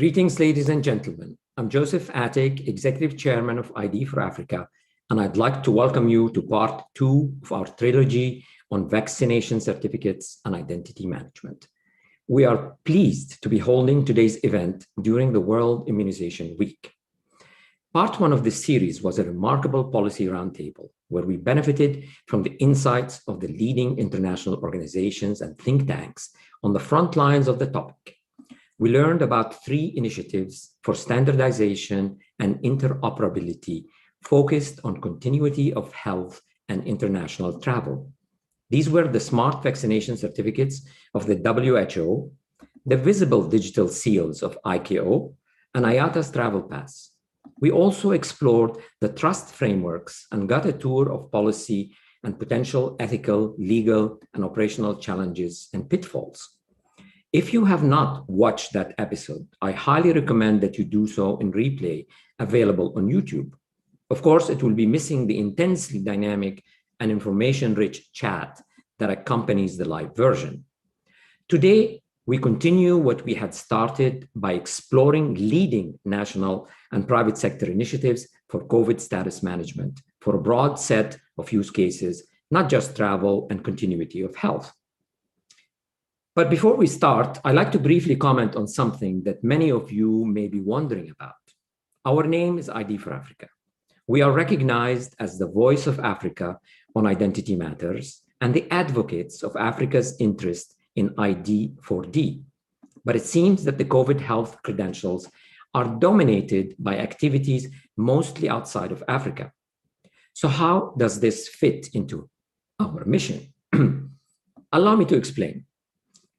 Greetings, ladies and gentlemen. I'm Joseph Atick, Executive Chairman of ID for Africa, and I'd like to welcome you to part 2 of our trilogy on vaccination certificates and identity management. We are pleased to be holding today's event during the World Immunization Week. Part 1 of this series was a remarkable policy roundtable where we benefited from the insights of the leading international organizations and think tanks on the front lines of the topic. We learned about 3 initiatives for standardization and interoperability focused on continuity of health and international travel. These were the smart vaccination certificates of the WHO, the visible digital seals of ICAO, and IATA's travel pass. We also explored the trust frameworks and got a tour of policy and potential ethical, legal, and operational challenges and pitfalls. If you have not watched that episode, I highly recommend that you do so in replay, available on YouTube. Of course, it will be missing the intensely dynamic and information-rich chat that accompanies the live version. Today, we continue what we had started by exploring leading national and private sector initiatives for COVID status management for a broad set of use cases, not just travel and continuity of health. But before we start, I'd like to briefly comment on something that many of you may be wondering about. Our name is ID for Africa. We are recognized as the voice of Africa on identity matters and the advocates of Africa's interest in ID 4D. But it seems that the COVID health credentials are dominated by activities mostly outside of Africa. So how does this fit into our mission? Allow me to explain.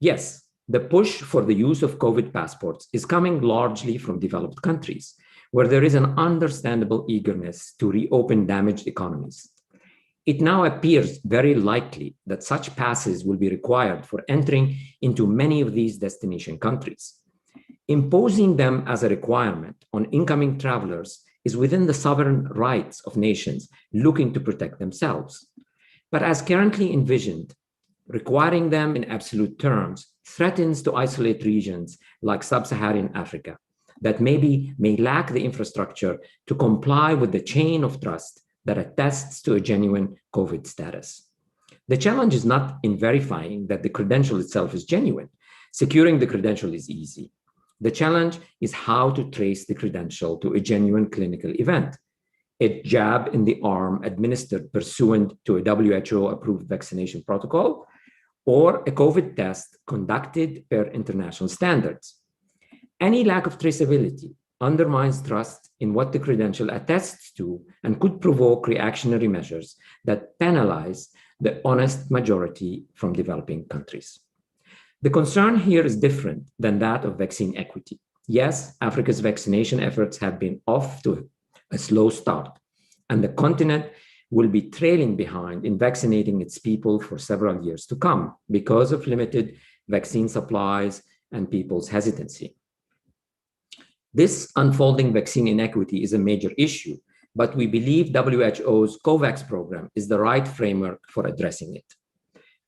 Yes, the push for the use of COVID passports is coming largely from developed countries, where there is an understandable eagerness to reopen damaged economies. It now appears very likely that such passes will be required for entering into many of these destination countries. Imposing them as a requirement on incoming travelers is within the sovereign rights of nations looking to protect themselves. But as currently envisioned, requiring them in absolute terms threatens to isolate regions like sub-Saharan Africa that may lack the infrastructure to comply with the chain of trust that attests to a genuine COVID status. The challenge is not in verifying that the credential itself is genuine. Securing the credential is easy. The challenge is how to trace the credential to a genuine clinical event. A jab in the arm administered pursuant to a WHO-approved vaccination protocol, or a COVID test conducted per international standards. Any lack of traceability undermines trust in what the credential attests to and could provoke reactionary measures that penalize the honest majority from developing countries. The concern here is different than that of vaccine equity. Yes, Africa's vaccination efforts have been off to a slow start, and the continent will be trailing behind in vaccinating its people for several years to come because of limited vaccine supplies and people's hesitancy. This unfolding vaccine inequity is a major issue, but we believe WHO's COVAX program is the right framework for addressing it.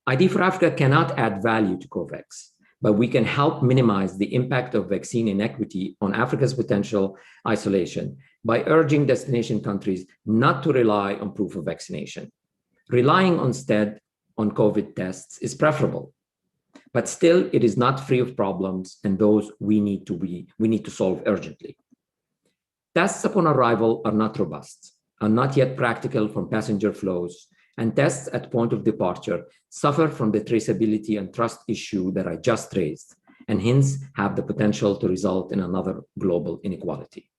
ID for Africa cannot add value to COVAX, but we can help minimize the impact of vaccine inequity on Africa's potential isolation by urging destination countries not to rely on proof of vaccination. Relying instead on COVID tests is preferable. But still, it is not free of problems, and those we need to solve urgently. Tests upon arrival are not robust, are not yet practical from passenger flows, and tests at point of departure suffer from the traceability and trust issue that I just raised, and hence have the potential to result in another global inequality.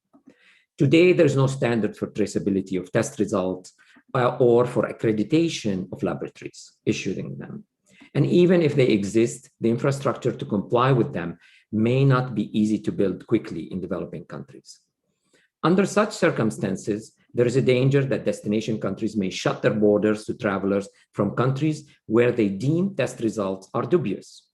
Today, there's no standard for traceability of test results or for accreditation of laboratories issuing them. And even if they exist, the infrastructure to comply with them may not be easy to build quickly in developing countries. Under such circumstances, there is a danger that destination countries may shut their borders to travelers from countries where they deem test results are dubious.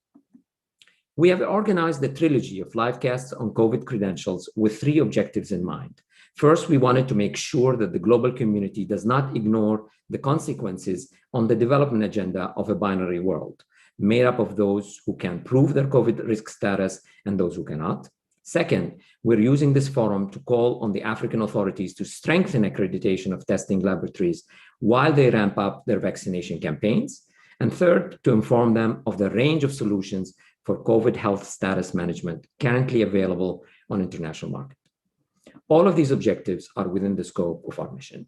We have organized the trilogy of livecasts on COVID credentials with 3 objectives in mind. First, we wanted to make sure that the global community does not ignore the consequences on the development agenda of a binary world, made up of those who can prove their COVID risk status and those who cannot. Second, we're using this forum to call on the African authorities to strengthen accreditation of testing laboratories while they ramp up their vaccination campaigns. And third, to inform them of the range of solutions for COVID health status management currently available on international market. All of these objectives are within the scope of our mission.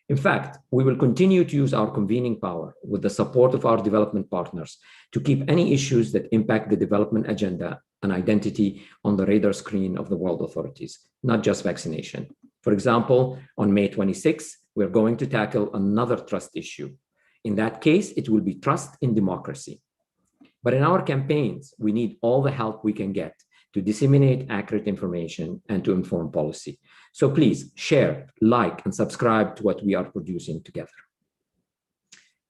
In fact, we will continue to use our convening power with the support of our development partners to keep any issues that impact the development agenda and identity on the radar screen of the world authorities, not just vaccination. For example, on May 26th, we're going to tackle another trust issue. In that case, it will be trust in democracy. But in our campaigns, we need all the help we can get to disseminate accurate information and to inform policy. So please share, like, and subscribe to what we are producing together.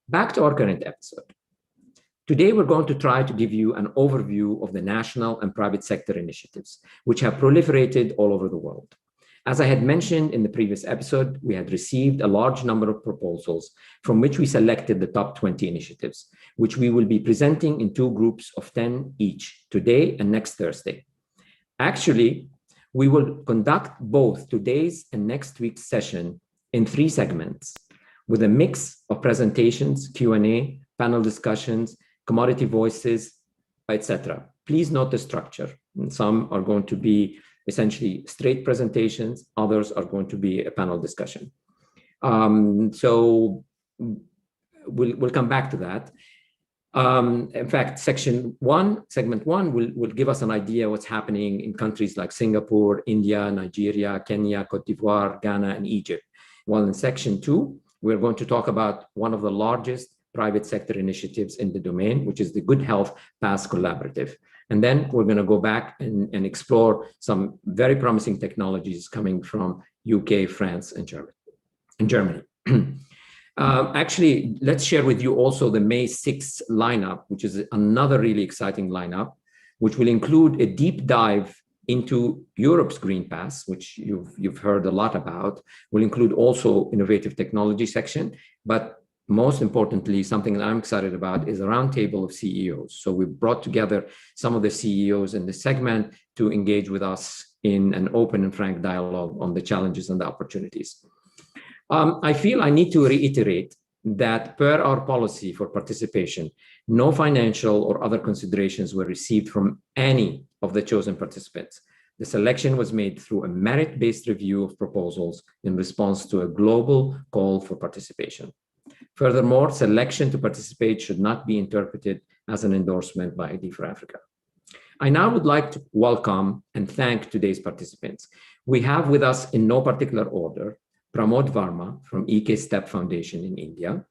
Back to our current episode. Today, we're going to try to give you an overview of the national and private sector initiatives, which have proliferated all over the world. As I had mentioned in the previous episode, we had received a large number of proposals from which we selected the top 20 initiatives, which we will be presenting in 2 groups of 10 each, today and next Thursday. Actually, we will conduct both today's and next week's session in 3 segments, with a mix of presentations, Q&A, panel discussions, commodity voices, etc. Please note the structure. Some are going to be essentially straight presentations, others are going to be a panel discussion. So we'll come back to that. In fact, segment one will give us an idea what's happening in countries like Singapore, India, Nigeria, Kenya, Cote d'Ivoire, Ghana, and Egypt. While in section 2, we're going to talk about one of the largest private sector initiatives in the domain, which is the Good Health Pass Collaborative. And then we're going to go back and explore some very promising technologies coming from UK, France, and Germany. Actually, let's share with you also the May 6th lineup, which is another really exciting lineup, which will include a deep dive into Europe's Green Pass, which you've heard a lot about. Will include also innovative technology section, but most importantly, something that I'm excited about is a roundtable of CEOs. So we brought together some of the CEOs in the segment to engage with us in an open and frank dialogue on the challenges and the opportunities. I feel I need to reiterate that per our policy for participation, no financial or other considerations were received from any of the chosen participants. The selection was made through a merit-based review of proposals in response to a global call for participation. Furthermore, selection to participate should not be interpreted as an endorsement by ID for Africa. I now would like to welcome and thank today's participants. We have with us, in no particular order, Pramod Varma from EK Step Foundation in India,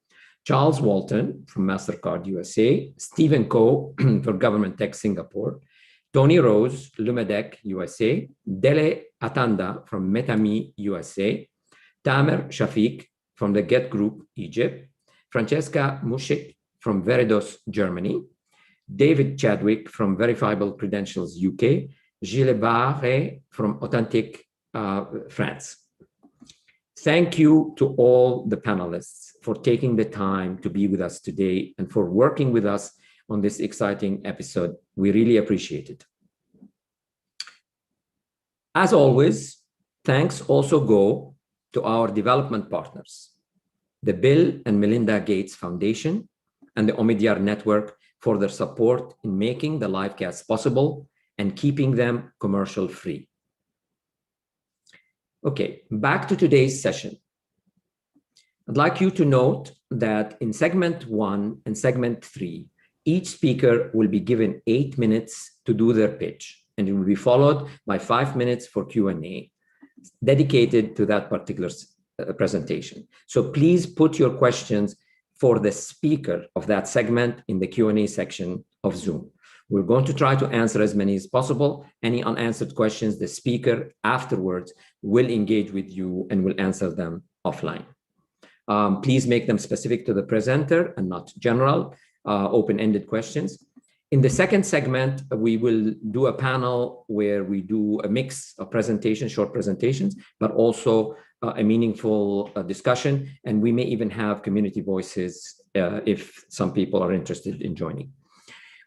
Charles Walton from Mastercard USA, Stephen Ko for Government Tech Singapore, Tony Rose, Lumedic USA, Dele Atanda from metaMe USA, Tamer Shafeek from the Get Group Egypt, Franziska Muschik from Veridos Germany, David Chadwick from Verifiable Credntials UK, Gilles Barré from OTENTIK France. Thank you to all the panelists for taking the time to be with us today and for working with us on this exciting episode. We really appreciate it. As always, thanks also go to our development partners, the Bill and Melinda Gates Foundation and the Omidyar Network for their support in making the livecast possible and keeping them commercial free. Okay, back to today's session. I'd like you to note that in segment 1 and segment 3, each speaker will be given 8 minutes to do their pitch, and it will be followed by 5 minutes for Q&A dedicated to that particular presentation. So please put your questions for the speaker of that segment in the Q&A section of Zoom. We're going to try to answer as many as possible. Any unanswered questions, the speaker afterwards will engage with you and will answer them offline. Please make them specific to the presenter and not general, open-ended questions. In the second segment, we will do a panel where we do a mix of presentations, short presentations, but also a meaningful discussion. And we may even have community voices if some people are interested in joining.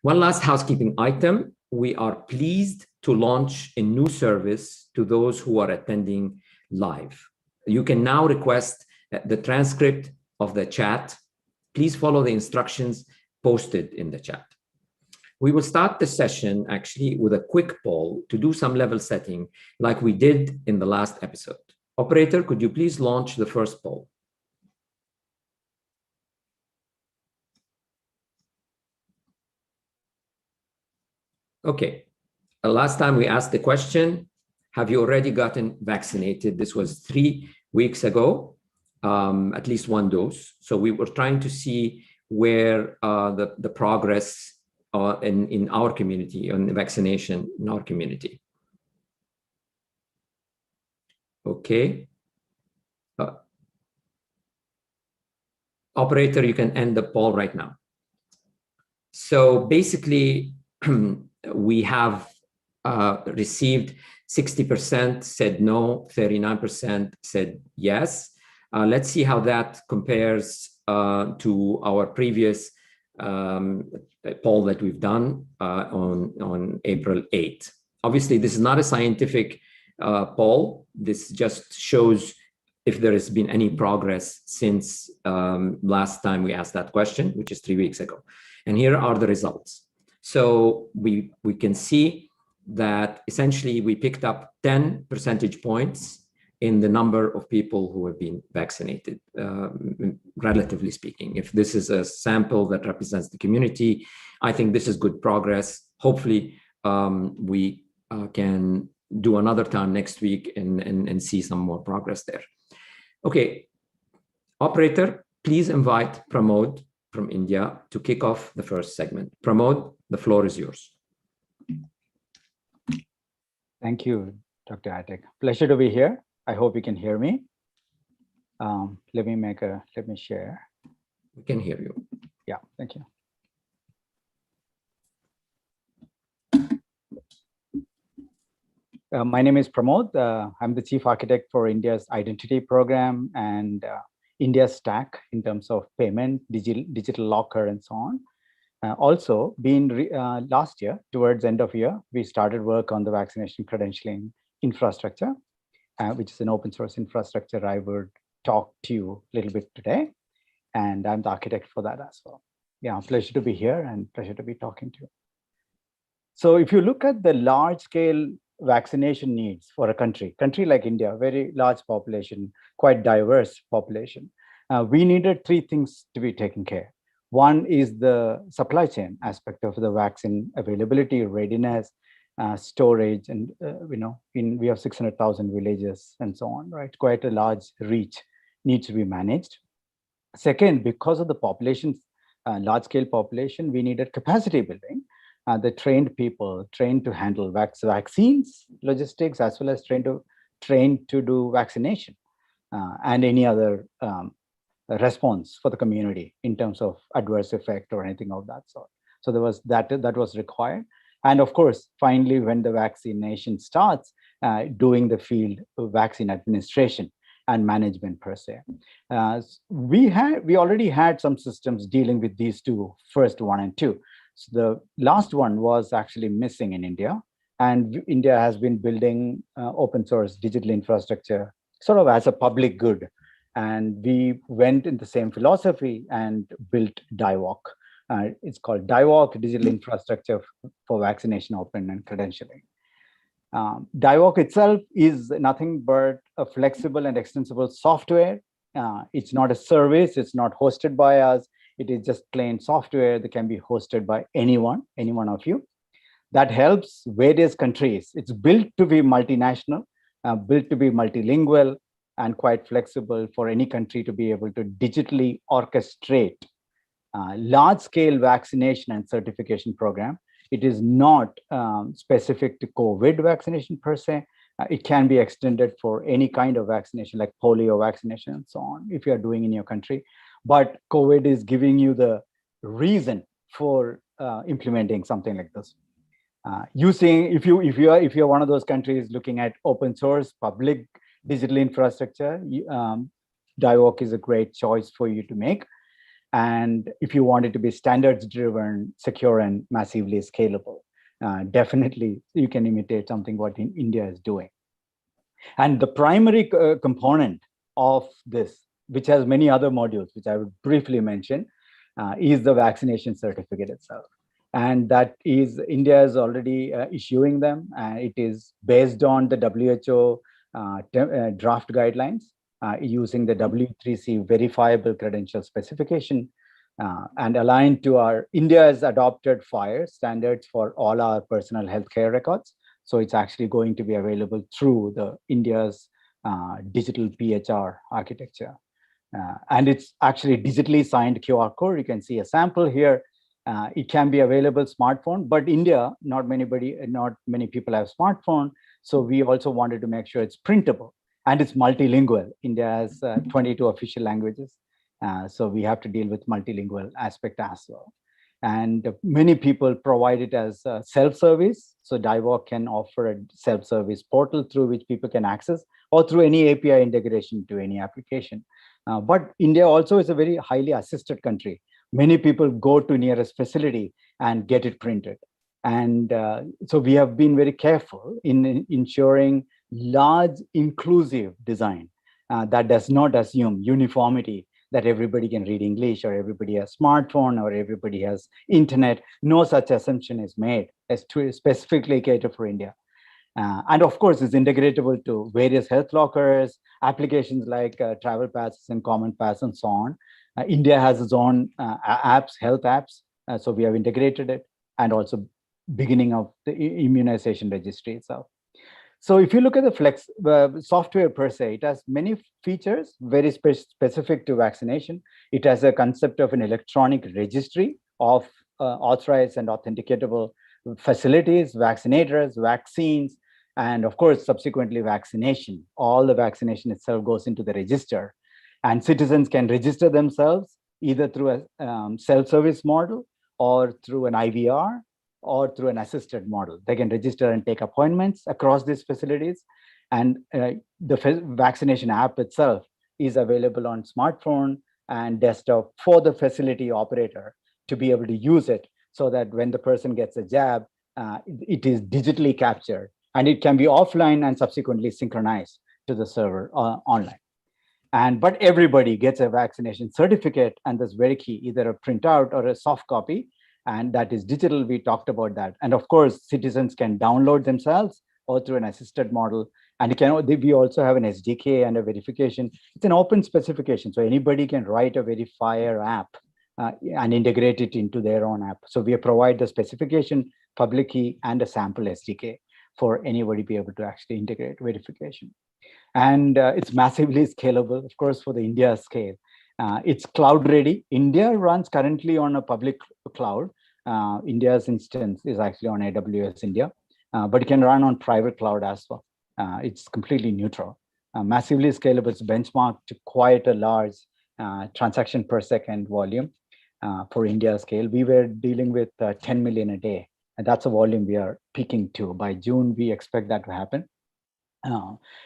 One last housekeeping item. we are pleased to launch a new service to those who are attending live. You can now request the transcript of the chat. Please follow the instructions posted in the chat. We will start the session actually with a quick poll to do some level setting like we did in the last episode. Operator, could you please launch the first poll? Okay, last time we asked the question, have you already gotten vaccinated? This was 3 weeks ago, at least one dose. So we were trying to see where the progress in our community, on the vaccination in our community. Okay. Operator, you can end the poll right now. So basically, we have received 60% said no, 39% said yes. Let's see how that compares to our previous poll that we've done on April 8th. Obviously, this is not a scientific poll. This just shows if there has been any progress since last time we asked that question, which is 3 weeks ago. And here are the results. So we can see that essentially we picked up 10 percentage points in the number of people who have been vaccinated, relatively speaking. If this is a sample that represents the community, I think this is good progress. Hopefully, we can do another time next week and see some more progress there. Okay, operator, please invite Pramod from India to kick off the first segment. Pramod, the floor is yours. Thank you, Dr. Atick. Pleasure to be here. I hope you can hear me. Let me share. We can hear you. Yeah, thank you. My name is Pramod. I'm the chief architect for India's identity program and India's stack in terms of payment, digital locker, and so on. Also, last year, towards end of year, we started work on the vaccination credentialing infrastructure, which is an open source infrastructure I would talk to you a little bit today. And I'm the architect for that as well. Yeah, pleasure to be here and pleasure to be talking to you. So if you look at the large scale vaccination needs for a country like India, very large population, quite diverse population, we needed 3 things to be taken care. One is the supply chain aspect of the vaccine availability, readiness, storage, and we have 600,000 villages and so on, right? Quite a large reach needs to be managed. Second, because of the population, large scale population, we needed capacity building. The trained people, trained to handle vaccines, logistics, as well as trained to do vaccination and any other response for the community in terms of adverse effect or anything of that sort. So there was that was required. And of course, finally, when the vaccination starts, doing the field vaccine administration and management per se. We already had some systems dealing with these two, first 1 and 2. So the last one was actually missing in India, and India has been building open source digital infrastructure sort of as a public good. And we went in the same philosophy and built DIVOC. It's called DIVOC, Digital Infrastructure for Vaccination, Open and Credentialing. DIVOC itself is nothing but a flexible and extensible software. It's not a service, it's not hosted by us. It is just plain software that can be hosted by any one of you. That helps various countries. It's built to be multinational, built to be multilingual, and quite flexible for any country to be able to digitally orchestrate large-scale vaccination and certification program. It is not specific to COVID vaccination per se. It can be extended for any kind of vaccination like polio vaccination and so on, if you are doing in your country. But COVID is giving you the reason for implementing something like this. If you're one of those countries looking at open source public digital infrastructure, DIVOC is a great choice for you to make. And if you want it to be standards driven, secure, and massively scalable, definitely you can imitate something what India is doing. And the primary component of this, which has many other modules, which I would briefly mention, is the vaccination certificate itself. And that is, India is already issuing them. It is based on the WHO draft guidelines using the W3C verifiable credential specification and aligned to our, India has adopted FHIR standards for all our personal healthcare records. So it's actually going to be available through the India's digital PHR architecture. And it's actually digitally signed QR code. You can see a sample here. It can be available smartphone, but India, not many people have smartphone. So we also wanted to make sure it's printable and it's multilingual. India has 22 official languages. So we have to deal with multilingual aspect as well. And many people provide it as self-service. So DIVOC can offer a self-service portal through which people can access, or through any API integration to any application. But India also is a very highly assisted country. Many people go to nearest facility and get it printed. And so we have been very careful in ensuring large inclusive design that does not assume uniformity, that everybody can read English or everybody has smartphone or everybody has internet. No such assumption is made as to specifically cater for India. And of course, it's integratable to various health lockers, applications like travel passes and common pass and so on. India has its own apps, health apps. So we have integrated it, and also beginning of the immunization registry itself. So if you look at the software per se, it has many features very specific to vaccination. It has a concept of an electronic registry of authorized and authenticatable facilities, vaccinators, vaccines, and of course, subsequently vaccination. All the vaccination itself goes into the register, and citizens can register themselves either through a self-service model or through an IVR, or through an assisted model. They can register and take appointments across these facilities. And the vaccination app itself is available on smartphone and desktop for the facility operator to be able to use it, so that when the person gets a jab, it is digitally captured, and it can be offline and subsequently synchronized to the server online. But everybody gets a vaccination certificate, and that's very key, either a printout or a soft copy. And that is digital. We talked about that. And of course, citizens can download themselves or through an assisted model. And we also have an SDK and a verification. It's an open specification. So anybody can write a verifier app and integrate it into their own app. So we provide the specification, public key, and a sample SDK for anybody to be able to actually integrate verification. And it's massively scalable, of course, for the India scale. It's cloud ready. India runs currently on a public cloud. India's instance is actually on AWS India, but it can run on private cloud as well. It's completely neutral, massively scalable. It's benchmarked to quite a large transaction per second volume for India scale. We were dealing with 10 million a day, and that's a volume we are peaking to. By June, we expect that to happen.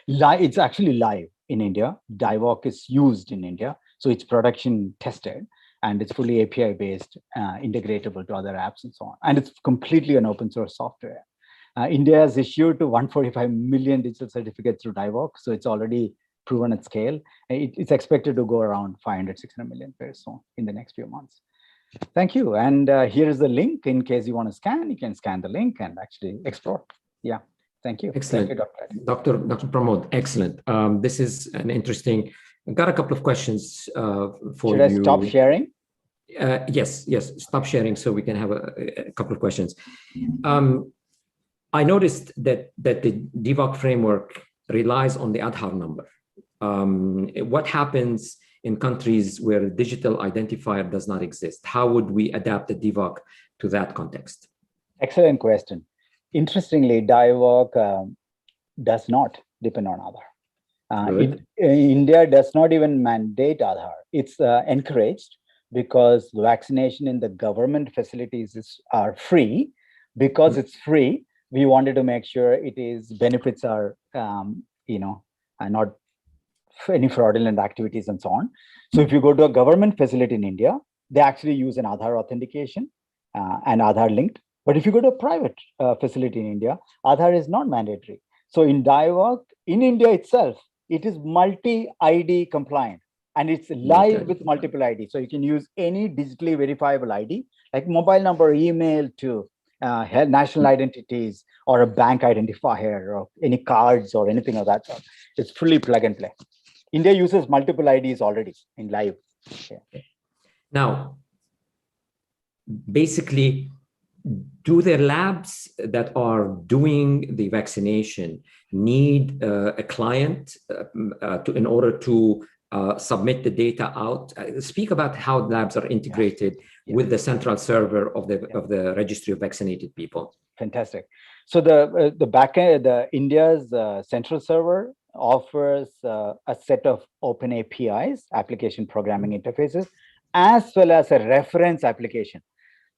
It's actually live in India. DIVOC is used in India. So it's production tested, and it's fully API based, integratable to other apps and so on. And it's completely an open source software. India has issued to 145 million digital certificates through DIVOC. So it's already proven at scale. It's expected to go around 500, 600 million pairs so in the next few months. Thank you. And here is the link. In case you want to scan, you can scan the link and actually explore. Yeah. Thank you. Excellent. Thank you, Dr. Dr. Pramod, excellent. This is an interesting, I've got a couple of questions for Should you. I stop sharing? Yes, stop sharing so we can have a couple of questions. I noticed that the DIVOC framework relies on the Aadhaar number. What happens in countries where a digital identifier does not exist? How would we adapt the DIVOC to that context? Excellent question. Interestingly, DIVOC does not depend on Aadhaar. India does not even mandate Aadhaar. It's encouraged, because vaccination in the government facilities are free. Because it's free, we wanted to make sure benefits are, not any fraudulent activities and so on. So if you go to a government facility in India, they actually use an Aadhaar authentication and Aadhaar linked. But if you go to a private facility in India, Aadhaar is not mandatory. So in DIVOC, in India itself, it is multi-ID compliant and it's live with multiple ID. So you can use any digitally verifiable ID, like mobile number, email to national identities or a bank identifier or any cards or anything of that sort. It's fully plug and play. India uses multiple IDs already in live. Yeah. Now, basically, do the labs that are doing the vaccination need a client in order to submit the data out? Speak about how labs are integrated with the central server of the registry of vaccinated people. Fantastic. So the backend, the India's central server offers a set of open APIs, application programming interfaces, as well as a reference application.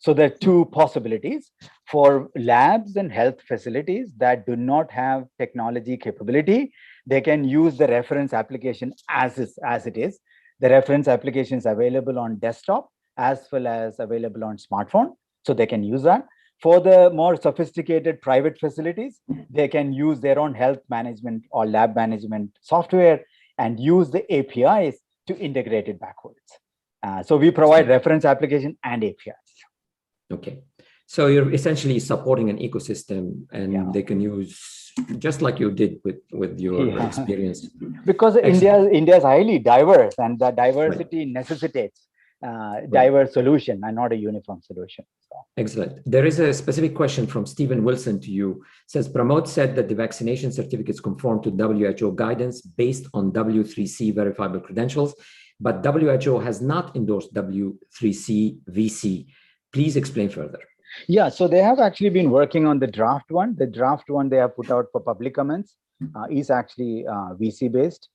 So there are two possibilities for labs and health facilities that do not have technology capability. They can use the reference application as it is. The reference application is available on desktop as well as available on smartphone. So they can use that. For the more sophisticated private facilities, they can use their own health management or lab management software and use the APIs to integrate it backwards. So we provide reference application and APIs. Okay, so you're essentially supporting an ecosystem, and they can use just like you did with your experience. Because India is highly diverse, and the diversity necessitates diverse solution and not a uniform solution. So. Excellent. There is a specific question from Stephen Wilson to you. It says, Pramod said that the vaccination certificates conform to WHO guidance based on W3C verifiable credentials, but WHO has not endorsed W3C VC. Please explain further. Yeah, so they have actually been working on the draft one. The draft one they have put out for public comments is actually VC based.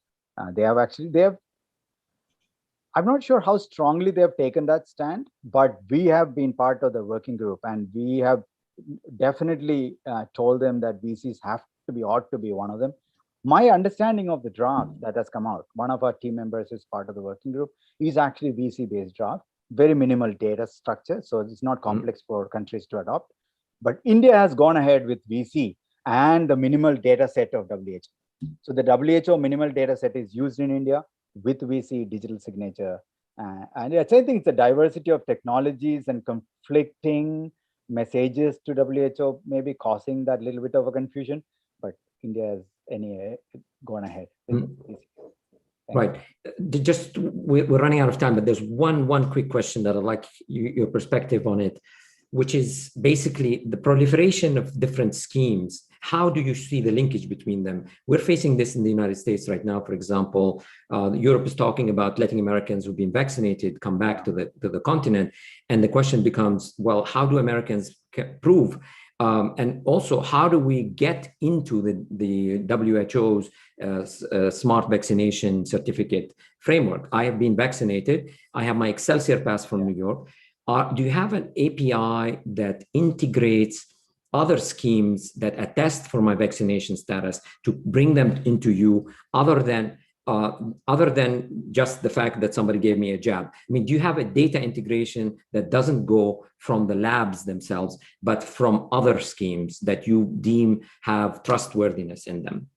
I'm not sure how strongly they have taken that stand, but we have been part of the working group, and we have definitely told them that VCs ought to be one of them. My understanding of the draft that has come out, one of our team members is part of the working group, is actually VC based draft. Very minimal data structure, so it's not complex for countries to adopt. But India has gone ahead with VC and the minimal data set of WHO. So the WHO minimal data set is used in India with VC digital signature. And I think it's a diversity of technologies and conflicting messages to WHO, maybe causing that little bit of a confusion. But India has anyway gone ahead with VC. Right. Just we're running out of time, but there's one quick question that I'd like your perspective on it, which is basically the proliferation of different schemes. How do you see the linkage between them? We're facing this in the United States right now. For example, Europe is talking about letting Americans who've been vaccinated come back to the continent. And the question becomes, well, how do Americans prove? And also, how do we get into the WHO's smart vaccination certificate framework? I have been vaccinated. I have my Excelsior pass from New York. Do you have an API that integrates other schemes that attest for my vaccination status to bring them into you, other than just the fact that somebody gave me a jab? I mean, do you have a data integration that doesn't go from the labs themselves, but from other schemes that you deem have trustworthiness in them?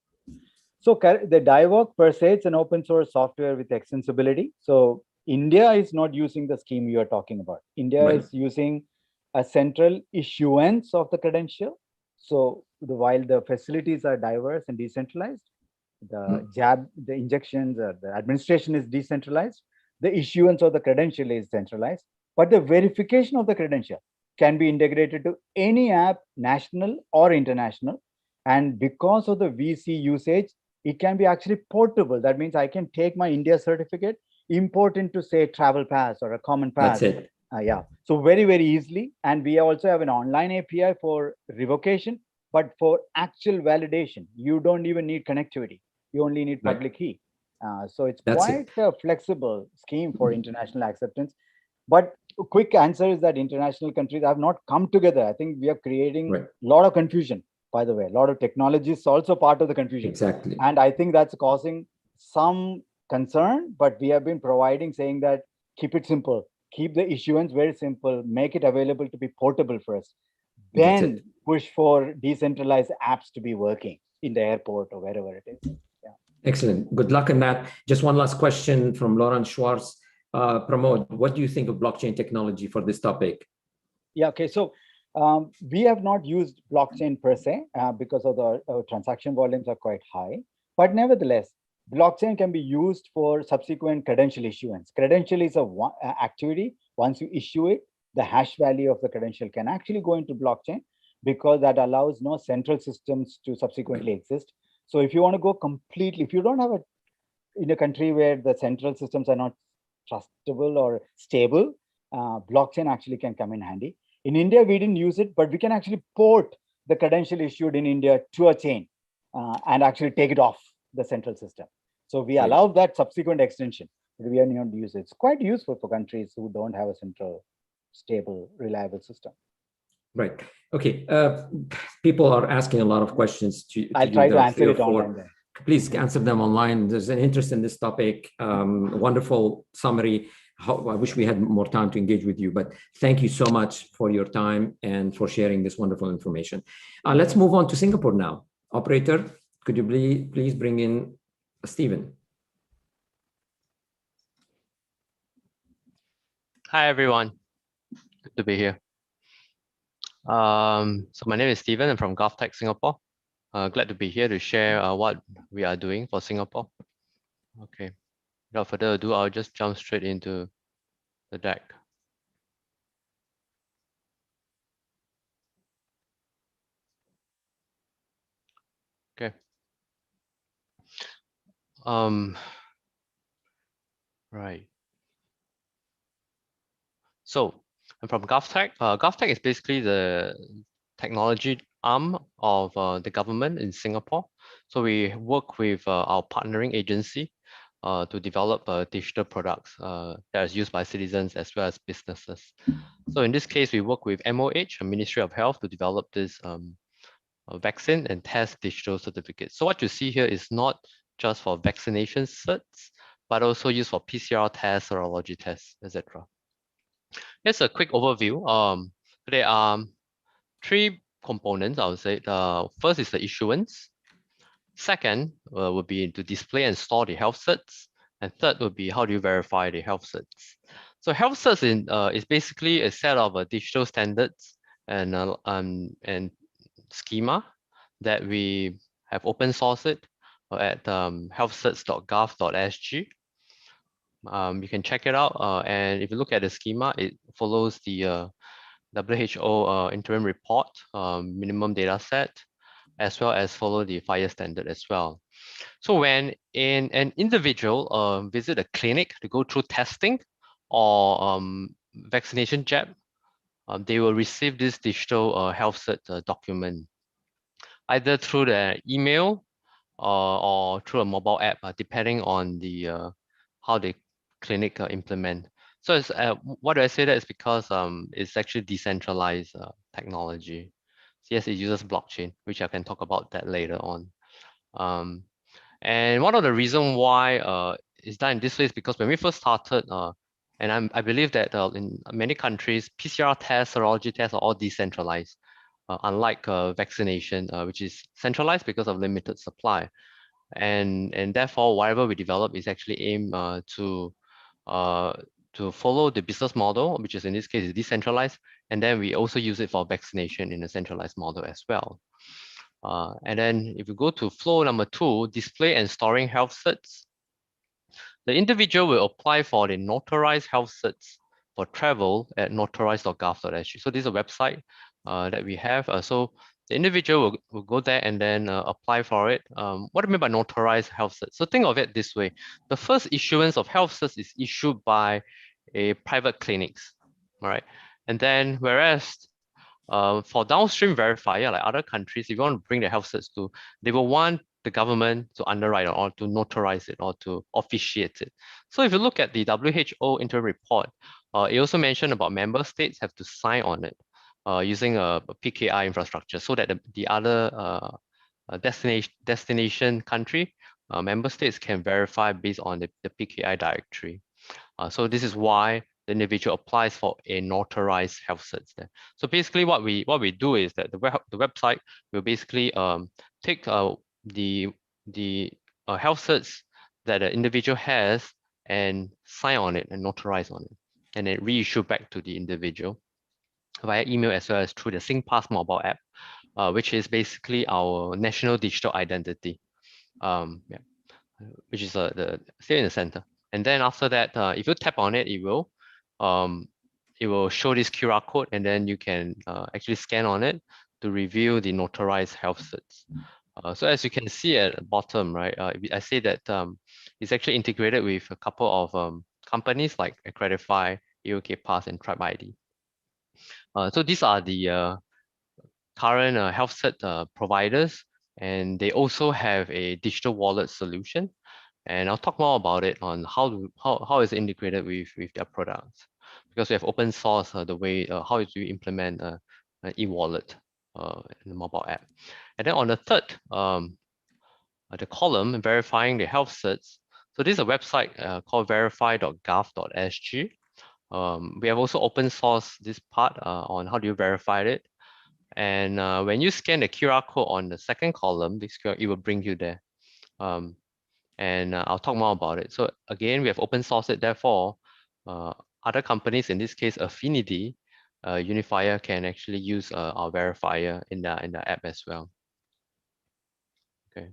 So the DIVOC per se, it's an open source software with extensibility. So India is not using the scheme you are talking about. India is using a central issuance of the credential. So while the facilities are diverse and decentralized, the injections, the administration is decentralized, the issuance of the credential is centralized, but the verification of the credential can be integrated to any app, national or international. And because of the VC usage, it can be actually portable. That means I can take my India certificate, import into, say, travel pass or a common pass. That's it. So very, very easily. And we also have an online API for revocation, but for actual validation, you don't even need connectivity. You only need public key. So it's quite a flexible scheme for international acceptance. But a quick answer is that international countries have not come together. I think we are creating a lot of confusion, by the way. A lot of technology is also part of the confusion. Exactly. And I think that's causing some concern, but we have been providing, saying that keep it simple, keep the issuance very simple, make it available to be portable for us. then push for decentralized apps to be working in the airport or wherever it is. Yeah. Excellent. Good luck in that. Just one last question from Lauren Schwartz. Pramod, what do you think of blockchain technology for this topic? Yeah, okay. So we have not used blockchain per se because of the transaction volumes are quite high. But nevertheless, blockchain can be used for subsequent credential issuance. Credential is a activity. Once you issue it, the hash value of the credential can actually go into blockchain because that allows no central systems to subsequently exist. So if you want to go completely, if you don't have in a country where the central systems are not trustable or stable, blockchain actually can come in handy. In India, we didn't use it, but we can actually port the credential issued in India to a chain and actually take it off the central system. So we allow that subsequent extension, but we are not use it. It's quite useful for countries who don't have a central, stable, reliable system. Right. Okay. People are asking a lot of questions to I'll try to answer it online then. Please answer them online. There's an interest in this topic. Wonderful summary. I wish we had more time to engage with you, but thank you so much for your time and for sharing this wonderful information. Let's move on to Singapore now. Operator, could you please bring in Stephen? Hi, everyone. Good to be here. So my name is Stephen. I'm from GovTech Singapore. Glad to be here to share what we are doing for Singapore. Okay. Without further ado, I'll just jump straight into the deck. Okay. Right. So I'm from GovTech. GovTech is basically the technology arm of the government in Singapore. So we work with our partnering agency to develop digital products that is used by citizens as well as businesses. So in this case, we work with MOH, Ministry of Health, to develop this vaccine and test digital certificates. So what you see here is not just for vaccination certs, but also used for PCR tests, serology tests, etc. Here's a quick overview. There are three components, I would say. First is the issuance. Second would be to display and store the health certs. And third would be how do you verify the health certs. So health certs is basically a set of digital standards and schema that we have open sourced it at healthcerts.gov.sg. You can check it out, and if you look at the schema, it follows the WHO interim report, minimum data set, as well as follow the FHIR standard as well. So when an individual visit a clinic to go through testing or vaccination jab, they will receive this digital health cert document, either through the email or through a mobile app, depending on the how the clinic implement. So it's, why do I say that? Is because it's actually decentralized technology. So yes, it uses blockchain, which I can talk about that later on. And one of the reasons why it's done in this way is because when we first started, and I believe that in many countries, PCR tests, serology tests are all decentralized, unlike vaccination, which is centralized because of limited supply. And therefore, whatever we develop is actually aimed to follow the business model, which is in this case is decentralized, and then we also use it for vaccination in a centralized model as well. And then if you go to flow number 2, display and storing health certs, the individual will apply for the notarized health certs for travel at notarized.gov.sg. So this is a website that we have. So the individual will go there and then apply for it. What do I mean by notarized health certs? So think of it this way. The first issuance of health certs is issued by a private clinics, all right? And then whereas for downstream verifier, like other countries, if you want to bring the health certs to, they will want the government to underwrite or to notarize it or to officiate it. So if you look at the WHO interim report, it also mentioned about member states have to sign on it using a PKI infrastructure so that the other destination country member states can verify based on the PKI directory. So this is why the individual applies for a notarized health certs there. So basically what we do is that the website will basically take the health certs that the individual has and sign on it and notarize on it, and then reissue back to the individual via email as well as through the SingPass mobile app, which is basically our national digital identity, which is the still in the center. And then after that, if you tap on it, it will show this QR code, and then you can actually scan on it to reveal the notarized health certs. So as you can see at the bottom, right, I say that it's actually integrated with a couple of companies like Accredify, AOK Pass, and Tribe ID. So these are the current health cert providers, and they also have a digital wallet solution. And I'll talk more about it on how it's integrated with their products, because we have open source the way how do you implement an e-wallet in the mobile app. And then on the third the column verifying the health certs. So this is a website called verify.gov.sg. We have also open source this part on how do you verify it. And when you scan the QR code on the second column, this QR, it will bring you there. And I'll talk more about it. So again, we have open sourced it. Therefore, other companies, in this case, Affinity, Unifier, can actually use our verifier in the app as well. Okay.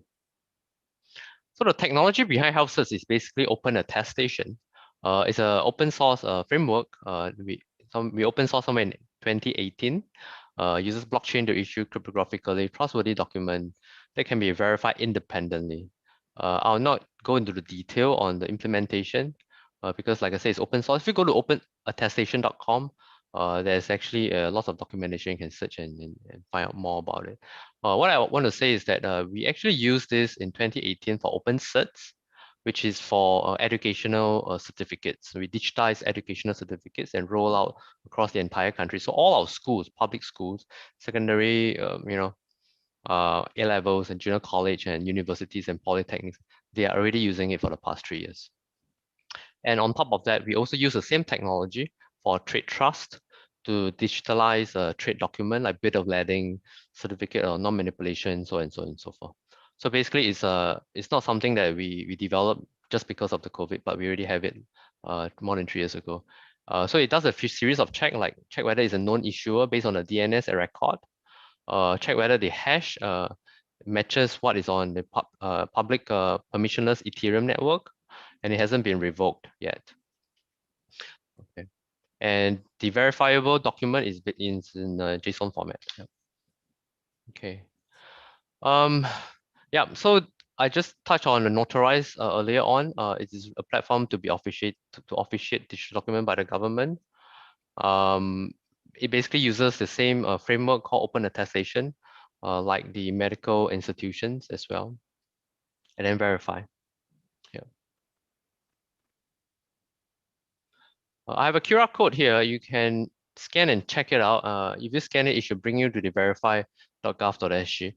So the technology behind health certs is basically open attestation. It's an open source framework. We open source somewhere in 2018. Uses blockchain to issue cryptographically trustworthy document that can be verified independently. I'll not go into the detail on the implementation because, like I say, it's open source. If you go to openattestation.com, there's actually lots of documentation you can search and find out more about it. What I want to say is that we actually used this in 2018 for open certs, which is for educational certificates. We digitize educational certificates and roll out across the entire country. So all our schools, public schools, secondary, A-levels and junior college and universities and polytechnics, they are already using it for the past 3 years. And on top of that, we also use the same technology for trade trust to digitalize a trade document like bit of lading, certificate of non-manipulation, so on and so forth. So basically, it's not something that we developed just because of the COVID, but we already have it more than 3 years ago. So it does a few series of check whether it's a known issuer based on the DNS record, check whether the hash matches what is on the public permissionless Ethereum network, and it hasn't been revoked yet. Okay, and the verifiable document is in JSON format. Yeah. Okay. Yeah. So I just touched on the notarize earlier on. It is a platform to officiate digital document by the government. It basically uses the same framework called open attestation, like the medical institutions as well, and then verify. Yeah. I have a QR code here. You can scan and check it out. If you scan it, it should bring you to the verify.gov.sg.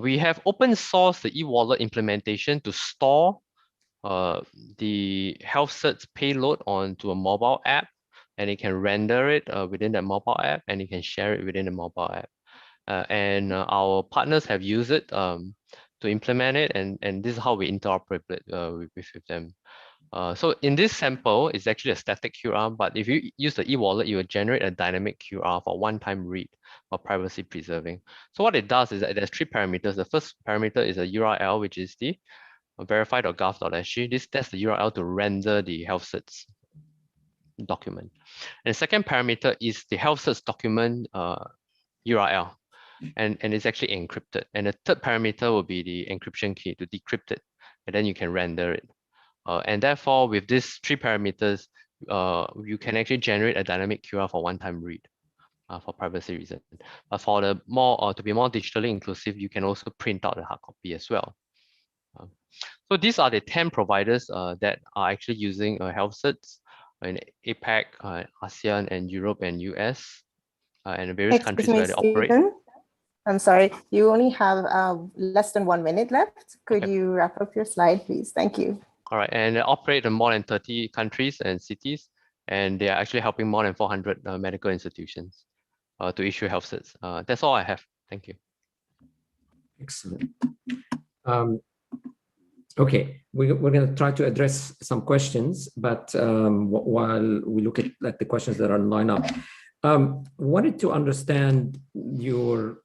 We have open sourced the e-wallet implementation to store the health certs payload onto a mobile app, and it can render it within that mobile app, and you can share it within the mobile app. And our partners have used it to implement it, and this is how we interoperate with them. So in this sample, it's actually a static QR, but if you use the e-wallet, you will generate a dynamic QR for one-time read for privacy preserving. So what it does is that there's 3 parameters. The first parameter is a URL, which is the verify.gov.sg. That's the URL to render the health certs document. And the second parameter is the health certs document URL, and it's actually encrypted. And the third parameter will be the encryption key to decrypt it, and then you can render it. And therefore, with these 3 parameters, you can actually generate a dynamic QR for one-time read for privacy reasons. But for the more to be more digitally inclusive, you can also print out the hard copy as well. So these are the 10 providers that are actually using health certs in APAC, ASEAN, and Europe and US, and various countries where they operate. I'm sorry, you only have less than 1 minute left. Could you wrap up your slide, please? Thank you. All right, and they operate in more than 30 countries and cities, and they are actually helping more than 400 medical institutions to issue health certs. That's all I have. Thank you. Excellent. Okay, we're going to try to address some questions, but while we look at the questions that are lined up, wanted to understand your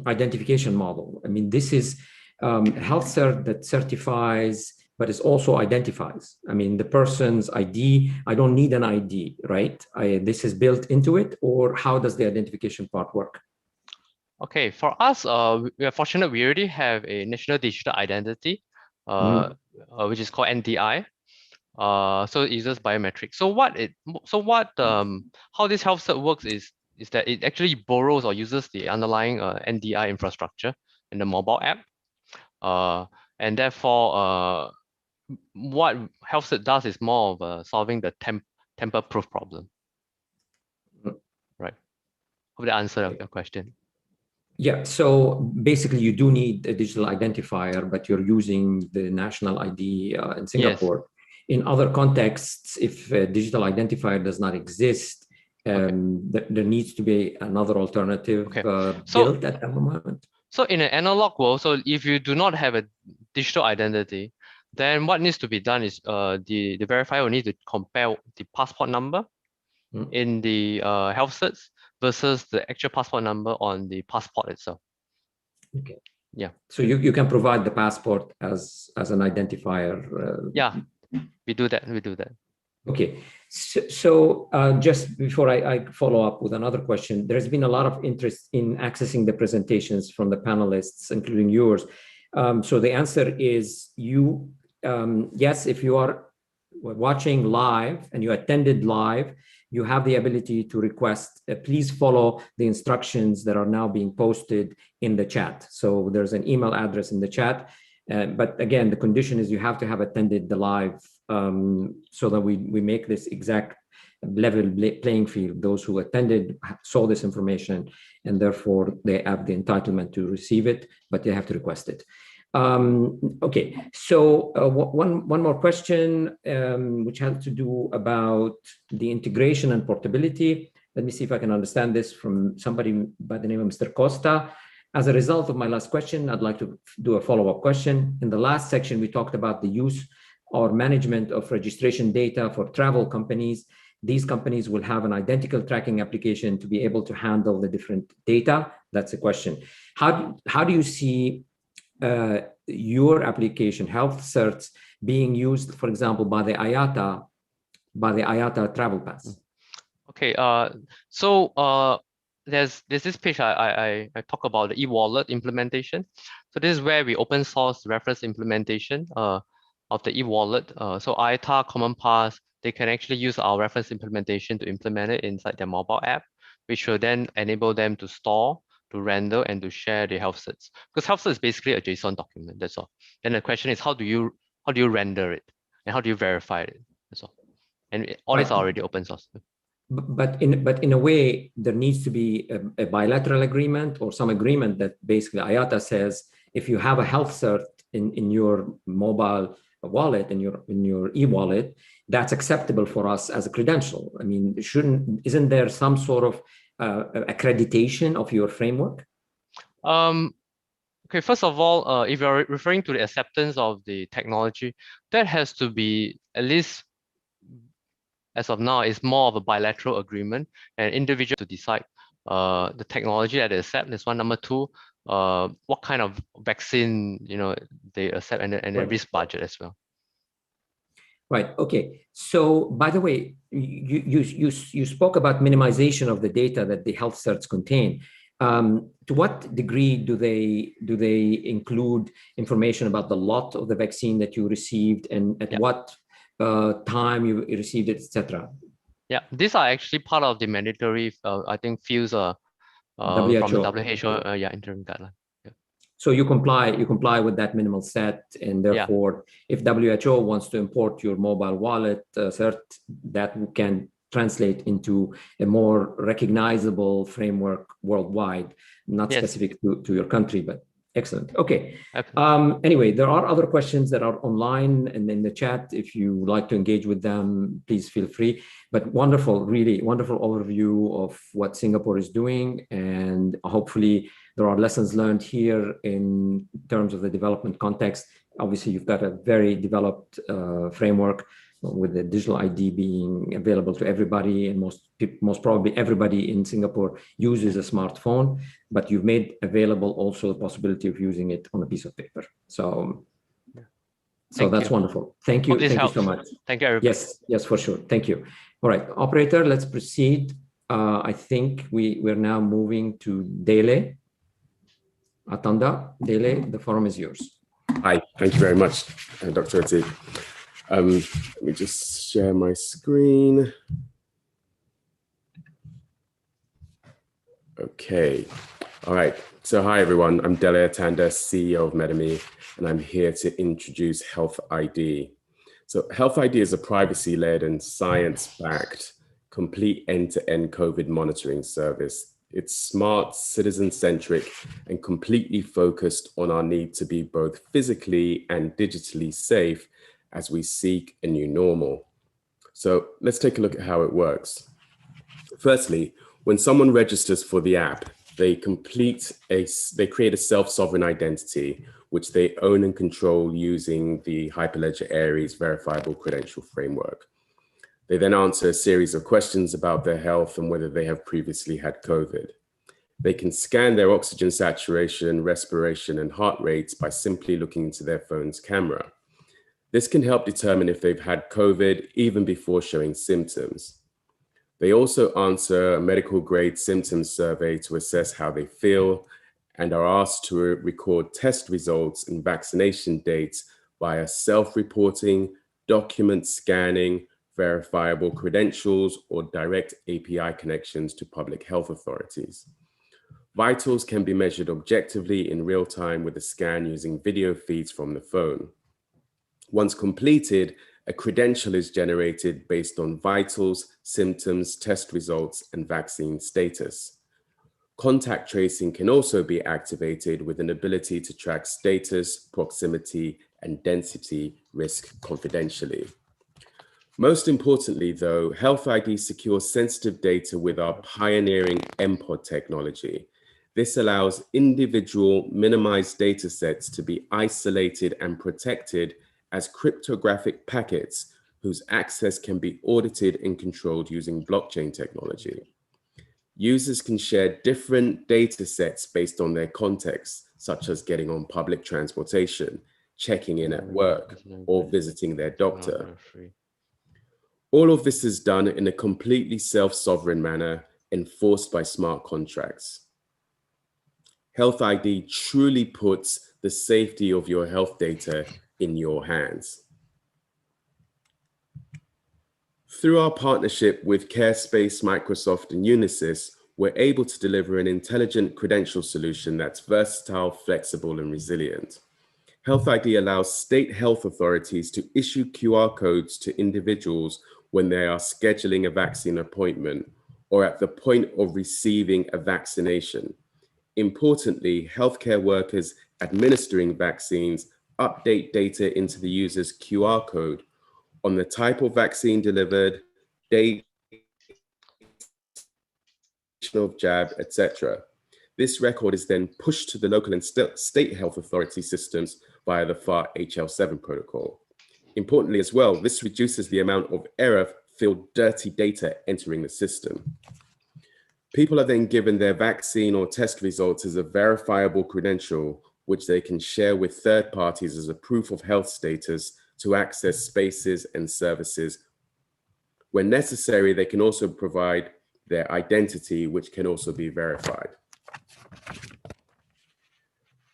identification model. I mean, this is health cert that certifies, but it also identifies. I mean, the person's ID, I don't need an ID, right? This is built into it, or how does the identification part work? Okay, for us, we are fortunate we already have a national digital identity, which is called NDI. So it uses biometrics. How this health cert works is that it actually borrows or uses the underlying NDI infrastructure in the mobile app. And therefore, what health cert does is more of solving the tamper-proof problem. Right. Hope that answered your question. Yeah, so basically you do need a digital identifier, but you're using the national ID in Singapore. Yes. In other contexts, if a digital identifier does not exist, there needs to be another alternative built at that moment. So in an analog world, so if you do not have a digital identity, then what needs to be done is the verifier will need to compare the passport number in the health certs versus the actual passport number on the passport itself. Okay. Yeah. So you can provide the passport as an identifier. Yeah, we do that. We do that. Okay. So just before I follow up with another question, there's been a lot of interest in accessing the presentations from the panelists, including yours. So the answer is yes, if you are watching live and you attended live, you have the ability to request, please follow the instructions that are now being posted in the chat. So there's an email address in the chat. But again, the condition is you have to have attended the live so that we make this exact level playing field. Those who attended saw this information and therefore they have the entitlement to receive it, but they have to request it. Okay, so one more question, which has to do about the integration and portability. Let me see if I can understand this from somebody by the name of Mr. Costa. As a result of my last question, I'd like to do a follow-up question. In the last section, we talked about the use or management of registration data for travel companies. These companies will have an identical tracking application to be able to handle the different data. That's a question. How do you see your application, health certs, being used, for example, by the IATA travel pass? Okay, there's this page I talk about the e-wallet implementation. So this is where we open source reference implementation of the e-wallet. So IATA Common Pass, they can actually use our reference implementation to implement it inside their mobile app, which will then enable them to store, to render, and to share the health certs. Because health cert is basically a JSON document, that's all. Then the question is, how do you render it? And how do you verify it? That's all. And all is already open source. But in a way, there needs to be a bilateral agreement or some agreement that basically IATA says, if you have a health cert in your mobile wallet, in your e-wallet, that's acceptable for us as a credential. I mean, isn't there some sort of accreditation of your framework? Okay, first of all, if you're referring to the acceptance of the technology, that has to be, at least as of now, is more of a bilateral agreement and individual to decide the technology that they accept. That's one. Number two, what kind of vaccine they accept, and the risk budget as well. Right. Okay. So, by the way, you spoke about minimization of the data that the health certs contain. To what degree do they include information about the lot of the vaccine that you received and at what time you received it, etc.? Yeah, these are actually part of the mandatory, I think, fields from the WHO interim guideline. So you comply with that minimal set, and therefore, if WHO wants to import your mobile wallet cert, that can translate into a more recognizable framework worldwide, not specific to your country, but Excellent. Okay. Anyway, there are other questions that are online and in the chat. If you like to engage with them, please feel free. But wonderful, really wonderful overview of what Singapore is doing. And hopefully there are lessons learned here in terms of the development context. Obviously, you've got a very developed framework with the digital ID being available to everybody, and most probably everybody in Singapore uses a smartphone, but you've made available also the possibility of using it on a piece of paper. So that's wonderful. Thank you. Thank you so much. Thank you, everybody. Yes, for sure. Thank you. All right, operator, let's proceed. I think we're now moving to Dele. Atanda, Dele, the forum is yours. Hi, thank you very much, Dr. Atick. Let me just share my screen. Okay, all right. So hi everyone, I'm Dele Atanda, CEO of metaMe, and I'm here to introduce Health ID. So Health ID is a privacy-led and science-backed, complete end-to-end COVID monitoring service. It's smart, citizen-centric, and completely focused on our need to be both physically and digitally safe as we seek a new normal. So let's take a look at how it works. Firstly, when someone registers for the app, they create a self-sovereign identity, which they own and control using the Hyperledger Aries verifiable credential framework. They then answer a series of questions about their health and whether they have previously had COVID. They can scan their oxygen saturation, respiration, and heart rates by simply looking into their phone's camera. This can help determine if they've had COVID even before showing symptoms. They also answer a medical grade symptoms survey to assess how they feel and are asked to record test results and vaccination dates via self-reporting, document scanning, verifiable credentials, or direct API connections to public health authorities. Vitals can be measured objectively in real time with a scan using video feeds from the phone. Once completed, a credential is generated based on vitals, symptoms, test results, and vaccine status. Contact tracing can also be activated with an ability to track status, proximity, and density risk confidentially. Most importantly, though, Health ID secures sensitive data with our pioneering MPOD technology. This allows individual minimized data sets to be isolated and protected as cryptographic packets whose access can be audited and controlled using blockchain technology. Users can share different data sets based on their context, such as getting on public transportation, checking in at work, or visiting their doctor. All of this is done in a completely self-sovereign manner, enforced by smart contracts. Health ID truly puts the safety of your health data in your hands. Through our partnership with CareSpace, Microsoft, and Unisys, we're able to deliver an intelligent credential solution that's versatile, flexible, and resilient. Health ID allows state health authorities to issue QR codes to individuals when they are scheduling a vaccine appointment or at the point of receiving a vaccination. Importantly, healthcare workers administering vaccines update data into the user's QR code on the type of vaccine delivered, date of jab, etc. This record is then pushed to the local and state health authority systems via the FAR HL7 protocol. Importantly as well, this reduces the amount of error-filled dirty data entering the system. People are then given their vaccine or test results as a verifiable credential, which they can share with third parties as a proof of health status to access spaces and services. When necessary, they can also provide their identity, which can also be verified.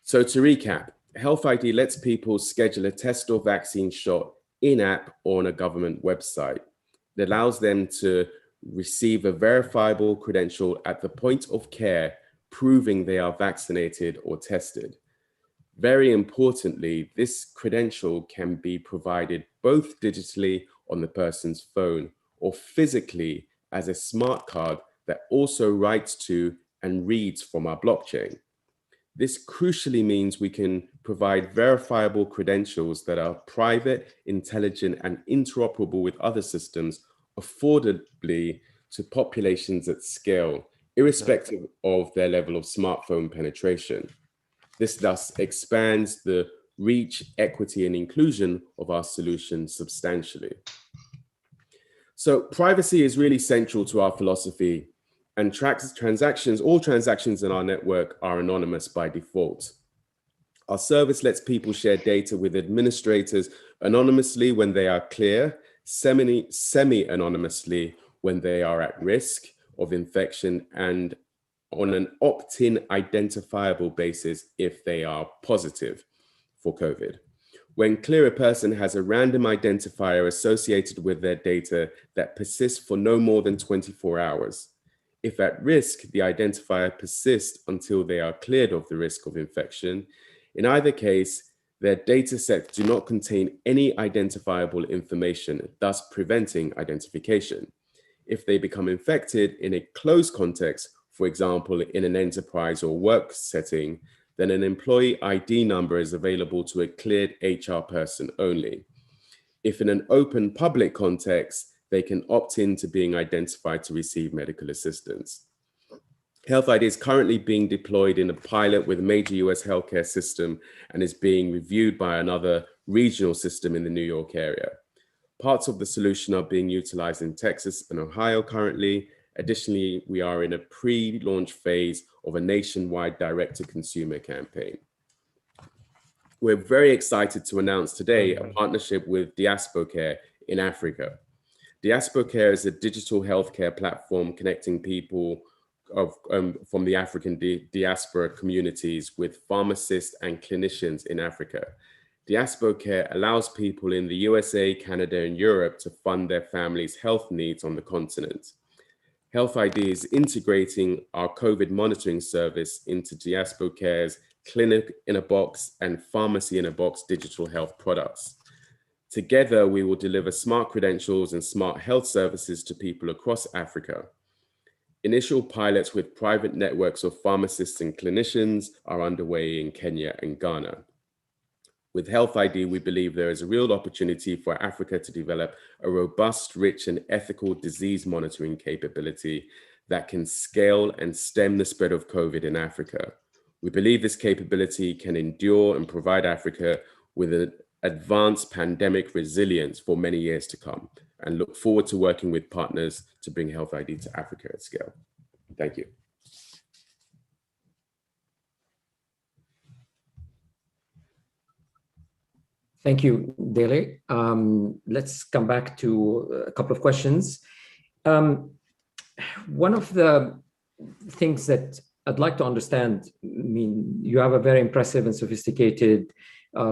So to recap, Health ID lets people schedule a test or vaccine shot in-app or on a government website. It allows them to receive a verifiable credential at the point of care, proving they are vaccinated or tested. Very importantly, this credential can be provided both digitally on the person's phone or physically as a smart card that also writes to and reads from our blockchain. This crucially means we can provide verifiable credentials that are private, intelligent, and interoperable with other systems affordably to populations at scale, irrespective of their level of smartphone penetration. This thus expands the reach, equity, and inclusion of our solution substantially. So privacy is really central to our philosophy, and all transactions in our network are anonymous by default. Our service lets people share data with administrators anonymously when they are clear, semi-anonymously when they are at risk of infection, and on an opt-in identifiable basis if they are positive for COVID. When clear, a person has a random identifier associated with their data that persists for no more than 24 hours. If at risk, the identifier persists until they are cleared of the risk of infection. In either case, their data sets do not contain any identifiable information, thus preventing identification. If they become infected in a closed context, for example, in an enterprise or work setting, then an employee ID number is available to a cleared HR person only. If in an open public context, they can opt in to being identified to receive medical assistance. Health ID is currently being deployed in a pilot with a major US healthcare system and is being reviewed by another regional system in the New York area. Parts of the solution are being utilized in Texas and Ohio currently. Additionally, we are in a pre-launch phase of a nationwide direct-to-consumer campaign. We're very excited to announce today a partnership with DiasporaCare in Africa. DiasporaCare is a digital healthcare platform connecting people from the African diaspora communities with pharmacists and clinicians in Africa. DiasporaCare allows people in the USA, Canada, and Europe to fund their families' health needs on the continent. Health ID is integrating our COVID monitoring service into DiasporaCare's Clinic in a Box and Pharmacy in a Box digital health products. Together, we will deliver smart credentials and smart health services to people across Africa. Initial pilots with private networks of pharmacists and clinicians are underway in Kenya and Ghana. With Health ID, we believe there is a real opportunity for Africa to develop a robust, rich, and ethical disease monitoring capability that can scale and stem the spread of COVID in Africa. We believe this capability can endure and provide Africa with an advanced pandemic resilience for many years to come, and look forward to working with partners to bring Health ID to Africa at scale. Thank you. Thank you, Dele. Let's come back to a couple of questions. One of the things that I'd like to understand, I mean, you have a very impressive and sophisticated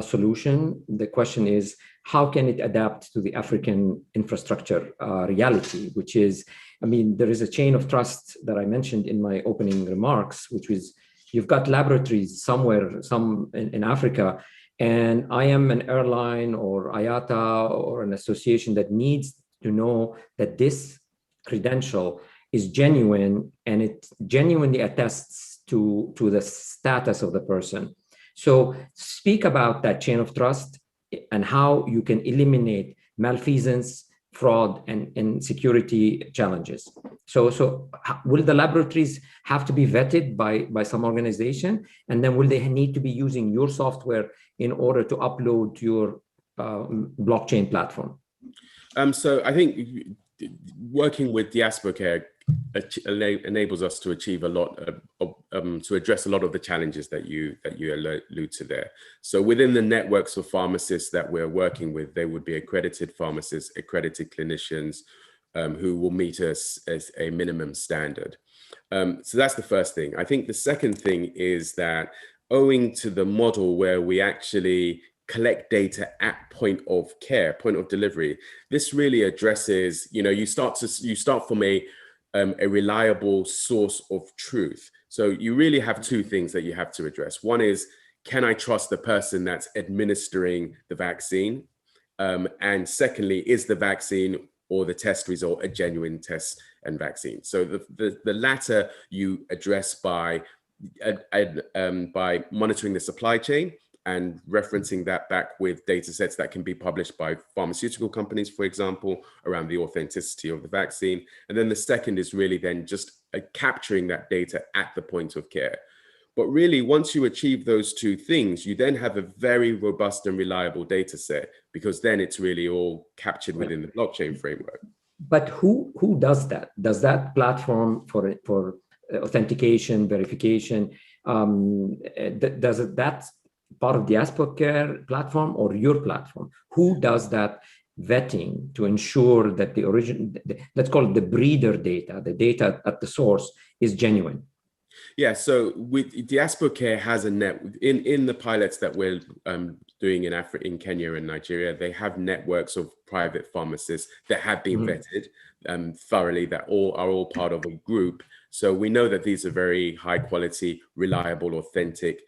solution. The question is, how can it adapt to the African infrastructure reality, which is, I mean, there is a chain of trust that I mentioned in my opening remarks, which is you've got laboratories somewhere, some in Africa, and I am an airline or IATA or an association that needs to know that this credential is genuine and it genuinely attests to the status of the person. So speak about that chain of trust and how you can eliminate malfeasance, fraud, and security challenges. So will the laboratories have to be vetted by some organization? And then will they need to be using your software in order to upload to your blockchain platform? So I think working with DiasporaCare enables us to achieve a lot to address a lot of the challenges that you allude to there. So within the networks of pharmacists that we're working with, they would be accredited pharmacists, accredited clinicians who will meet us as a minimum standard. So that's the first thing. I think the second thing is that owing to the model where we actually collect data at point of care, point of delivery, this really addresses, you start from a reliable source of truth. So you really have two things that you have to address. One is, can I trust the person that's administering the vaccine? And secondly, is the vaccine or the test result a genuine test and vaccine? So the latter you address by by monitoring the supply chain and referencing that back with data sets that can be published by pharmaceutical companies, for example, around the authenticity of the vaccine. And then the second is really then just capturing that data at the point of care. But really, once you achieve those two things, you then have a very robust and reliable data set, because then it's really all captured within the blockchain framework. But who does that? Does that platform for authentication, verification, that's part of the Care platform or your platform? Who does that vetting to ensure that the origin, let's call it the breeder data, the data at the source, is genuine? Yeah, so with Care has a net in the pilots that we're doing in Africa, in Kenya and Nigeria. They have networks of private pharmacists that have been vetted thoroughly, that are all part of a group. So we know that these are very high quality, reliable, authentic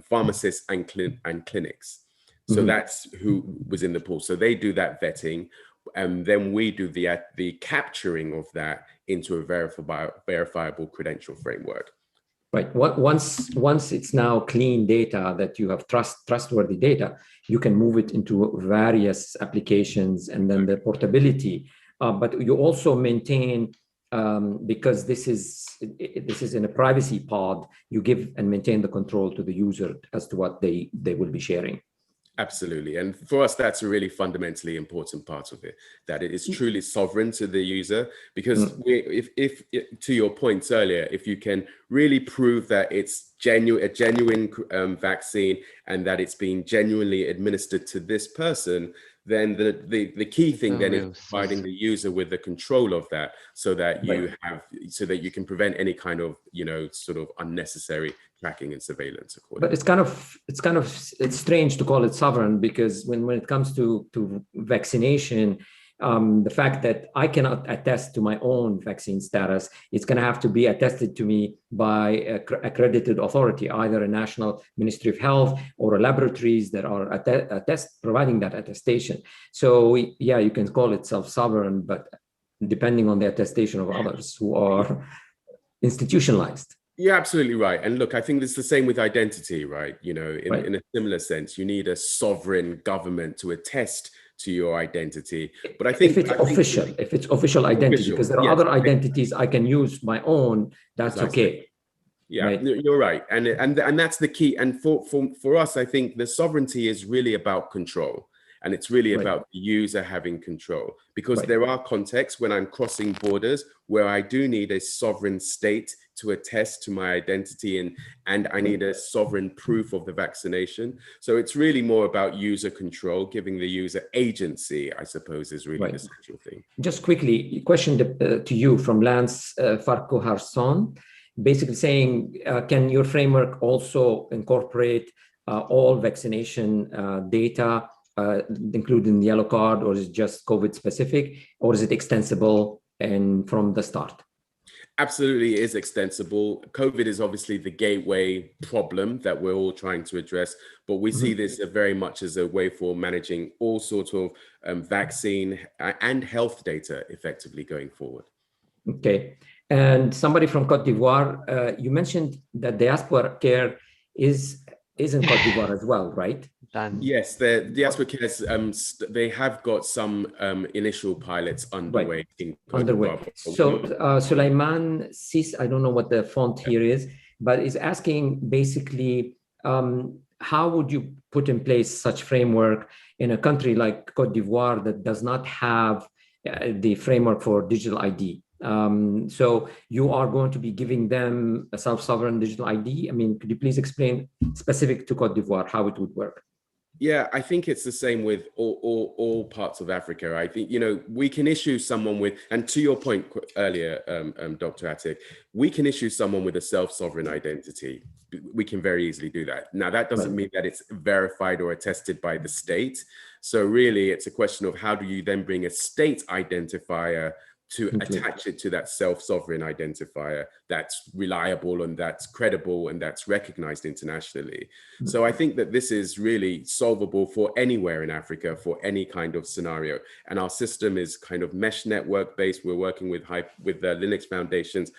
pharmacists and clinics. So that's who was in the pool. So they do that vetting, and then we do the capturing of that into a verifiable credential framework. Right. Once it's now clean data, that you have trustworthy data, you can move it into various applications, and then the portability. But you also maintain, because this is in a privacy pod, you give and maintain the control to the user as to what they will be sharing. Absolutely. And for us, that's a really fundamentally important part of it, that it is truly sovereign to the user. Because if to your points earlier, if you can really prove that it's a genuine vaccine and that it's being genuinely administered to this person, then the key thing then is providing the user with the control of that, so that you can prevent any kind of sort of unnecessary tracking and surveillance. But it's strange to call it sovereign, because when it comes to vaccination, the fact that I cannot attest to my own vaccine status, it's going to have to be attested to me by accredited authority, either a national Ministry of Health or laboratories that are providing that attestation. So yeah, you can call it self-sovereign, but depending on the attestation of others who are institutionalized. You're absolutely right. And look, I think it's the same with identity, right? In a similar sense, you need a sovereign government to attest to your identity. But I think if it's official identity, because there are other identities I can use my own, that's okay. Yeah, right? You're right. And that's the key. And for us, I think the sovereignty is really about control. And it's really about the user having control, because there are contexts when I'm crossing borders where I do need a sovereign state to attest to my identity, and I need a sovereign proof of the vaccination. So it's really more about user control, giving the user agency, I suppose, is really the central thing. Just quickly, question to you from Lance Farquharson, basically saying, can your framework also incorporate all vaccination data, including the yellow card, or is it just COVID specific, or is it extensible and from the start? Absolutely is extensible. COVID is obviously the gateway problem that we're all trying to address, but we see this very much as a way for managing all sorts of vaccine and health data effectively going forward. Okay. And somebody from Cote d'Ivoire, you mentioned that Diaspora Care is in Cote d'Ivoire as well, right? Yes, the Diaspora Care, they have got some initial pilots underway. So Sulaiman Sis, I don't know what the font here is, but is asking basically, how would you put in place such framework in a country like Cote d'Ivoire that does not have the framework for digital ID? So you are going to be giving them a self-sovereign digital ID. I mean, could you please explain specific to Cote d'Ivoire how it would work? Yeah, I think it's the same with all parts of Africa. I think, we can issue someone with, and to your point earlier, Dr. Atick, we can issue someone with a self-sovereign identity. We can very easily do that. Now, that doesn't mean that it's verified or attested by the state. So really, it's a question of how do you then bring a state identifier to attach it to that self-sovereign identifier that's reliable and that's credible and that's recognized internationally. So I think that this is really solvable for anywhere in Africa, for any kind of scenario. And our system is kind of mesh network based. We're working with the Linux Foundation's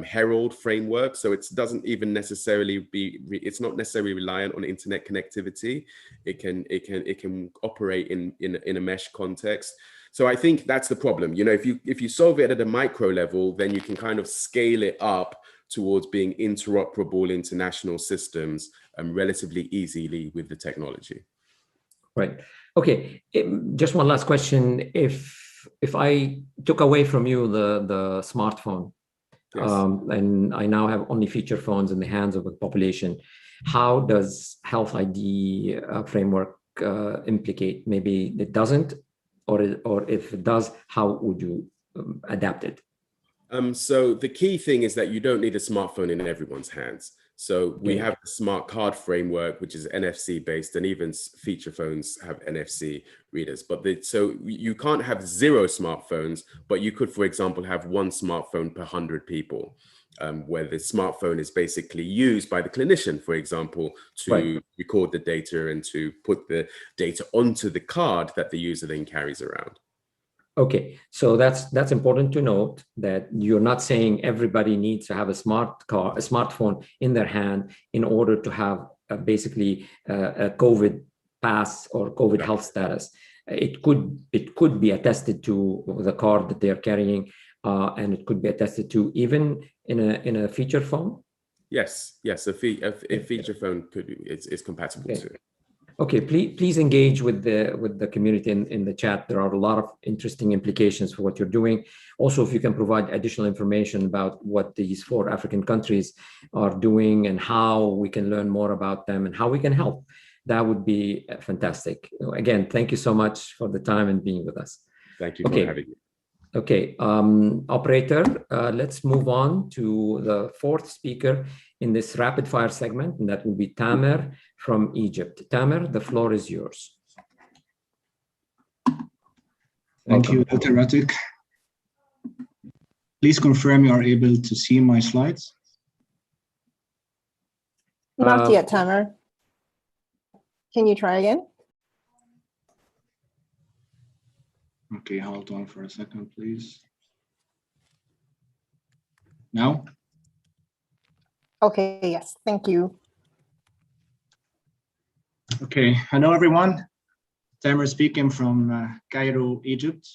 herald framework, so it doesn't even necessarily it's not necessarily reliant on internet connectivity. It can operate in a mesh context. So I think that's the problem. You know, if you solve it at a micro level, then you can kind of scale it up towards being interoperable international systems relatively easily with the technology. Right. Okay. Just one last question. If I took away from you the smartphone, yes, and I now have only feature phones in the hands of the population, how does Health ID framework implicate? Maybe it doesn't, or if it does, how would you adapt it? So the key thing is that you don't need a smartphone in everyone's hands. So we have the smart card framework, which is NFC based, and even feature phones have NFC readers. But so you can't have 0 smartphones, but you could, for example, have 1 smartphone per 100 people, where the smartphone is basically used by the clinician, for example, to record the data and to put the data onto the card that the user then carries around. Okay, so that's important to note, that you're not saying everybody needs to have a smartphone in their hand in order to have basically a COVID pass or COVID health status. It could be attested to the card that they're carrying, and it could be attested to even in a feature phone. Yes, a feature phone is compatible too. Okay, please engage with the community in the chat. There are a lot of interesting implications for what you're doing. Also, if you can provide additional information about what these 4 African countries are doing and how we can learn more about them and how we can help, that would be fantastic. Again, thank you so much for the time and being with us. Thank you for having me. Okay, operator, let's move on to the 4th speaker in this rapid fire segment, and that will be Tamer from Egypt. Tamer, the floor is yours. Thank you, Dr. Atick. Please confirm you are able to see my slides. Not yet, Tamer. Can you try again? Okay, hold on for a second, please. Now? Okay, yes, thank you. Okay, hello everyone. Tamer speaking from Cairo, Egypt.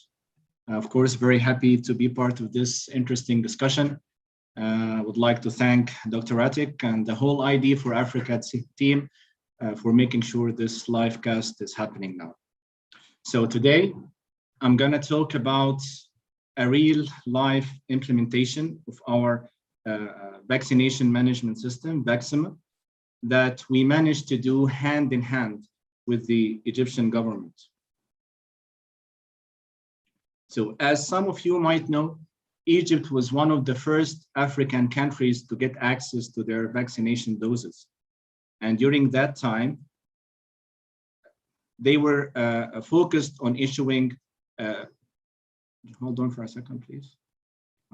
Of course, very happy to be part of this interesting discussion. I would like to thank Dr. Atick and the whole ID for Africa team for making sure this live cast is happening now. So today, I'm gonna talk about a real life implementation of our vaccination management system, Vaccima, that we managed to do hand in hand with the Egyptian government. So as some of you might know, Egypt was one of the first African countries to get access to their vaccination doses. And during that time, they were focused on issuing, hold on for a second, please.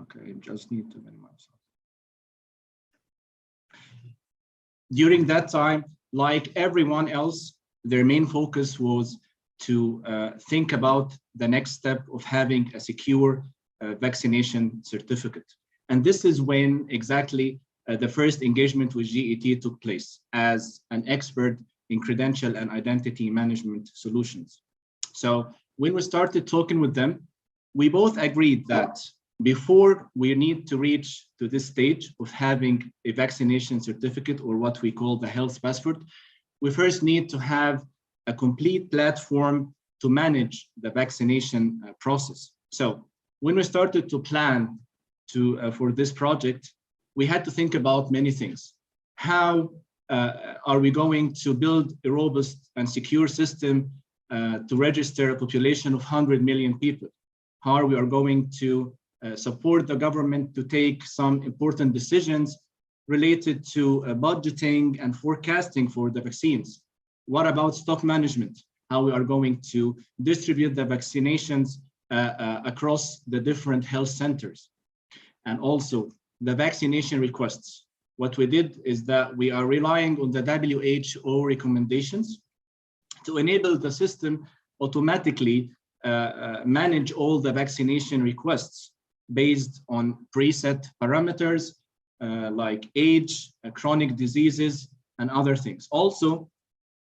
Okay, I just need to minimize. During that time, like everyone else, their main focus was to think about the next step of having a secure vaccination certificate. And this is when exactly the first engagement with GET took place as an expert in credential and identity management solutions. So when we started talking with them, we both agreed that before we need to reach to this stage of having a vaccination certificate, or what we call the health passport, we first need to have a complete platform to manage the vaccination process. So when we started to plan for this project, we had to think about many things. How are we going to build a robust and secure system to register a population of 100 million people? How are we going to support the government to take some important decisions related to budgeting and forecasting for the vaccines? What about stock management? How we are going to distribute the vaccinations across the different health centers? And also the vaccination requests. What we did is that we are relying on the WHO recommendations to enable the system automatically manage all the vaccination requests. based on preset parameters like age, chronic diseases, and other things. Also,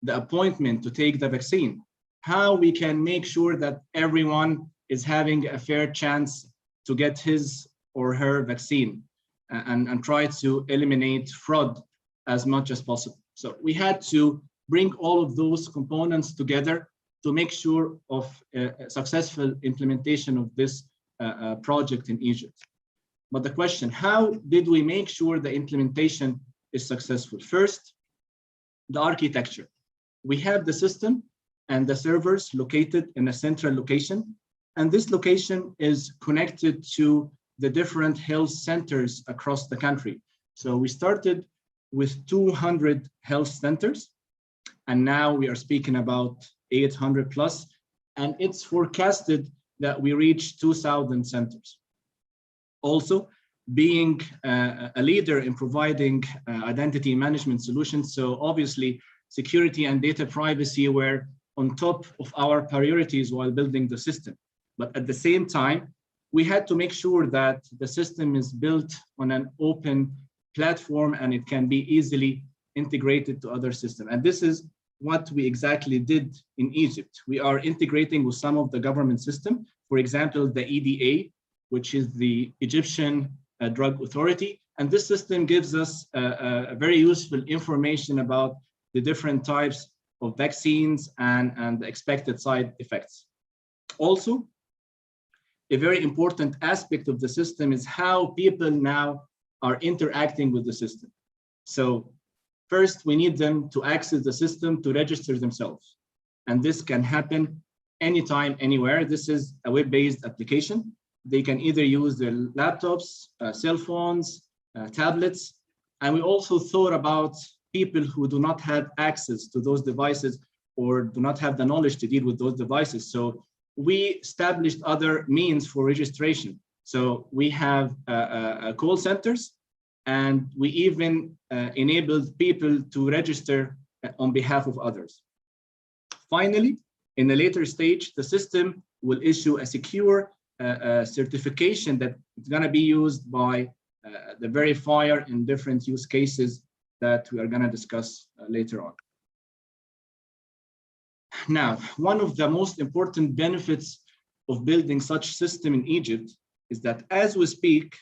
the appointment to take the vaccine, how we can make sure that everyone is having a fair chance to get his or her vaccine, and try to eliminate fraud as much as possible. So we had to bring all of those components together to make sure of a successful implementation of this project in Egypt. But the question, how did we make sure the implementation is successful? First, the architecture. We have the system and the servers located in a central location, and this location is connected to the different health centers across the country. So we started with 200 health centers, and now we are speaking about 800 plus, and it's forecasted that we reach 2,000 centers. Also, being a leader in providing identity management solutions, so obviously security and data privacy were on top of our priorities while building the system. But at the same time, we had to make sure that the system is built on an open platform and it can be easily integrated to other systems. And this is what we exactly did in Egypt. We are integrating with some of the government system, for example, the EDA, which is the Egyptian Drug Authority. And this system gives us a very useful information about the different types of vaccines and the expected side effects. Also, a very important aspect of the system is how people now are interacting with the system. So first, we need them to access the system to register themselves. And this can happen anytime, anywhere. This is a web-based application. They can either use their laptops, cell phones, tablets. And we also thought about people who do not have access to those devices or do not have the knowledge to deal with those devices. So we established other means for registration. So we have call centers, and we even enabled people to register on behalf of others. Finally, in a later stage, the system will issue a secure certification that is going to be used by the verifier in different use cases that we are going to discuss later on. Now, one of the most important benefits of building such system in Egypt is that as we speak,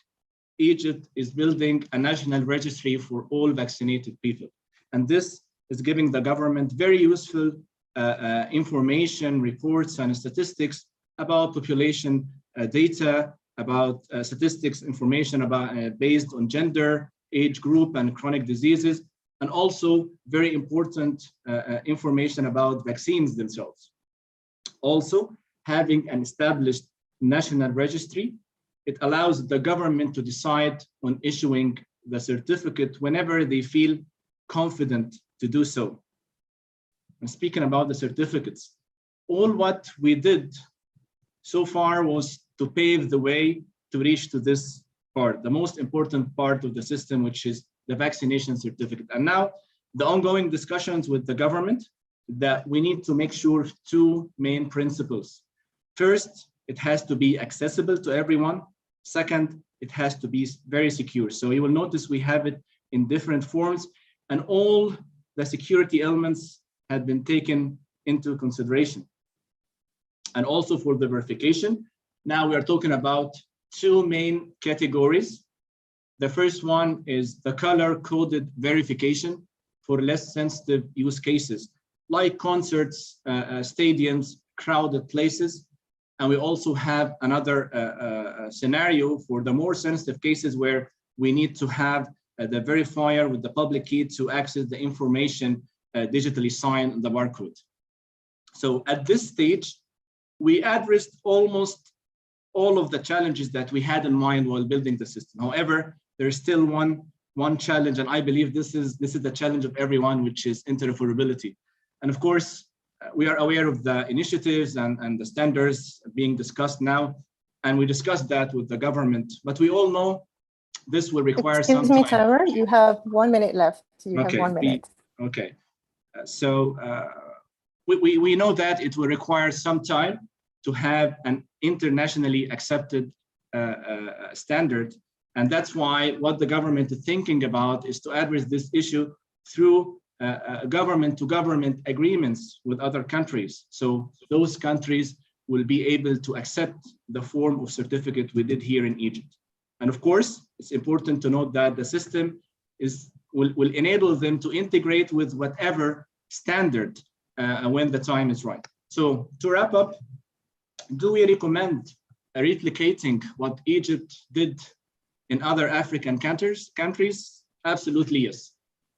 Egypt is building a national registry for all vaccinated people. And this is giving the government very useful information, reports, and statistics about population data, about statistics, information about based on gender, age group, and chronic diseases, and also very important information about vaccines themselves. Also, having an established national registry, it allows the government to decide on issuing the certificate whenever they feel confident to do so. And speaking about the certificates, all what we did so far was to pave the way to reach to this part, the most important part of the system, which is the vaccination certificate. And now the ongoing discussions with the government that we need to make sure of two main principles. First, it has to be accessible to everyone. Second, it has to be very secure. So you will notice we have it in different forms, and all the security elements have been taken into consideration. And also for the verification, now we are talking about two main categories. The first one is the color-coded verification for less sensitive use cases, like concerts, stadiums, crowded places. And we also have another scenario for the more sensitive cases where we need to have the verifier with the public key to access the information digitally signed on the barcode. So at this stage, we addressed almost all of the challenges that we had in mind while building the system. However, there's still one challenge, and I believe this is the challenge of everyone, which is interoperability. And of course, we are aware of the initiatives and the standards being discussed now, and we discussed that with the government. But we all know this will require some time. Excuse me, Tamer, you have 1 minute left. You Okay, have 1 minute. Okay, so we know that it will require some time to have an internationally accepted standard. And that's why what the government is thinking about is to address this issue through government-to-government agreements with other countries. So those countries will be able to accept the form of certificate we did here in Egypt. And of course, it's important to note that the system will enable them to integrate with whatever standard when the time is right. So to wrap up, do we recommend replicating what Egypt did in other African countries? Absolutely, yes.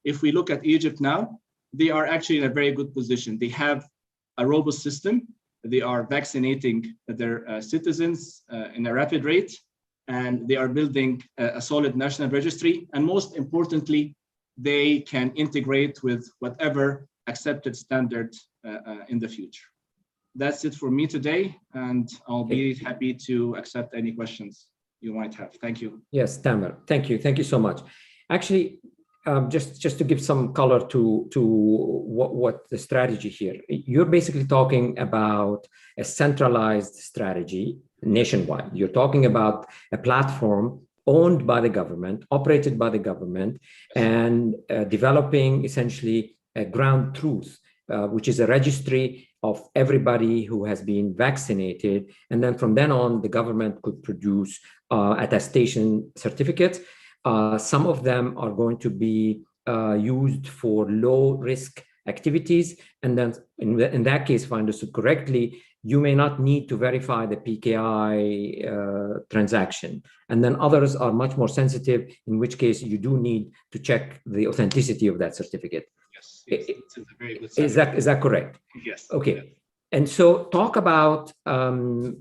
If we look at Egypt now, they are actually in a very good position. They have a robust system. They are vaccinating their citizens in a rapid rate, and they are building a solid national registry. And most importantly, they can integrate with whatever accepted standard in the future. That's it for me today, and I'll be happy to accept any questions you might have. Thank you. Yes, Tamer, thank you. Thank you so much. Actually, just to give some color to what the strategy here, you're basically talking about a centralized strategy nationwide. You're talking about a platform owned by the government, operated by the government, and developing essentially a ground truth, which is a registry of everybody who has been vaccinated. And then from then on, the government could produce attestation certificates. Some of them are going to be used for low risk activities. And then in that case, if I understood correctly, you may not need to verify the PKI transaction. And then others are much more sensitive, in which case you do need to check the authenticity of that certificate. Yes, it's a very good is that correct? Yes. Okay. Yes. And so talk about the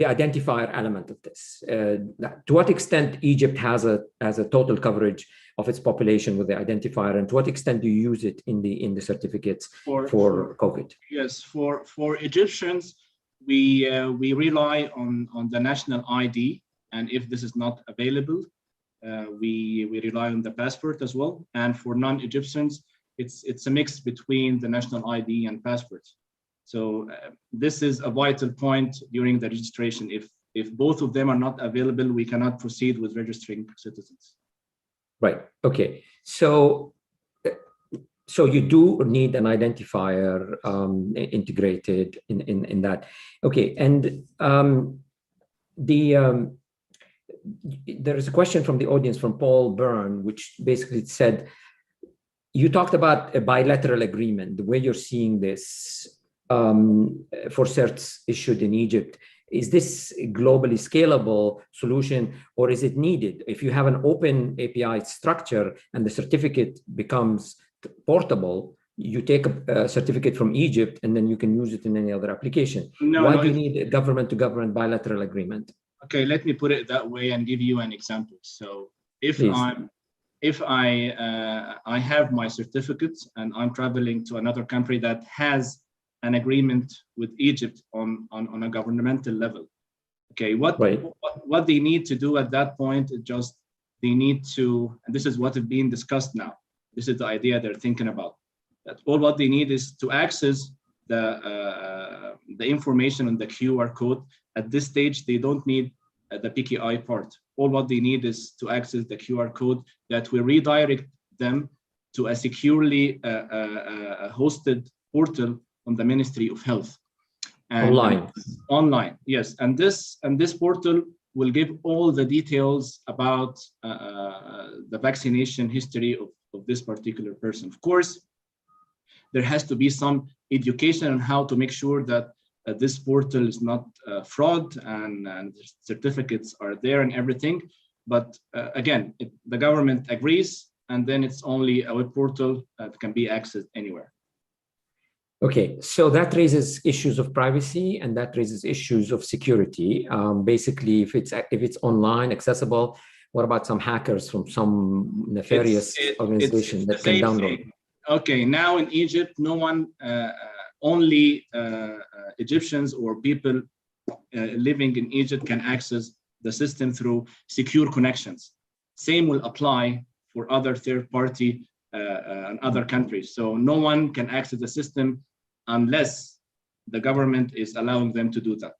identifier element of this. To what extent Egypt has a total coverage of its population with the identifier, and to what extent do you use it in the certificates for COVID? Yes, for Egyptians, we rely on the national ID, and if this is not available, we rely on the passport as well. And for non-Egyptians, it's a mix between the national ID and passport. So this is a vital point during the registration. If both of them are not available, we cannot proceed with registering citizens. Right. Okay. So you do need an identifier integrated in that. Okay. And there is a question from the audience from Paul Byrne, which basically said, you talked about a bilateral agreement, the way you're seeing this for certs issued in Egypt. Is this a globally scalable solution, or is it needed? If you have an open API structure and the certificate becomes portable, you take a certificate from Egypt and then you can use it in any other application. Why do you need a government-to-government bilateral agreement? Okay, let me put it that way and give you an example. So if I have my certificates and I'm traveling to another country that has an agreement with Egypt on a governmental level, okay, what they need to do at that point is just they need to, and this is what is being discussed now. This is the idea they're thinking about. That all what they need is to access the information on the QR code. At this stage, they don't need the PKI part. All what they need is to access the QR code that will redirect them to a securely hosted portal on the Ministry of Health. And online, yes. And this portal will give all the details about the vaccination history of this particular person. Of course, there has to be some education on how to make sure that this portal is not fraud and certificates are there and everything. But again, the government agrees, and then it's only a web portal that can be accessed anywhere. Okay, so that raises issues of privacy and that raises issues of security. Basically, if it's online accessible, what about some hackers from some nefarious organization that can download? Thing. Okay, now in Egypt, no one, only Egyptians or people living in Egypt can access the system through secure connections. Same will apply for other third party and other countries. So no one can access the system unless the government is allowing them to do that.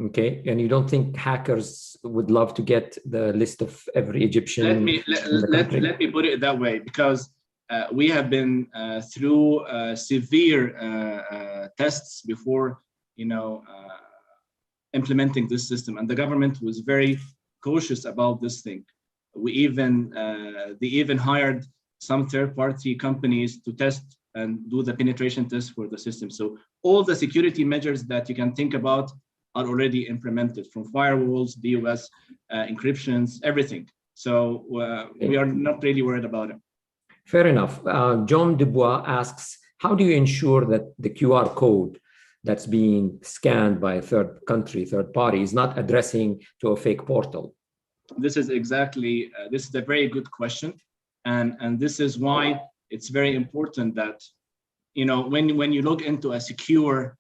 Okay, and you don't think hackers would love to get the list of every Egyptian? Let me put it that way, because we have been through severe tests before, implementing this system, and the government was very cautious about this thing. They even hired some third-party companies to test and do the penetration test for the system. So all the security measures that you can think about are already implemented, from firewalls, DOS, encryptions, everything. So we are not really worried about it. Fair enough. John Dubois asks, how do you ensure that the QR code that's being scanned by a third party is not addressing to a fake portal? This is this is a very good question. And this is why it's very important that, when you look into a secure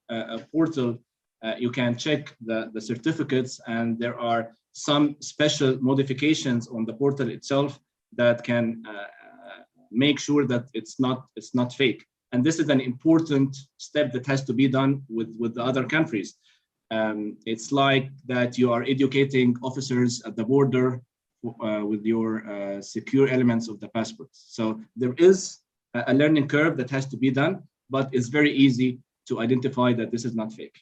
portal, you can check the certificates, and there are some special modifications on the portal itself that can make sure that it's not fake. And this is an important step that has to be done with the other countries. It's like that you are educating officers at the border with your secure elements of the passports. So there is a learning curve that has to be done, but it's very easy to identify that this is not fake.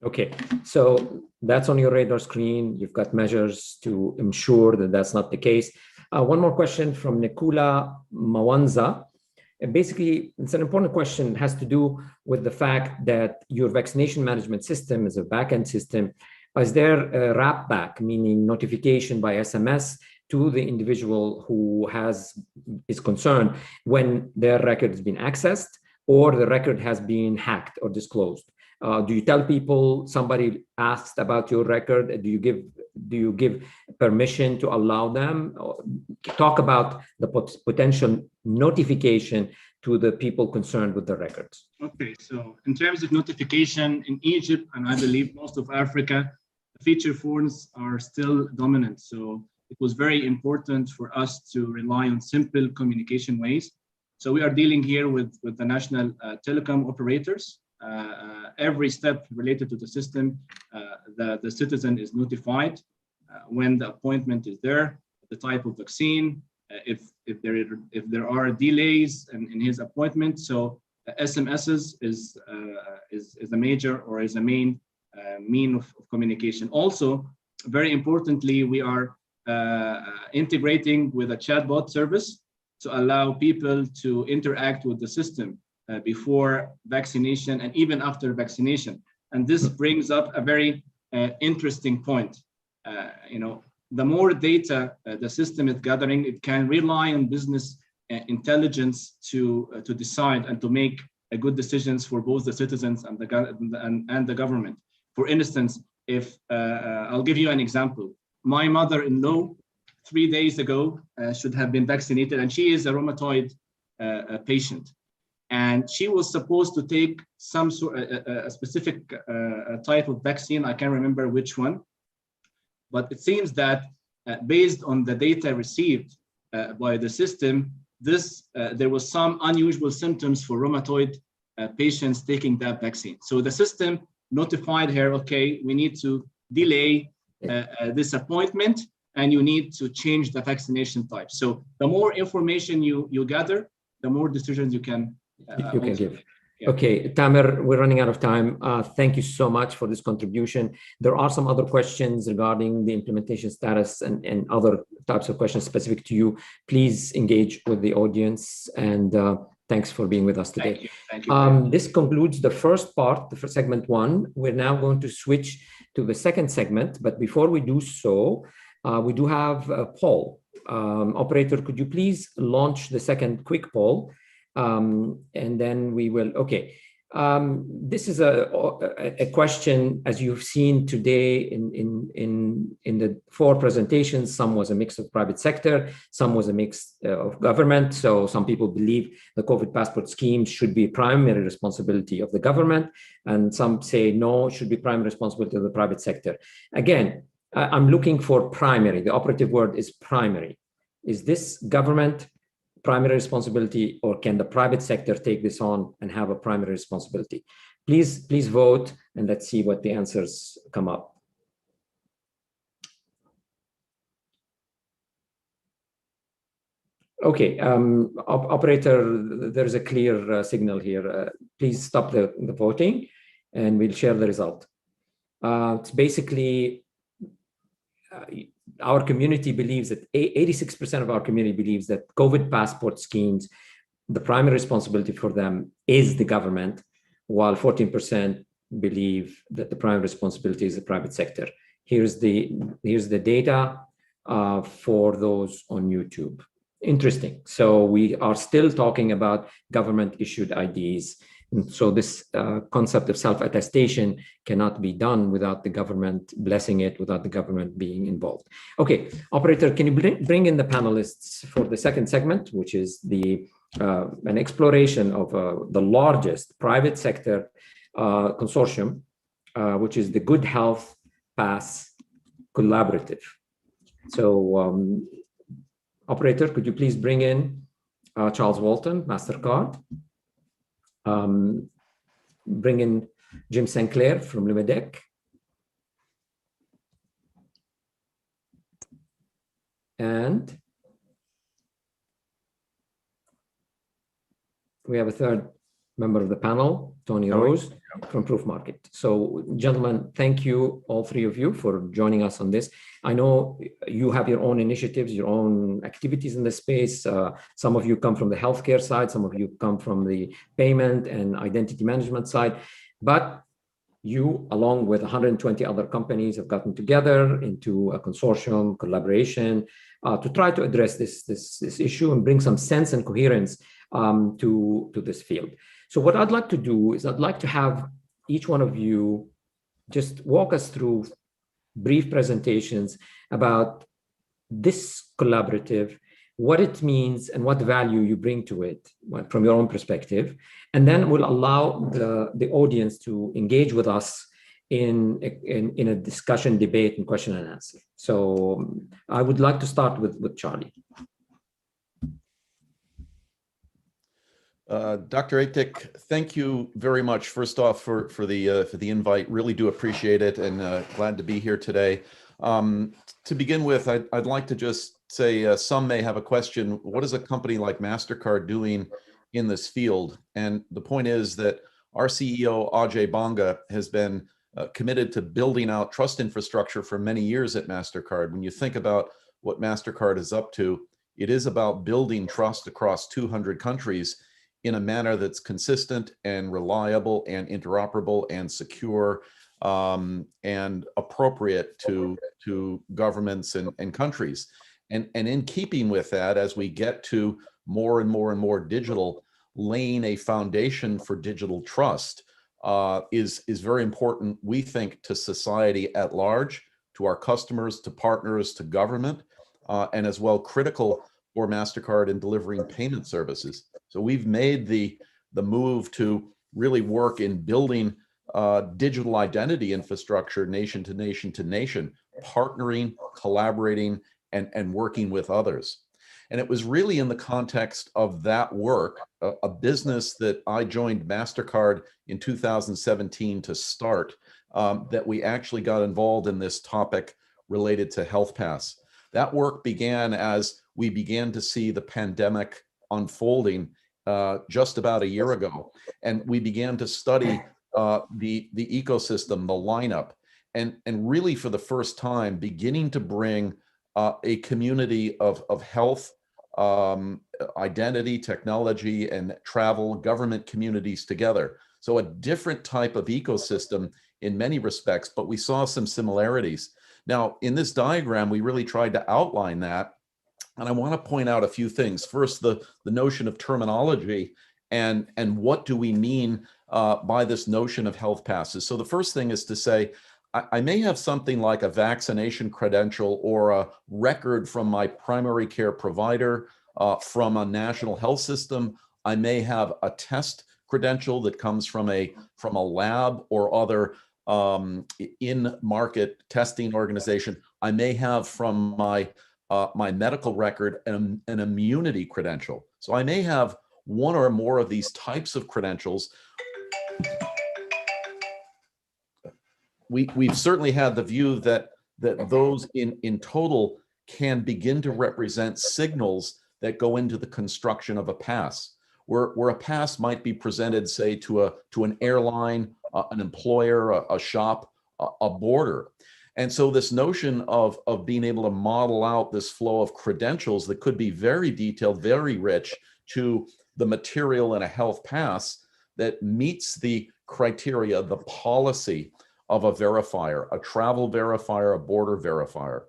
Okay, so that's on your radar screen. You've got measures to ensure that that's not the case. One more question from Nikula Mawanza. Basically, it's an important question. It has to do with the fact that your vaccination management system is a backend system. Is there a wrap back, meaning notification by SMS to the individual who is concerned when their record has been accessed or the record has been hacked or disclosed? Do you tell people somebody asked about your record? Do you give permission to allow them? Talk about the potential notification to the people concerned with the records. Okay, so in terms of notification in Egypt, and I believe most of Africa, feature phones are still dominant. So it was very important for us to rely on simple communication ways. So we are dealing here with the national telecom operators. Every step related to the system, the citizen is notified when the appointment is there, the type of vaccine, if there are delays in his appointment. So SMSs is a major or is a main mean of communication. Also, very importantly, we are integrating with a chatbot service to allow people to interact with the system before vaccination and even after vaccination. And this brings up a very interesting point. The more data the system is gathering, it can rely on business intelligence to decide and to make good decisions for both the citizens and the government. For instance, if I'll give you an example, my mother-in-law 3 days ago should have been vaccinated, and she is a rheumatoid patient. And she was supposed to take some sort a specific type of vaccine. I can't remember which one, but it seems that based on the data received by the system, there was some unusual symptoms for rheumatoid patients taking that vaccine. So the system notified her, okay, we need to delay this appointment, and you need to change the vaccination type. So the more information you gather, the more decisions you can give. Yeah. Okay, Tamer, we're running out of time. Thank you so much for this contribution. There are some other questions regarding the implementation status and other types of questions specific to you. Please engage with the audience, and thanks for being with us today. Thank you. This concludes the first part, the first segment one. We're now going to switch to the second segment, but before we do so, we do have a poll. Operator, could you please launch the second quick poll? And then we will, okay. This is a question, as you've seen today in the 4 presentations. Some was a mix of private sector, some was a mix of government. So some people believe the COVID passport scheme should be primary responsibility of the government, and some say no, it should be primary responsibility of the private sector. Again, I'm looking for primary. The operative word is primary. Is this government primary responsibility, or can the private sector take this on and have a primary responsibility? Please vote and let's see what the answers come up. Okay, operator, there's a clear signal here. Please stop the voting and we'll share the result. It's basically, our community believes that 86% of our community believes that COVID passport schemes, the primary responsibility for them is the government, while 14% believe that the primary responsibility is the private sector. Here's the data for those on YouTube. Interesting. So we are still talking about government issued IDs. And so this concept of self-attestation cannot be done without the government blessing it, without the government being involved. Okay, operator, can you bring in the panelists for the second segment, which is an exploration of the largest private sector consortium, which is the Good Health Pass Collaborative. So, operator, could you please bring in Charles Walton, Mastercard. Bring in Jim St.Clair from Lumedic. And we have a third member of the panel, Tony Rose from Proof Market. So, gentlemen, thank you, all three of you, for joining us on this. I know you have your own initiatives, your own activities in this space. Some of you come from the healthcare side, some of you come from the payment and identity management side, but you, along with 120 other companies, have gotten together into a consortium collaboration to try to address this issue and bring some sense and coherence to this field. So what I'd like to do is I'd like to have each one of you just walk us through brief presentations about this collaborative, what it means and what value you bring to it from your own perspective. And then we'll allow the audience to engage with us in a discussion, debate, and question and answer. So I would like to start with Charlie. Dr. Atick, thank you very much, first off, for the invite. Really do appreciate it, and glad to be here today. To begin with, I'd like to just say some may have a question. What is a company like Mastercard doing in this field? And the point is that our CEO, Ajay Banga, has been committed to building out trust infrastructure for many years at Mastercard. When you think about what Mastercard is up to, it is about building trust across 200 countries in a manner that's consistent and reliable and interoperable and secure and appropriate to governments and countries. And in keeping with that, as we get to more and more digital, laying a foundation for digital trust is very important, we think, to society at large, to our customers, to partners, to government, and as well critical for Mastercard in delivering payment services. So we've made the move to really work in building digital identity infrastructure nation to nation to nation, partnering, collaborating, and working with others. And it was really in the context of that work, a business that I joined Mastercard in 2017 to start, that we actually got involved in this topic related to Health Pass. That work began as we began to see the pandemic unfolding just about a year ago. And we began to study the ecosystem, the lineup, and really for the first time beginning to bring a community of health, identity, technology, and travel government communities together. So a different type of ecosystem in many respects, but we saw some similarities. Now, in this diagram, we really tried to outline that. And I want to point out a few things. First, the notion of terminology and what do we mean by this notion of health passes. So the first thing is to say, I may have something like a vaccination credential or a record from my primary care provider, from a national health system. I may have a test credential that comes from a lab or other in-market testing organization. I may have from my medical record an immunity credential. So I may have one or more of these types of credentials. we've certainly had the view that those in total can begin to represent signals that go into the construction of a pass, where a pass might be presented, say, to an airline, an employer, a shop, a border. And so this notion of being able to model out this flow of credentials that could be very detailed, very rich, to the material in a health pass that meets the criteria, the policy of a verifier, a travel verifier, a border verifier,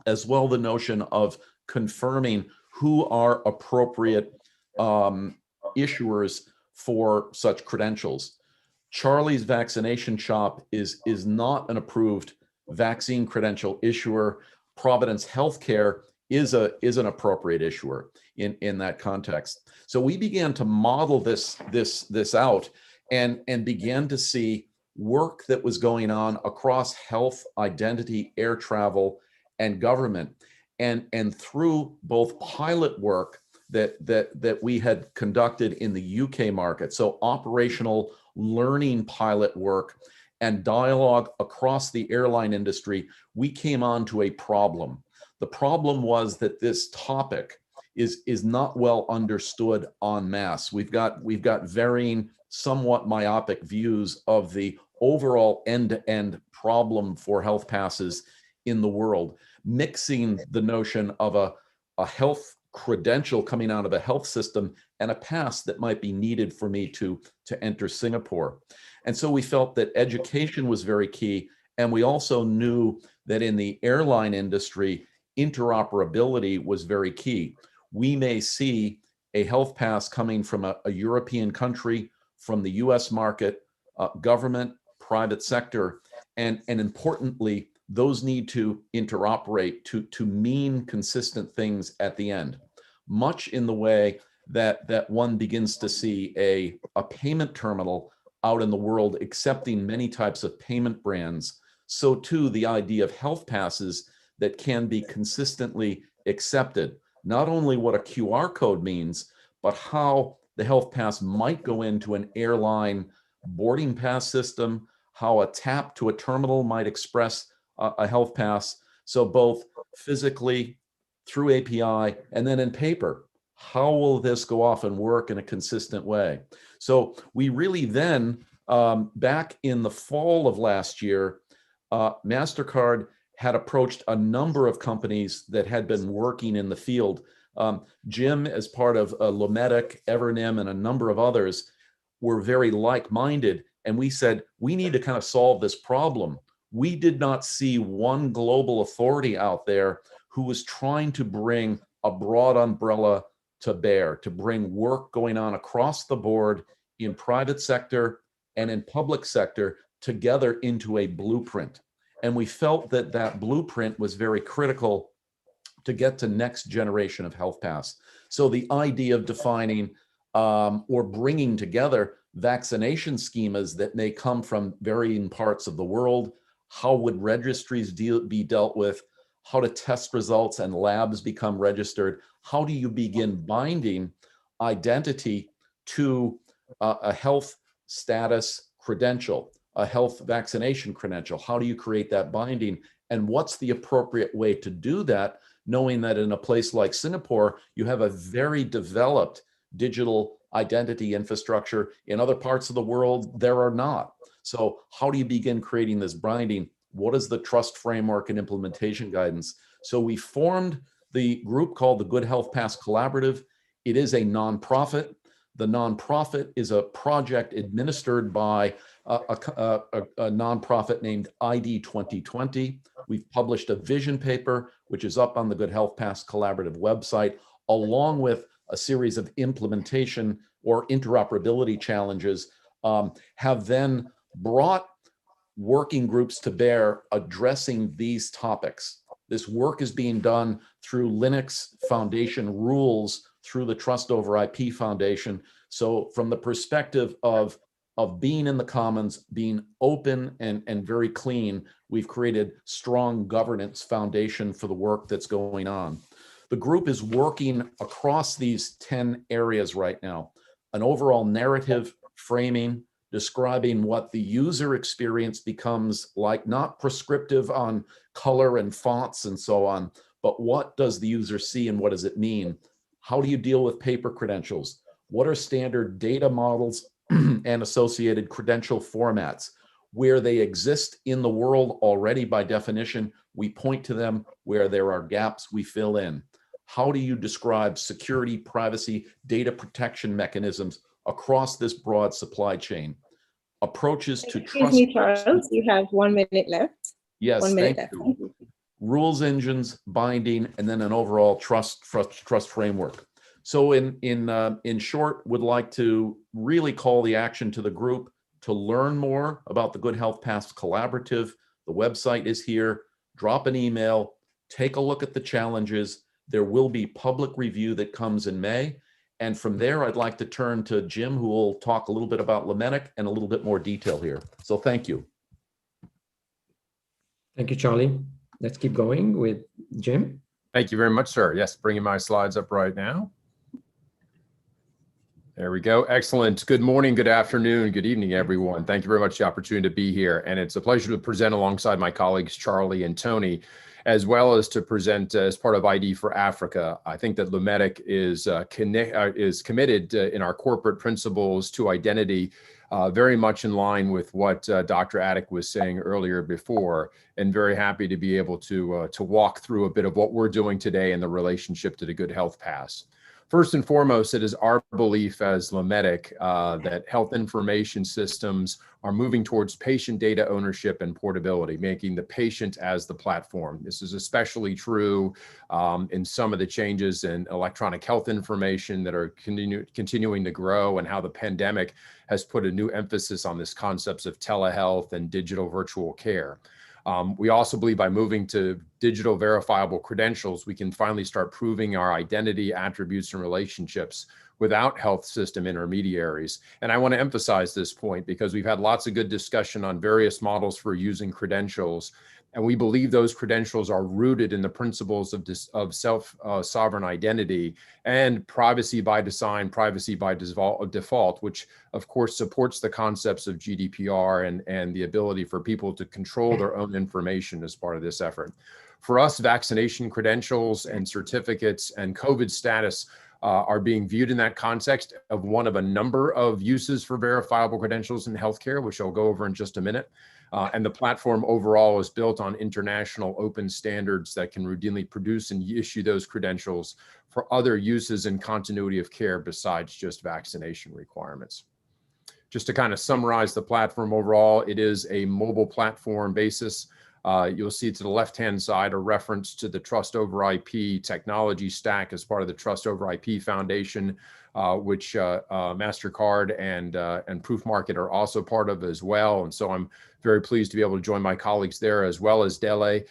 as well the notion of confirming who are appropriate issuers for such credentials. Charlie's Vaccination Shop is not an approved vaccine credential issuer. Providence Healthcare is an appropriate issuer in that context. So we began to model this out and began to see work that was going on across health, identity, air travel, and government. And through both pilot work that we had conducted in the UK market, so operational learning pilot work and dialogue across the airline industry, we came on to a problem. The problem was that this topic is not well understood en masse. We've got varying, somewhat myopic views of the overall end-to-end problem for health passes in the world, mixing the notion of a health credential coming out of a health system and a pass that might be needed for me to enter Singapore. And so we felt that education was very key. And we also knew that in the airline industry, interoperability was very key. We may see a health pass coming from a European country, from the US market, government, private sector, and importantly, those need to interoperate to mean consistent things at the end, much in the way that one begins to see a payment terminal out in the world accepting many types of payment brands. So too, the idea of health passes that can be consistently accepted, not only what a QR code means, but how the health pass might go into an airline boarding pass system, how a tap to a terminal might express a health pass. So both physically through API and then in paper, how will this go off and work in a consistent way? So we really then, back in the fall of last year, Mastercard had approached a number of companies that had been working in the field. Jim, as part of Lumedic, Evernym, and a number of others, were very like-minded. And we said, we need to kind of solve this problem. We did not see one global authority out there who was trying to bring a broad umbrella to bear, to bring work going on across the board in private sector and in public sector together into a blueprint. And we felt that that blueprint was very critical to get to next generation of health pass. So the idea of defining or bringing together vaccination schemas that may come from varying parts of the world, how would registries be dealt with, how do test results and labs become registered, how do you begin binding identity to a health status credential, a health vaccination credential, how do you create that binding, and what's the appropriate way to do that, knowing that in a place like Singapore, you have a very developed digital identity infrastructure. In other parts of the world, there are not. So how do you begin creating this binding? What is the trust framework and implementation guidance? So we formed the group called the Good Health Pass Collaborative. It is a nonprofit. The nonprofit is a project administered by a nonprofit named ID 2020. We've published a vision paper, which is up on the Good Health Pass Collaborative website, along with a series of implementation or interoperability challenges, have then brought working groups to bear addressing these topics. This work is being done through Linux Foundation rules, through the Trust Over IP Foundation. So from the perspective of being in the commons, being open and very clean, we've created strong governance foundation for the work that's going on. The group is working across these 10 areas right now. An overall narrative framing, describing what the user experience becomes like, not prescriptive on color and fonts and so on, but what does the user see and what does it mean? How do you deal with paper credentials? What are standard data models and associated credential formats? Where they exist in the world already by definition, we point to them. Where there are gaps, we fill in. How do you describe security, privacy, data protection mechanisms across this broad supply chain? Approaches to trust. Excuse me, Charles, you have 1 minute left. Yes, 1 minute thank left. you. Rules engines, binding, and then an overall trust framework. So in short, would like to really call the action to the group to learn more about the Good Health Pass Collaborative. The website is here. Drop an email, take a look at the challenges. There will be public review that comes in May. And from there, I'd like to turn to Jim, who will talk a little bit about Lumedic and a little bit more detail here. So thank you. Thank you, Charlie. Let's keep going with Jim. Thank you very much, sir. Yes, bringing my slides up right now. There we go. Excellent. Good morning, good afternoon, good evening, everyone. Thank you very much for the opportunity to be here. And it's a pleasure to present alongside my colleagues, Charlie and Tony, as well as to present as part of ID for Africa. I think that Lumedic is committed in our corporate principles to identity, very much in line with what Dr. Atick was saying earlier before, and very happy to be able to walk through a bit of what we're doing today in the relationship to the Good Health Pass. First and foremost, it is our belief as Lumedic that health information systems are moving towards patient data ownership and portability, making the patient as the platform. This is especially true in some of the changes in electronic health information that are continuing to grow, and how the pandemic has put a new emphasis on this concepts of telehealth and digital virtual care. We also believe by moving to digital verifiable credentials, we can finally start proving our identity, attributes, and relationships without health system intermediaries. And I want to emphasize this point because we've had lots of good discussion on various models for using credentials. And we believe those credentials are rooted in the principles of self-sovereign identity and privacy by design, privacy by default, which of course supports the concepts of GDPR and the ability for people to control their own information as part of this effort. For us, vaccination credentials and certificates and COVID status are being viewed in that context of one of a number of uses for verifiable credentials in healthcare, which I'll go over in just a minute. And the platform overall is built on international open standards that can routinely produce and issue those credentials for other uses in continuity of care besides just vaccination requirements. Just to kind of summarize the platform overall, it is a mobile platform basis. You'll see to the left-hand side a reference to the Trust over IP technology stack as part of the Trust over IP Foundation, which Mastercard and Proof Market are also part of as well. And so I'm very pleased to be able to join my colleagues there, as well as Dele.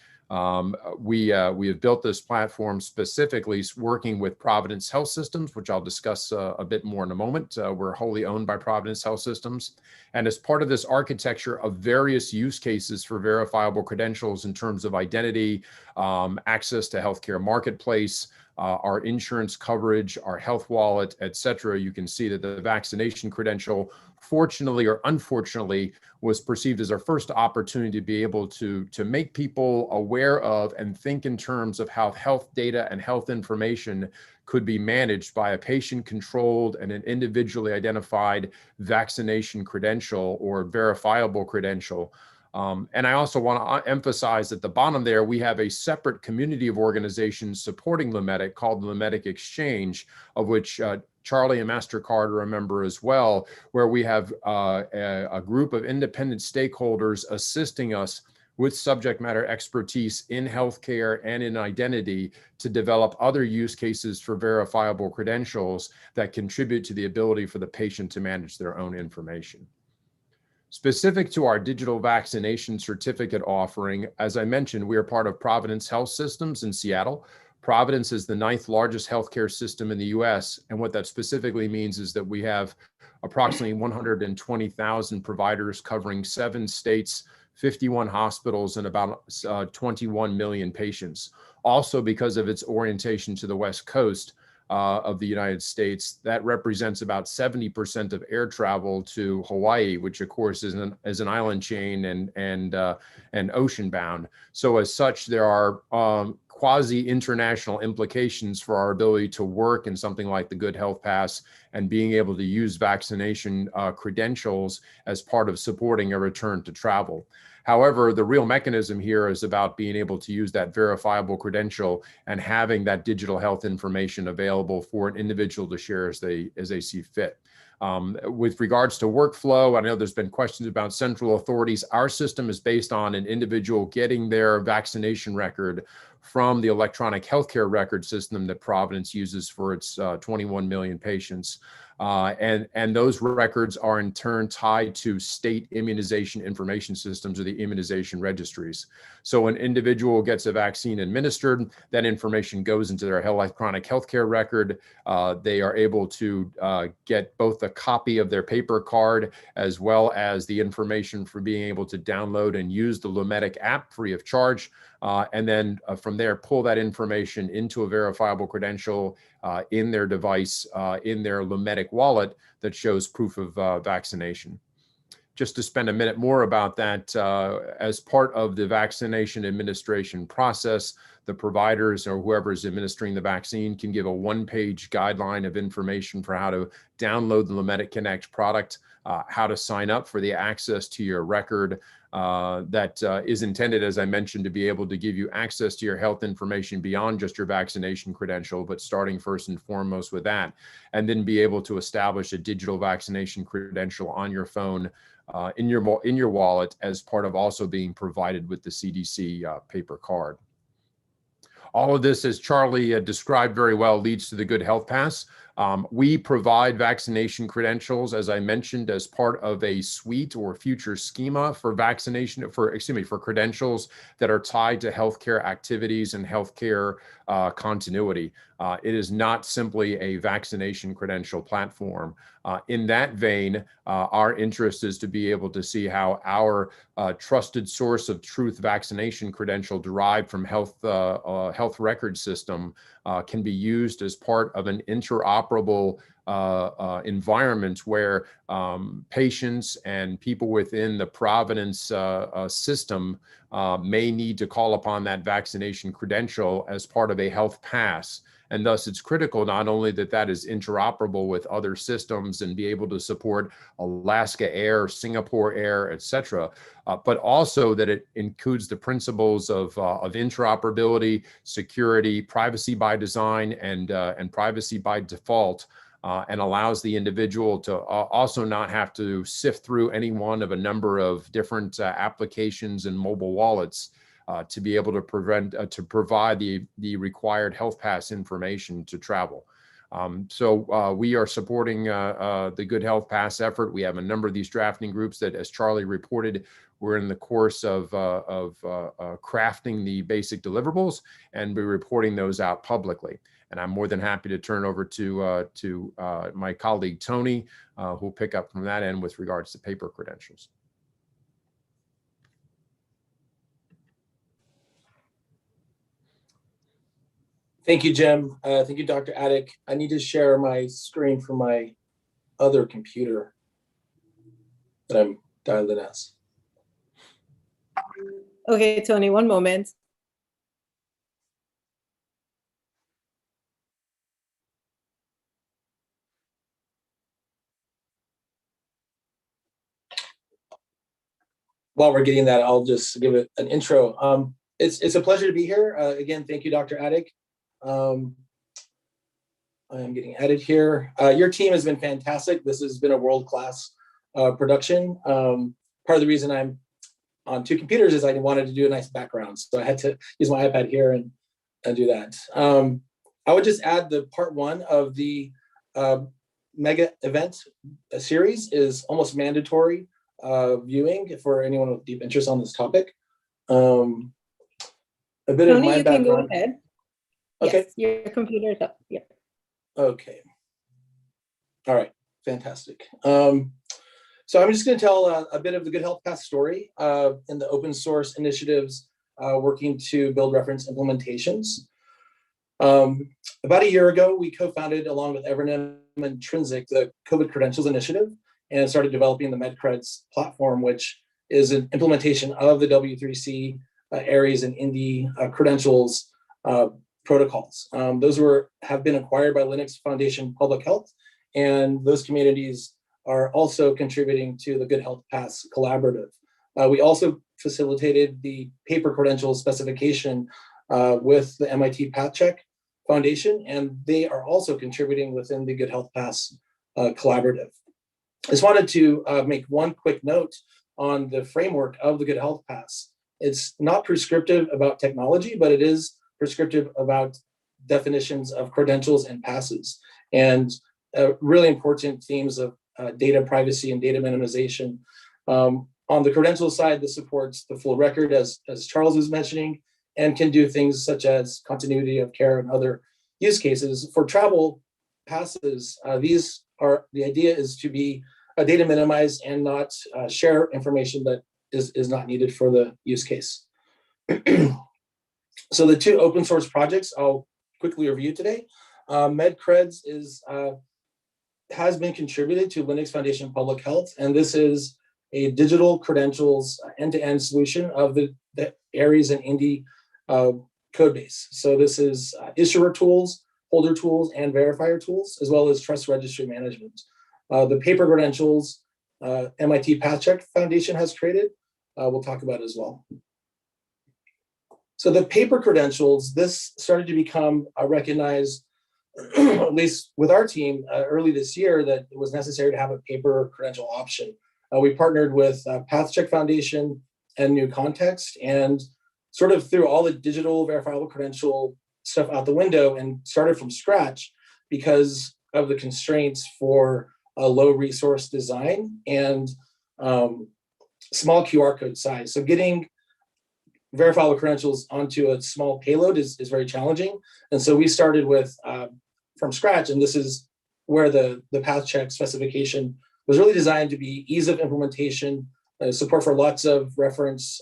We have built this platform specifically working with Providence Health Systems, which I'll discuss a bit more in a moment. We're wholly owned by Providence Health Systems. And as part of this architecture of various use cases for verifiable credentials in terms of identity, access to healthcare marketplace, our insurance coverage, our health wallet, et cetera, you can see that the vaccination credential, fortunately or unfortunately, was perceived as our first opportunity to be able to make people aware of and think in terms of how health data and health information could be managed by a patient-controlled and an individually identified vaccination credential or verifiable credential. And I also want to emphasize at the bottom there, we have a separate community of organizations supporting Lumedic called the Lumedic Exchange, of which Charlie and Mastercard are a member as well, where we have a group of independent stakeholders assisting us with subject matter expertise in healthcare and in identity to develop other use cases for verifiable credentials that contribute to the ability for the patient to manage their own information. Specific to our digital vaccination certificate offering, as I mentioned, we are part of Providence Health Systems in Seattle. Providence is the 9th largest healthcare system in the US. And what that specifically means is that we have approximately 120,000 providers covering 7 states, 51 hospitals, and about 21 million patients. Also, because of its orientation to the West Coast, of the United States. That represents about 70% of air travel to Hawaii, which of course is an island chain and ocean bound. So as such, there are quasi-international implications for our ability to work in something like the Good Health Pass and being able to use vaccination credentials as part of supporting a return to travel. However, the real mechanism here is about being able to use that verifiable credential and having that digital health information available for an individual to share as they see fit. With regards to workflow, I know there's been questions about central authorities. Our system is based on an individual getting their vaccination record from the electronic healthcare record system that Providence uses for its 21 million patients. And those records are in turn tied to state immunization information systems or the immunization registries. So an individual gets a vaccine administered, that information goes into their electronic healthcare record. They are able to get both a copy of their paper card as well as the information for being able to download and use the Lumedic app free of charge. And then from there, pull that information into a verifiable credential in their device, in their Lumedic wallet that shows proof of vaccination. Just to spend a minute more about that, as part of the vaccination administration process, the providers or whoever is administering the vaccine can give a one-page guideline of information for how to download the Lumedic Connect product, how to sign up for the access to your record that is intended, as I mentioned, to be able to give you access to your health information beyond just your vaccination credential, but starting first and foremost with that, and then be able to establish a digital vaccination credential on your phone in your wallet as part of also being provided with the CDC paper card. All of this, as Charlie described very well, leads to the Good Health Pass. We provide vaccination credentials, as I mentioned, as part of a suite or future schema for for credentials that are tied to healthcare activities and healthcare continuity. It is not simply a vaccination credential platform. In that vein, our interest is to be able to see how our trusted source of truth vaccination credential derived from health record system can be used as part of an interoperable environment where patients and people within the Providence system may need to call upon that vaccination credential as part of a health pass. And thus it's critical not only that that is interoperable with other systems and be able to support Alaska Air, Singapore Air, et cetera, but also that it includes the principles of interoperability, security, privacy by design, and privacy by default, and allows the individual to also not have to sift through any one of a number of different applications and mobile wallets to be able to provide the required health pass information to travel. So we are supporting the Good Health Pass effort. We have a number of these drafting groups that, as Charlie reported, we're in the course of crafting the basic deliverables and be reporting those out publicly. And I'm more than happy to turn over to my colleague, Tony, who'll pick up from that end with regards to paper credentials. Thank you, Jim. Thank you, Dr. Atick. I need to share my screen from my other computer that I'm dialed in as. Okay, Tony, one moment. While we're getting that, I'll just give it an intro. It's a pleasure to be here. Again, thank you, Dr. Atick. I am getting added here. Your team has been fantastic. This has been a world-class production. Part of the reason I'm on two computers is I wanted to do a nice background. So I had to use my iPad here and do that. I would just add the part one of the mega event series is almost mandatory viewing for anyone with deep interest on this topic. A bit Tony, of my you background. can go ahead. Okay. Yes, your computer is up. Yeah. Okay. All right. Fantastic. So I'm just going to tell a bit of the Good Health Pass story in the open source initiatives working to build reference implementations. About a year ago, we co-founded along with Evernym and Trinsic the COVID Credentials Initiative and started developing the MedCreds platform, which is an implementation of the W3C, Aries, and Indy credentials protocols. Those have been acquired by Linux Foundation Public Health, and those communities are also contributing to the Good Health Pass collaborative. We also facilitated the paper credentials specification with the MIT PathCheck Foundation, and they are also contributing within the Good Health Pass collaborative. I just wanted to make one quick note on the framework of the Good Health Pass. It's not prescriptive about technology, but it is prescriptive about definitions of credentials and passes, and really important themes of data privacy and data minimization. On the credential side, this supports the full record, as Charles was mentioning, and can do things such as continuity of care and other use cases. For travel passes, the idea is to be data minimized and not share information that is not needed for the use case. So the two open source projects I'll quickly review today. MedCreds has been contributed to Linux Foundation Public Health, and this is a digital credentials end-to-end solution of the Aries and Indy code base. So this is issuer tools, holder tools, and verifier tools, as well as trust registry management. The paper credentials MIT PathCheck Foundation has created, we'll talk about as well. So the paper credentials, this started to become recognized, at least with our team early this year, that it was necessary to have a paper credential option. We partnered with PathCheck Foundation and New Context, and sort of threw all the digital verifiable credential stuff out the window and started from scratch because of the constraints for a low resource design and small QR code size. So getting verifiable credentials onto a small payload is very challenging. And so we started with from scratch, and this is where the PathCheck specification was really designed to be ease of implementation, support for lots of reference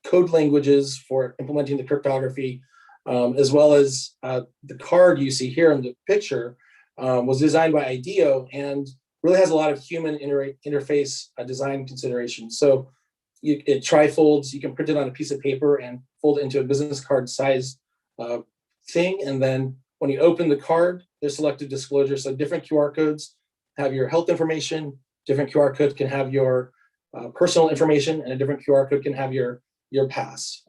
code languages for implementing the cryptography, as well as the card you see here in the picture was designed by IDEO and really has a lot of human interface design considerations. So it trifolds, you can print it on a piece of paper and fold it into a business card size thing. And then when you open the card, there's selected disclosure. So different QR codes have your health information, different QR codes can have your personal information, and a different QR code can have your pass.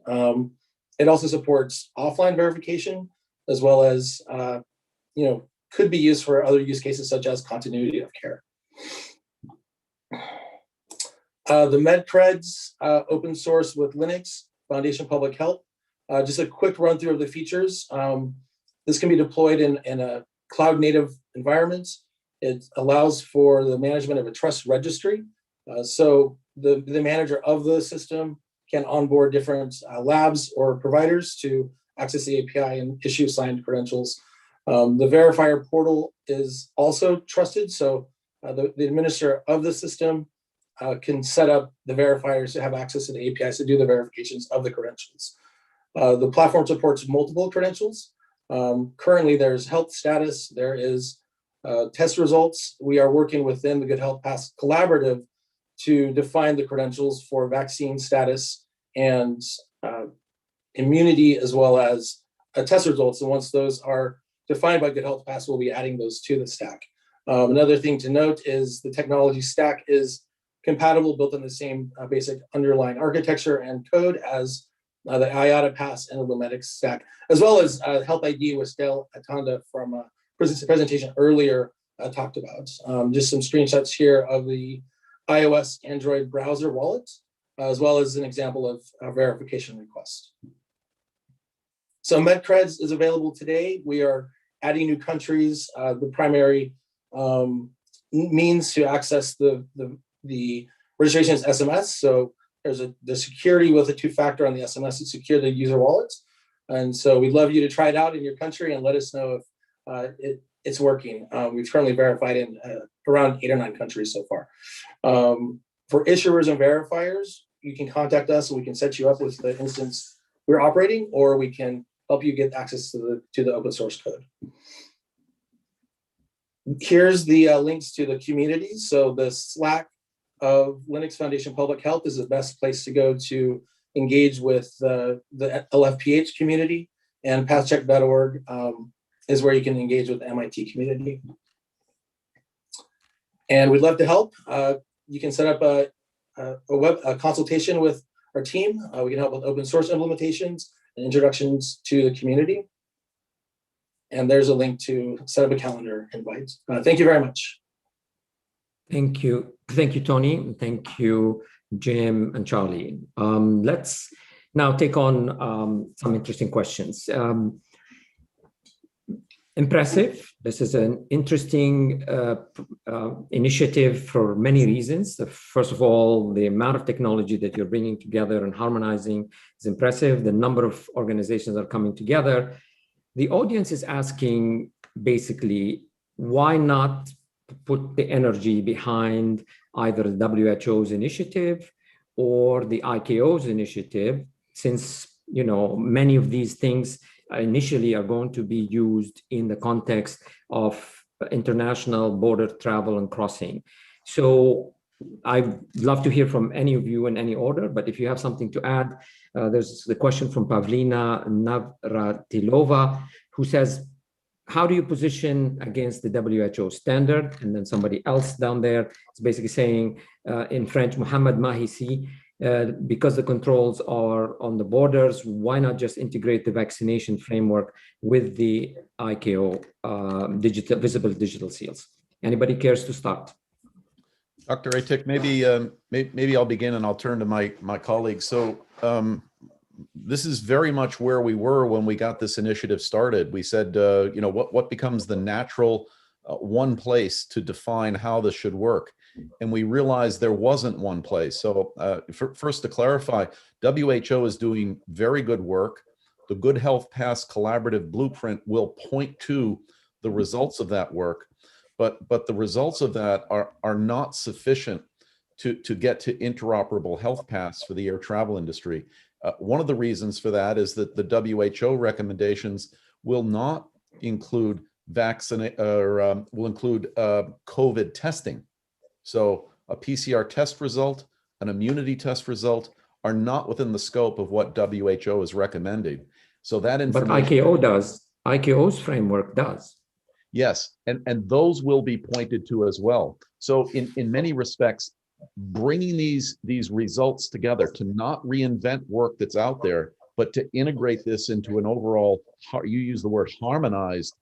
It also supports offline verification, as well as could be used for other use cases such as continuity of care. The MedCreds open source with Linux Foundation Public Health. Just a quick run through of the features. This can be deployed in a cloud native environment. It allows for the management of a trust registry. So the manager of the system can onboard different labs or providers to access the API and issue signed credentials. The verifier portal is also trusted. So the administrator of the system can set up the verifiers to have access to the APIs to do the verifications of the credentials. The platform supports multiple credentials. Currently, there's health status, there is test results. We are working within the Good Health Pass collaborative to define the credentials for vaccine status and immunity, as well as test results. And once those are defined by Good Health Pass, we'll be adding those to the stack. Another thing to note is the technology stack is compatible, built in the same basic underlying architecture and code as the IATA Pass and the Lumedic stack, as well as Health ID, which Dele Atanda from a presentation earlier talked about. Just some screenshots here of the iOS Android browser wallet, as well as an example of a verification request. So MedCreds is available today. We are adding new countries. The primary means to access the registration is SMS. So there's the security with a two-factor on the SMS to secure the user wallets. And so we'd love you to try it out in your country and let us know if it's working. We've currently verified in around 8 or 9 countries so far. For issuers and verifiers, you can contact us and we can set you up with the instance we're operating, or we can help you get access to the open source code. Here's the links to the communities. So the Slack of Linux Foundation Public Health is the best place to go to engage with the LFPH community, and pathcheck.org is where you can engage with the MIT community. And we'd love to help. You can set up a consultation with our team. We can help with open source implementations and introductions to the community. And there's a link to set up a calendar invite. Thank you very much. Thank you. Thank you, Tony. Thank you, Jim and Charlie. Let's now take on some interesting questions. Impressive. This is an interesting initiative for many reasons. First of all, the amount of technology that you're bringing together and harmonizing is impressive. The number of organizations that are coming together. The audience is asking, basically, why not put the energy behind either the WHO's initiative or the ICAO's initiative, since many of these things initially are going to be used in the context of international border travel and crossing. So I'd love to hear from any of you in any order, but if you have something to add, there's the question from Pavlina Navratilova, who says, how do you position against the WHO standard? And then somebody else down there is basically saying, in French, Mohamed Mahisi, because the controls are on the borders, why not just integrate the vaccination framework with the ICAO visible digital seals? Anybody cares to start? Dr. Atick, maybe I'll begin and I'll turn to my colleagues. So this is very much where we were when we got this initiative started. We said, what becomes the natural one place to define how this should work? And we realized there wasn't one place. So first to clarify, WHO is doing very good work. The Good Health Pass collaborative blueprint will point to the results of that work, but the results of that are not sufficient to get to interoperable health pass for the air travel industry. One of the reasons for that is that the WHO recommendations will not include COVID testing. So a PCR test result, an immunity test result are not within the scope of what WHO is recommending. So that information— But ICAO does. ICAO's framework does. Yes, and those will be pointed to as well. So in many respects, bringing these results together to not reinvent work that's out there, but to integrate this into an overall, you use the word harmonized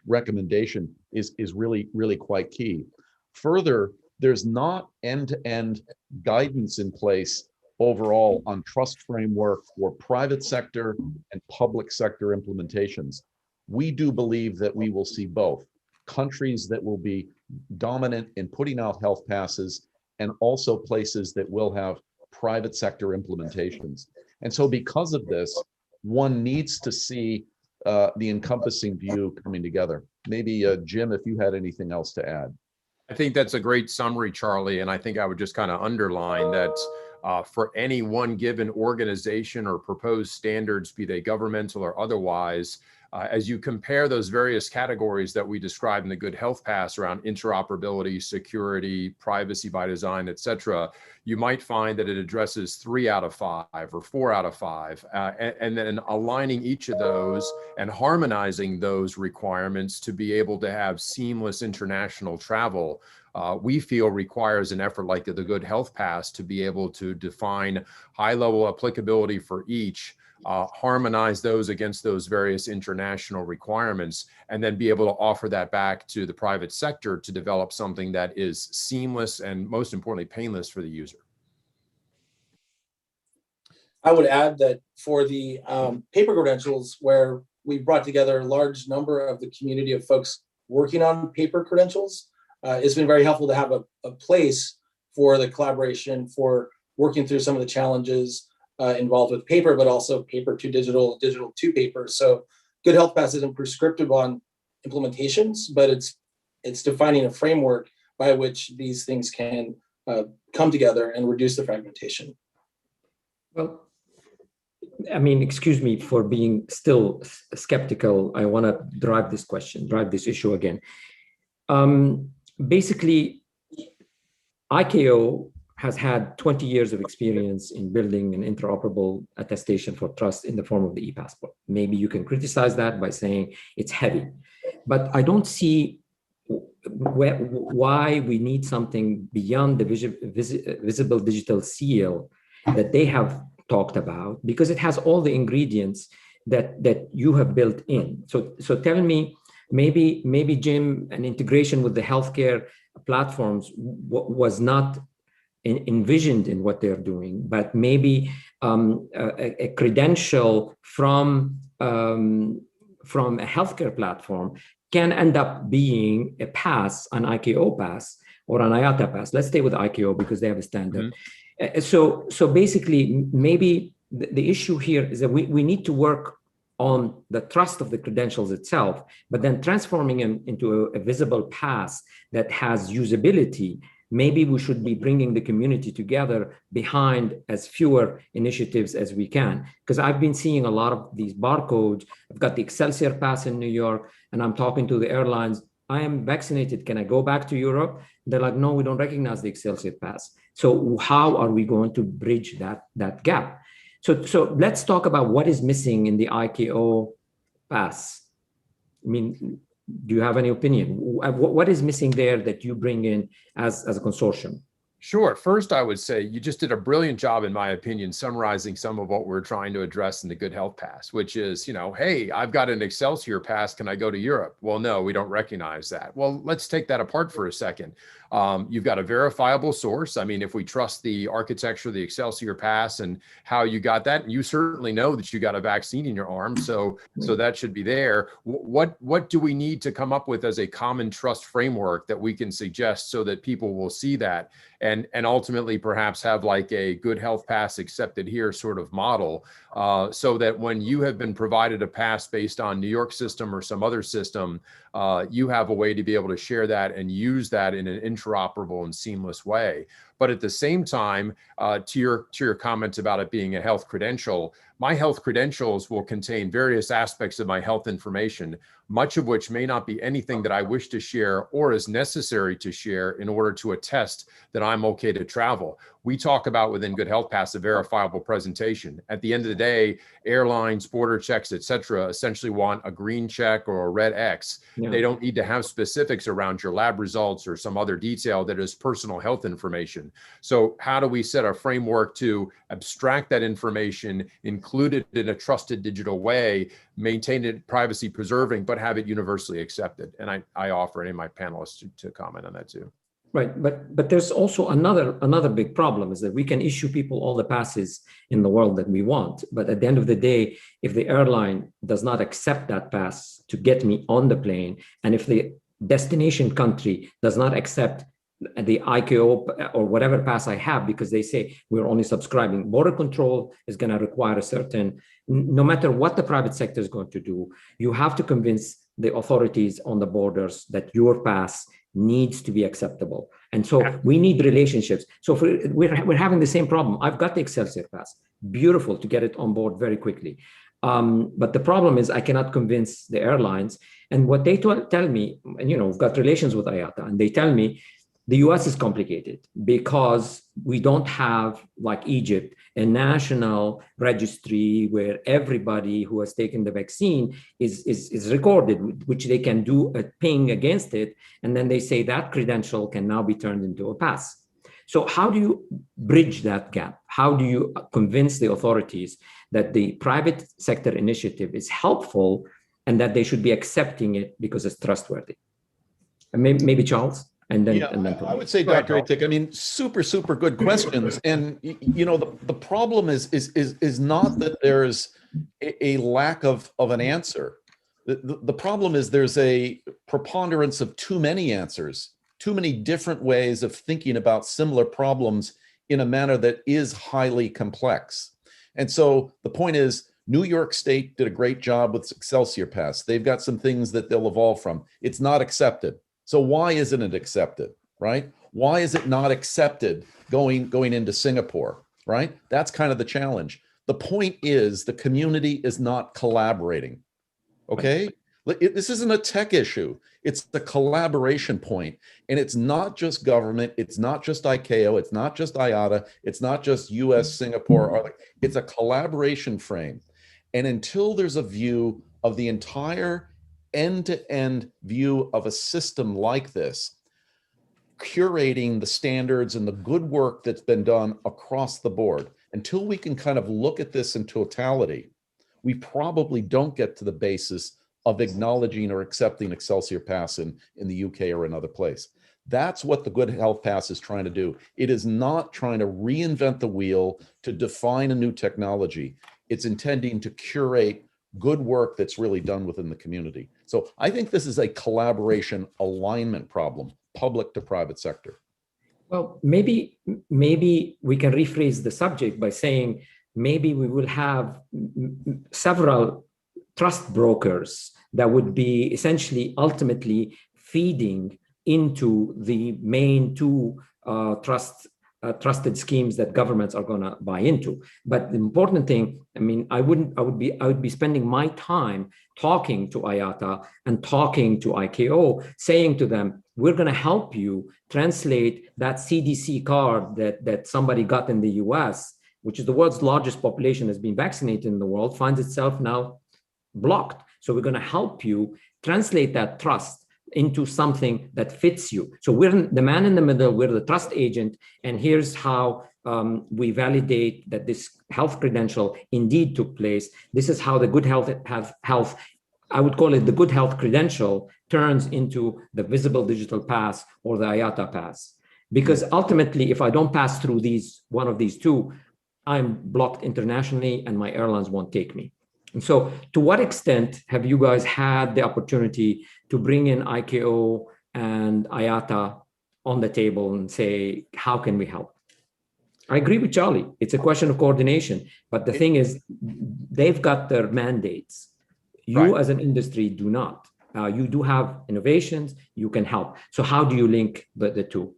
recommendation is really, really quite key. Further, there's not end-to-end guidance in place overall on trust framework for private sector and public sector implementations. We do believe that we will see both countries that will be dominant in putting out health passes and also places that will have private sector implementations. And so because of this, one needs to see the encompassing view coming together. Maybe Jim, if you had anything else to add. I think that's a great summary, Charlie. And I think I would just kind of underline that for any one given organization or proposed standards, be they governmental or otherwise, as you compare those various categories that we described in the Good Health Pass around interoperability, security, privacy by design, et cetera, you might find that it addresses 3 out of 5 or 4 out of 5, and then aligning each of those and harmonizing those requirements to be able to have seamless international travel, we feel requires an effort like the Good Health Pass to be able to define high-level applicability for each, harmonize those against those various international requirements, and then be able to offer that back to the private sector to develop something that is seamless and, most importantly, painless for the user. I would add that for the paper credentials, where we brought together a large number of the community of folks working on paper credentials, it's been very helpful to have a place for the collaboration, for working through some of the challenges involved with paper, but also paper to digital, digital to paper. So Good Health Pass isn't prescriptive on implementations, but it's defining a framework by which these things can come together and reduce the fragmentation. Well, I mean, excuse me for being still skeptical. I want to drive this issue again. Basically, ICAO has had 20 years of experience in building an interoperable attestation for trust in the form of the e-passport. Maybe you can criticize that by saying it's heavy, but I don't see why we need something beyond the visible digital seal that they have talked about, because it has all the ingredients that you have built in. So tell me, maybe Jim, an integration with the healthcare platforms was not envisioned in what they're doing, but maybe a credential from a healthcare platform can end up being a pass, an ICAO pass or an IATA pass. Let's stay with ICAO because they have a standard. Mm-hmm. So basically, maybe the issue here is that we need to work on the trust of the credentials itself, but then transforming them into a visible pass that has usability. Maybe we should be bringing the community together behind as fewer initiatives as we can. Because I've been seeing a lot of these barcodes. I've got the Excelsior Pass in New York, and I'm talking to the airlines. I am vaccinated. Can I go back to Europe? They're like, no, we don't recognize the Excelsior Pass. So how are we going to bridge that gap? So let's talk about what is missing in the ICAO pass. I mean, do you have any opinion? What is missing there that you bring in as a consortium? Sure. First, I would say you just did a brilliant job, in my opinion, summarizing some of what we're trying to address in the Good Health Pass, which is, hey, I've got an Excelsior Pass. Can I go to Europe? Well, no, we don't recognize that. Well, let's take that apart for a second. You've got a verifiable source. I mean, if we trust the architecture of the Excelsior Pass and how you got that, and you certainly know that you got a vaccine in your arm, so that should be there. What do we need to come up with as a common trust framework that we can suggest so that people will see that and ultimately perhaps have like a Good Health Pass accepted here sort of model, so that when you have been provided a pass based on New York system or some other system, you have a way to be able to share that and use that in an interoperable and seamless way. But at the same time, to your comments about it being a health credential, my health credentials will contain various aspects of my health information, much of which may not be anything that I wish to share or is necessary to share in order to attest that I'm okay to travel. We talk about within Good Health Pass a verifiable presentation. At the end of the day, airlines, border checks, et cetera, essentially want a green check or a red X. Yeah. They don't need to have specifics around your lab results or some other detail that is personal health information. So how do we set a framework to abstract that information, include it in a trusted digital way, maintain it privacy preserving, but have it universally accepted? And I offer any of my panelists to comment on that too. Right, but there's also another big problem is that we can issue people all the passes in the world that we want, but at the end of the day, if the airline does not accept that pass to get me on the plane, and if the destination country does not accept the ICAO or whatever pass I have, because they say we're only subscribing, border control is going to require a certain, no matter what the private sector is going to do, you have to convince the authorities on the borders that your pass needs to be acceptable. And so we need relationships. So we're having the same problem. I've got the Excelsior Pass, beautiful to get it on board very quickly. But the problem is I cannot convince the airlines. And what they tell me, and we've got relations with IATA, and they tell me the US is complicated because we don't have, like Egypt, a national registry where everybody who has taken the vaccine is recorded, which they can do a ping against it. And then they say that credential can now be turned into a pass. So how do you bridge that gap? How do you convince the authorities that the private sector initiative is helpful and that they should be accepting it because it's trustworthy? And maybe Charles? And then, I would say, Dr. Atick, I mean, super good questions. And the problem is not that there's a lack of an answer. The problem is there's a preponderance of too many answers, too many different ways of thinking about similar problems in a manner that is highly complex. And so the point is, New York State did a great job with Excelsior Pass. They've got some things that they'll evolve from. It's not accepted. So why isn't it accepted, right? Why is it not accepted going into Singapore, right? That's kind of the challenge. The point is the community is not collaborating, okay? This isn't a tech issue. It's the collaboration point. And it's not just government. It's not just ICAO. It's not just IATA. It's not just US, Singapore. It's a collaboration frame. And until there's a view of the entire end-to-end view of a system like this, curating the standards and the good work that's been done across the board, until we can kind of look at this in totality, we probably don't get to the basis of acknowledging or accepting Excelsior Pass in the UK or another place. That's what the Good Health Pass is trying to do. It is not trying to reinvent the wheel to define a new technology. It's intending to curate good work that's really done within the community. So I think this is a collaboration alignment problem, public to private sector. Well, maybe we can rephrase the subject by saying maybe we will have several trust brokers that would be essentially ultimately feeding into the main two trusted schemes that governments are going to buy into. But the important thing, I mean, I would be spending my time talking to IATA and talking to ICAO, saying to them, we're going to help you translate that CDC card that somebody got in the US, which is the world's largest population has been vaccinated in the world, finds itself now blocked. So we're going to help you translate that trust into something that fits you. So we're the man in the middle, we're the trust agent, and here's how we validate that this health credential indeed took place. This is how the good health, I would call it the good health credential, turns into the visible digital pass or the IATA pass. Because ultimately, if I don't pass through one of these two, I'm blocked internationally and my airlines won't take me. And so to what extent have you guys had the opportunity to bring in ICAO and IATA on the table and say, how can we help? I agree with Charlie. It's a question of coordination. But the thing is, they've got their mandates. You as an industry do not. You do have innovations, you can help. So how do you link the two?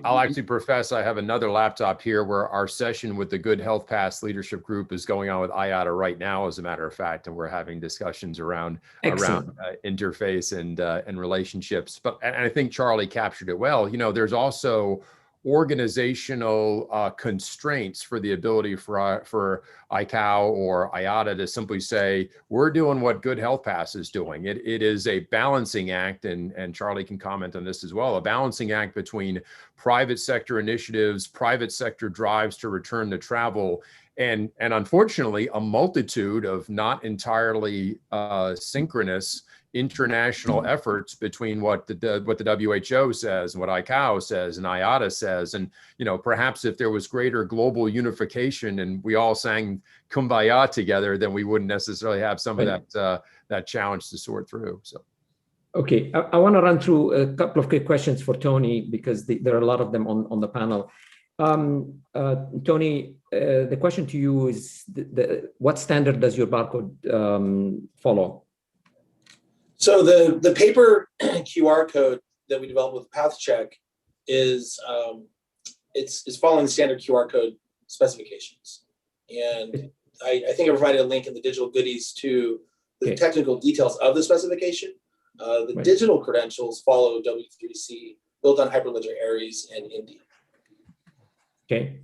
I'll actually profess I have another laptop here where our session with the Good Health Pass Leadership Group is going on with IATA right now, as a matter of fact, and we're having discussions around interface and relationships. And I think Charlie captured it well. You know, there's also organizational constraints for the ability for ICAO or IATA to simply say, we're doing what Good Health Pass is doing. It is a balancing act, and Charlie can comment on this as well, a balancing act between private sector initiatives, private sector drives to return to travel, and unfortunately, a multitude of not entirely synchronous international efforts between what the WHO says and what ICAO says and IATA says. And, you know, perhaps if there was greater global unification and we all sang Kumbaya together, then we wouldn't necessarily have some of that challenge to sort through. So. Okay, I want to run through a couple of quick questions for Tony, because there are a lot of them on the panel. Tony, the question to you is, what standard does your barcode follow? So the paper QR code that we developed with PathCheck is it's following standard QR code specifications, and I think I provided a link in the digital goodies to the technical details of the specification. The digital credentials follow W3C, built on Hyperledger Aries and Indy. Okay.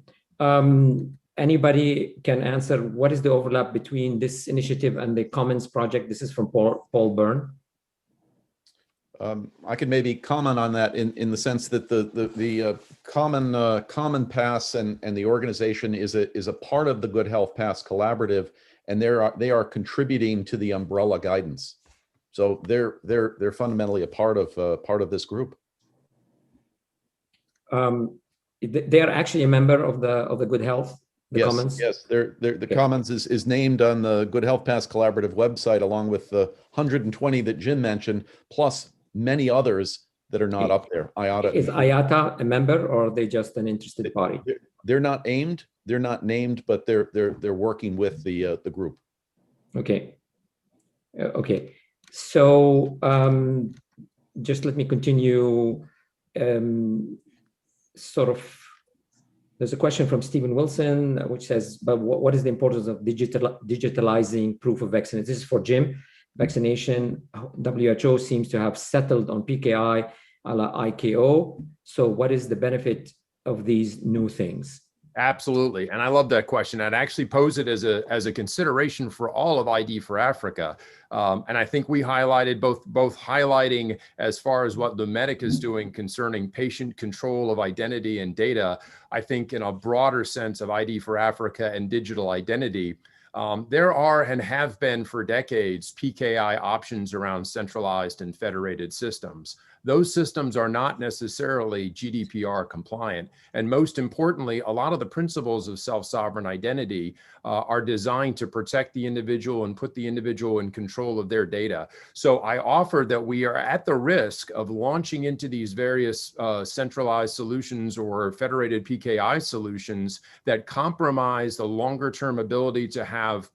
Anybody can answer, what is the overlap between this initiative and the Commons project? This is from Paul Byrne. I could maybe comment on that in the sense that the Common Pass and the organization is a part of the Good Health Pass collaborative, and they are contributing to the umbrella guidance. So they're fundamentally a part of this group. They are actually a member of the Good Health. Commons? Yes, the Commons is named on the Good Health Pass collaborative website, along with the 120 that Jim mentioned, plus many others that are not up there. IATA is IATA a member, or are they just an interested party? They're not named, but they're working with the group. Okay. Okay. So just let me continue. Sort of There's a question from Stephen Wilson, which says, but what is the importance of digitalizing proof of vaccination? This is for Jim. Vaccination, WHO seems to have settled on PKI a la IKO. So what is the benefit of these new things? Absolutely. And I love that question. I'd actually pose it as a consideration for all of ID for Africa. And I think we highlighted both highlighting as far as what Lumedic is doing concerning patient control of identity and data. I think in a broader sense of ID for Africa and digital identity, there are and have been for decades PKI options around centralized and federated systems. Those systems are not necessarily GDPR compliant. And most importantly, a lot of the principles of self-sovereign identity are designed to protect the individual and put the individual in control of their data. So I offer that we are at the risk of launching into these various centralized solutions or federated PKI solutions that compromise the longer-term ability to have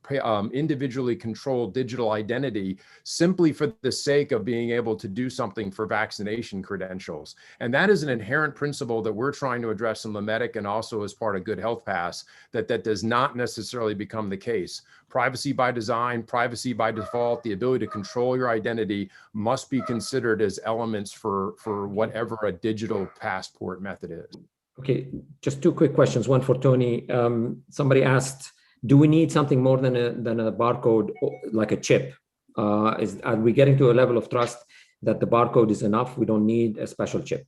individually controlled digital identity simply for the sake of being able to do something for vaccination credentials. And that is an inherent principle that we're trying to address in Lumedic and also as part of Good Health Pass, that does not necessarily become the case. Privacy by design, privacy by default, the ability to control your identity must be considered as elements for whatever a digital passport method is. Okay, just two quick questions. One for Tony. Somebody asked, do we need something more than a barcode, like a chip? Are we getting to a level of trust that the barcode is enough? We don't need a special chip?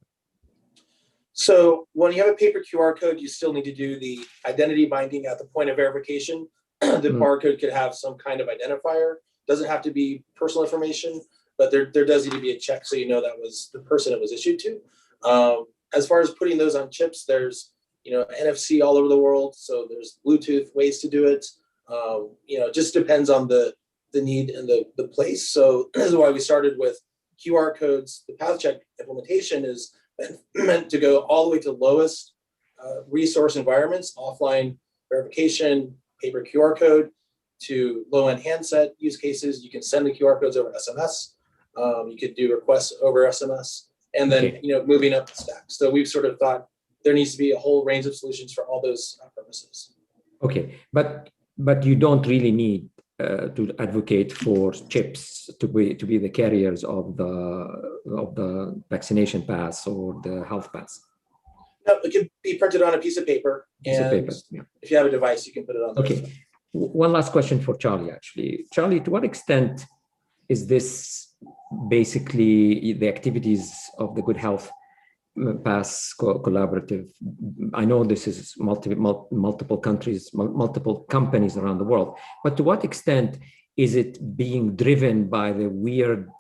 So when you have a paper QR code, you still need to do the identity binding at the point of verification. The barcode could have some kind of identifier. Doesn't have to be personal information, but there does need to be a check so you know that was the person it was issued to. As far as putting those on chips, there's NFC all over the world. So there's Bluetooth ways to do it. It just depends on the need and the place. So this is why we started with QR codes. The path check implementation is meant to go all the way to lowest resource environments, offline verification, paper QR code, to low-end handset use cases. You can send the QR codes over SMS. You could do requests over SMS, and then moving up the stack. So we've sort of thought there needs to be a whole range of solutions for all those purposes. Okay, but you don't really need to advocate for chips to be the carriers of the vaccination pass or the health pass. No, it can be printed on a piece of paper, and if you have a device, you can put it on. Okay. One last question for Charlie, actually. Charlie, to what extent is this basically the activities of the Good Health Pass collaborative? I know this is multiple countries, multiple companies around the world, but to what extent is it being driven by the weird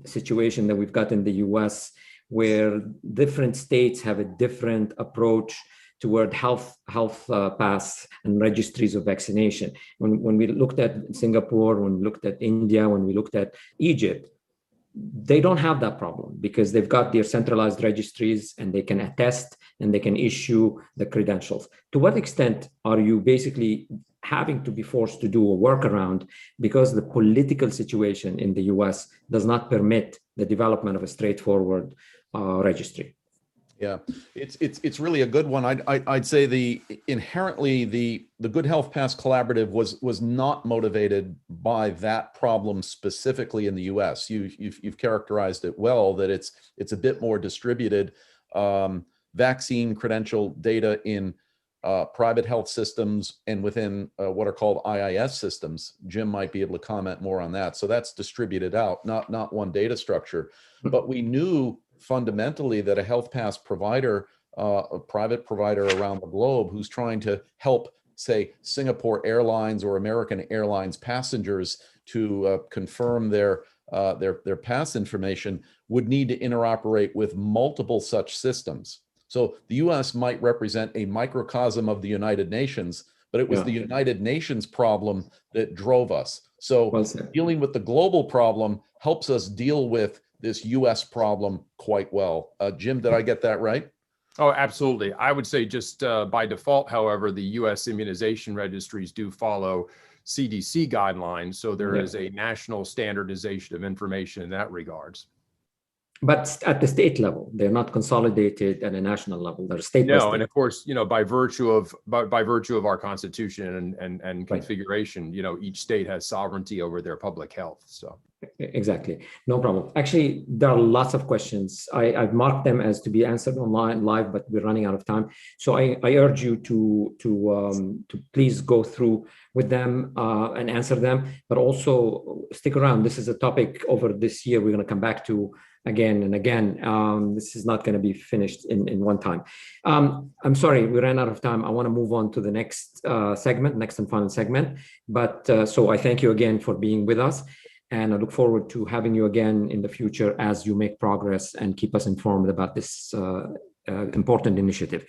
situation that we've got in the US, where different states have a different approach toward health pass and registries of vaccination? When we looked at Singapore, when we looked at India, when we looked at Egypt, they don't have that problem because they've got their centralized registries and they can attest and they can issue the credentials. To what extent are you basically having to be forced to do a workaround because the political situation in the US does not permit the development of a straightforward registry? Yeah, it's really a good one. I'd say inherently the Good Health Pass collaborative was not motivated by that problem specifically in the U.S. You've characterized it well, that it's a bit more distributed. Vaccine credential data in private health systems and within what are called IIS systems. Jim might be able to comment more on that. So that's distributed out, not one data structure. But we knew fundamentally that a health pass provider, a private provider around the globe who's trying to help, say, Singapore Airlines or American Airlines passengers to confirm their pass information, would need to interoperate with multiple such systems. So the US might represent a microcosm of the United Nations, but it was the United Nations problem that drove us. So dealing with the global problem helps us deal with this US problem quite well. Jim, did I get that right? Oh, absolutely. I would say just by default, however, the US immunization registries do follow CDC guidelines. So there is a national standardization of information in that regards. but at the state level, they're not consolidated at a national level. They're state by No, state. and of course, by virtue of our constitution and configuration, each state has sovereignty over their public health. So exactly, no problem. Actually, there are lots of questions. I've marked them as to be answered online live, but we're running out of time. So I urge you to please go through with them and answer them, but also stick around. This is a topic over this year we're going to come back to again and again. This is not going to be finished in one time. I'm sorry, we ran out of time. I want to move on to the next segment, next and final segment. But so I thank you again for being with us. And I look forward to having you again in the future as you make progress and keep us informed about this important initiative.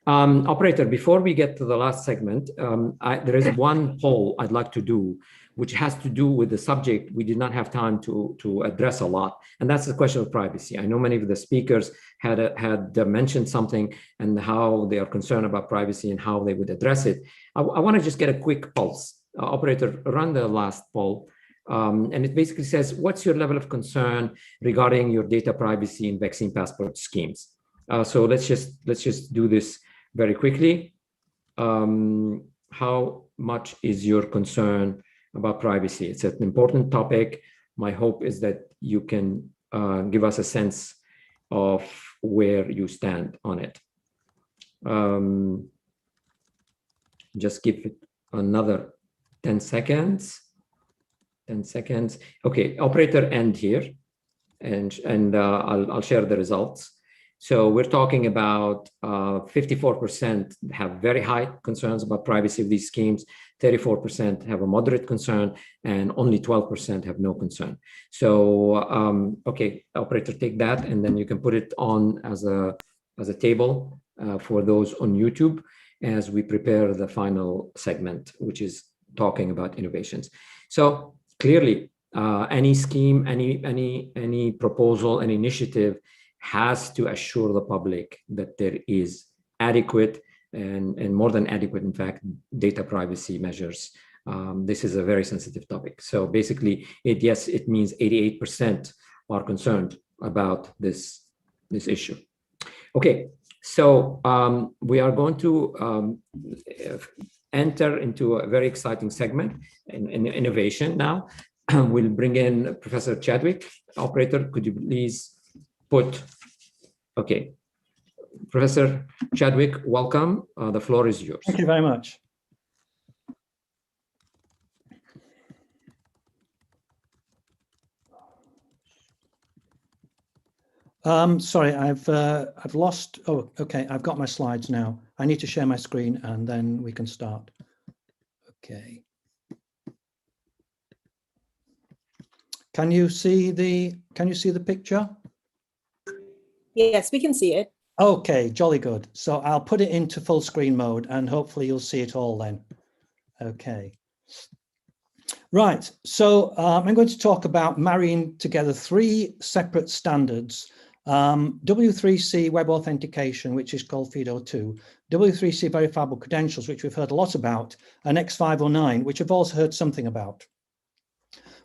Operator, before we get to the last segment, there is one poll I'd like to do, which has to do with the subject we did not have time to address a lot, and that's the question of privacy. I know many of the speakers had mentioned something and how they are concerned about privacy and how they would address it. I want to just get a quick pulse. Operator, run the last poll. And it basically says, what's your level of concern regarding your data privacy in vaccine passport schemes? So let's just do this very quickly. How much is your concern about privacy? It's an important topic. My hope is that you can give us a sense of where you stand on it. Just give it another 10 seconds. 10 seconds. Okay, operator, end here, and I'll share the results. So we're talking about 54% have very high concerns about privacy of these schemes, 34% have a moderate concern, and only 12% have no concern. So, okay, operator, take that, and then you can put it on as a table for those on YouTube as we prepare the final segment, which is talking about innovations. So clearly, any scheme, any proposal, any initiative has to assure the public that there is adequate and more than adequate, in fact, data privacy measures. This is a very sensitive topic. So basically, it means 88% are concerned about this issue. Okay, so we are going to enter into a very exciting segment in innovation now. We'll bring in Professor Chadwick. Operator, could you please put, okay. Professor Chadwick, welcome. The floor is yours. Thank you very much. Sorry, I've lost. Oh, okay. I've got my slides now. I need to share my screen and then we can start. Okay. Can you see the picture? Yes, we can see it. Okay, jolly good. So I'll put it into full screen mode and hopefully you'll see it all then. Okay. Right, so I'm going to talk about marrying together three separate standards. W3C web authentication, which is called FIDO2, W3C verifiable credentials, which we've heard a lot about, and X509, which we've also heard something about.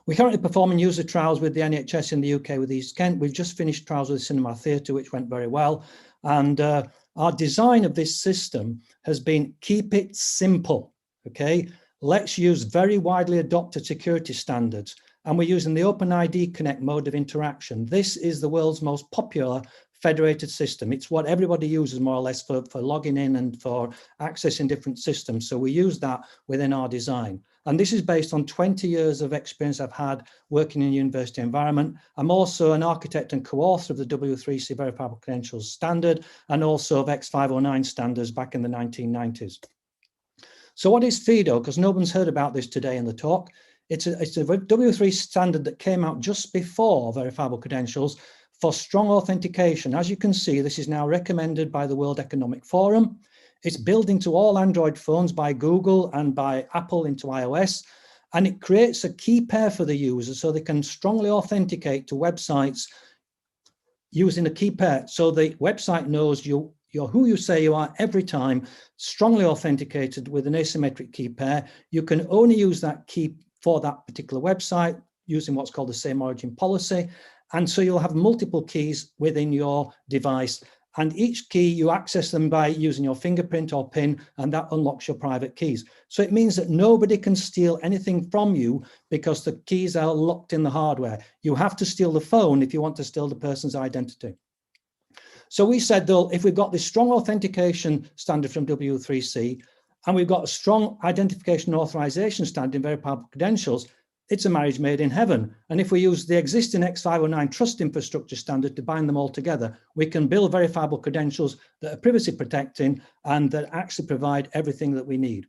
We're currently performing user trials with the NHS in the UK with East Kent. We've just finished trials with the Cinema Theatre, which went very well. And our design of this system has been keep it simple, okay? Let's use very widely adopted security standards. And we're using the OpenID Connect mode of interaction. This is the world's most popular federated system. It's what everybody uses more or less for logging in and for accessing different systems. So we use that within our design. And this is based on 20 years of experience I've had working in a university environment. I'm also an architect and co-author of the W3C Verifiable Credentials standard and also of X509 standards back in the 1990s. So what is FIDO? Because no one's heard about this today in the talk. It's a W3 standard that came out just before verifiable credentials for strong authentication. As you can see, this is now recommended by the World Economic Forum. It's built into all Android phones by Google and by Apple into iOS, and it creates a key pair for the user so they can strongly authenticate to websites using a key pair. So the website knows you're who you say you are every time, strongly authenticated with an asymmetric key pair. You can only use that key for that particular website using what's called the same origin policy. And so you'll have multiple keys within your device. And each key, you access them by using your fingerprint or PIN, and that unlocks your private keys. So it means that nobody can steal anything from you because the keys are locked in the hardware. You have to steal the phone if you want to steal the person's identity. So we said, though, if we've got this strong authentication standard from W3C, and we've got a strong identification and authorization standard in Verifiable Credentials, it's a marriage made in heaven. And if we use the existing X509 trust infrastructure standard to bind them all together, we can build verifiable credentials that are privacy protecting and that actually provide everything that we need.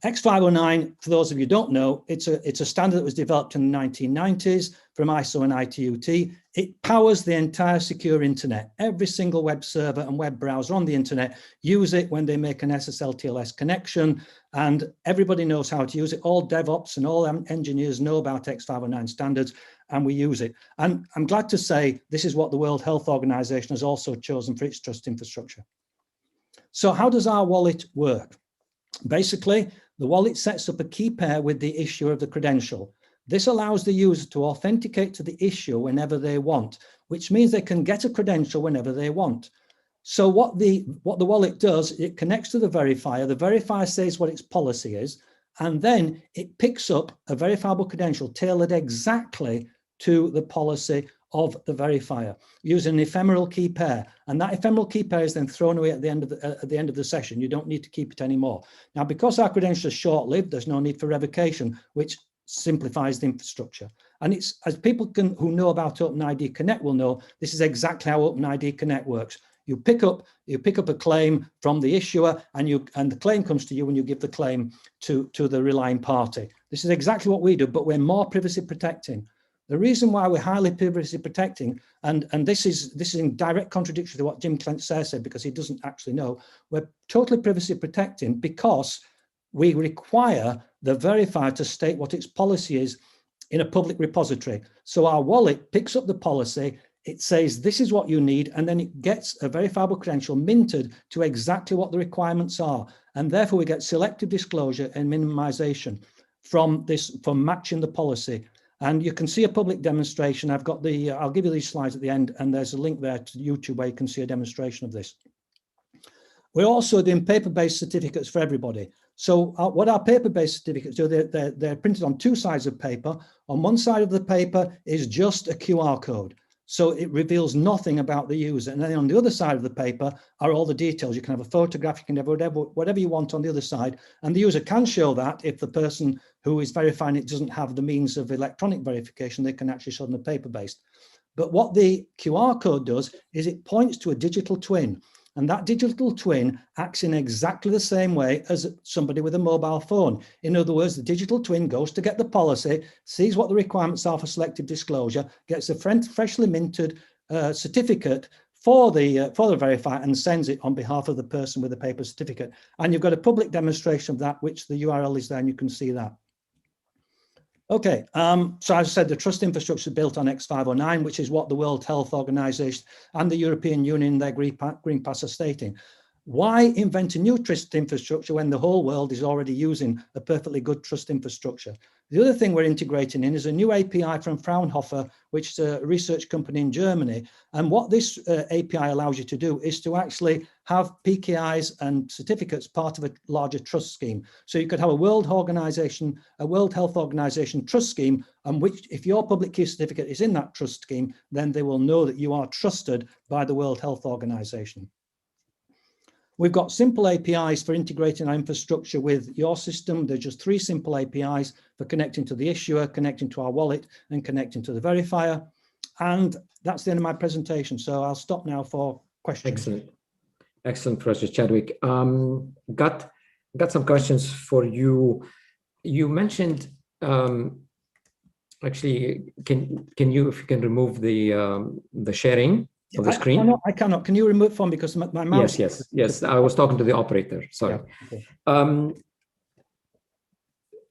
X509, for those of you who don't know, it's a standard that was developed in the 1990s from ISO and ITU-T. It powers the entire secure internet. Every single web server and web browser on the internet use it when they make an SSL/TLS connection, and everybody knows how to use it. All DevOps and all engineers know about X509 standards, and we use it. And I'm glad to say this is what the World Health Organization has also chosen for its trust infrastructure. So how does our wallet work? Basically, the wallet sets up a key pair with the issuer of the credential. This allows the user to authenticate to the issuer whenever they want, which means they can get a credential whenever they want. So what the wallet does, it connects to the verifier says what its policy is, and then it picks up a verifiable credential tailored exactly to the policy of the verifier using an ephemeral key pair, and that ephemeral key pair is then thrown away at the end of the session. You don't need to keep it anymore. Now, because our credential is short-lived, there's no need for revocation, which simplifies the infrastructure. And it's, as people who know about OpenID Connect will know, this is exactly how OpenID Connect works. You pick up a claim from the issuer, and the claim comes to you when you give the claim to the relying party. This is exactly what we do, but we're more privacy protecting. The reason why we're highly privacy protecting, and this is in direct contradiction to what Jim Clent said, because he doesn't actually know, we're totally privacy protecting because we require the verifier to state what its policy is in a public repository. So our wallet picks up the policy, it says this is what you need, and then it gets a verifiable credential minted to exactly what the requirements are. And therefore we get selective disclosure and minimization from matching the policy. And you can see a public demonstration. I'll give you these slides at the end, and there's a link there to YouTube where you can see a demonstration of this. We're also doing paper-based certificates for everybody. So what our paper-based certificates do, they're printed on two sides of paper. On one side of the paper is just a QR code. So it reveals nothing about the user. And then on the other side of the paper are all the details. You can have a photograph, you can have whatever you want on the other side. And the user can show that if the person who is verifying it doesn't have the means of electronic verification, they can actually show them the paper-based. But what the QR code does is it points to a digital twin. And that digital twin acts in exactly the same way as somebody with a mobile phone. In other words, the digital twin goes to get the policy, sees what the requirements are for selective disclosure, gets a freshly minted certificate for the verifier and sends it on behalf of the person with the paper certificate. And you've got a public demonstration of that, which the URL is there, and you can see that. Okay, so as I said, the trust infrastructure is built on X509, which is what the World Health Organization and the European Union, their Green Pass are stating. Why invent a new trust infrastructure when the whole world is already using a perfectly good trust infrastructure? The other thing we're integrating in is a new API from Fraunhofer, which is a research company in Germany. And what this API allows you to do is to actually have PKIs and certificates part of a larger trust scheme. So you could have a World Health Organization trust scheme, and which, if your public key certificate is in that trust scheme, then they will know that you are trusted by the World Health Organization. We've got simple APIs for integrating our infrastructure with your system. There's just 3 simple APIs for connecting to the issuer, connecting to our wallet, and connecting to the verifier. And that's the end of my presentation. So I'll stop now for questions. Excellent. Excellent, Professor Chadwick. Got some questions for you. You mentioned, actually, can you, if you can remove the sharing of the screen? I cannot. Can you remove from, because my mouse? Yes. I was talking to the operator. Sorry. Yeah, okay.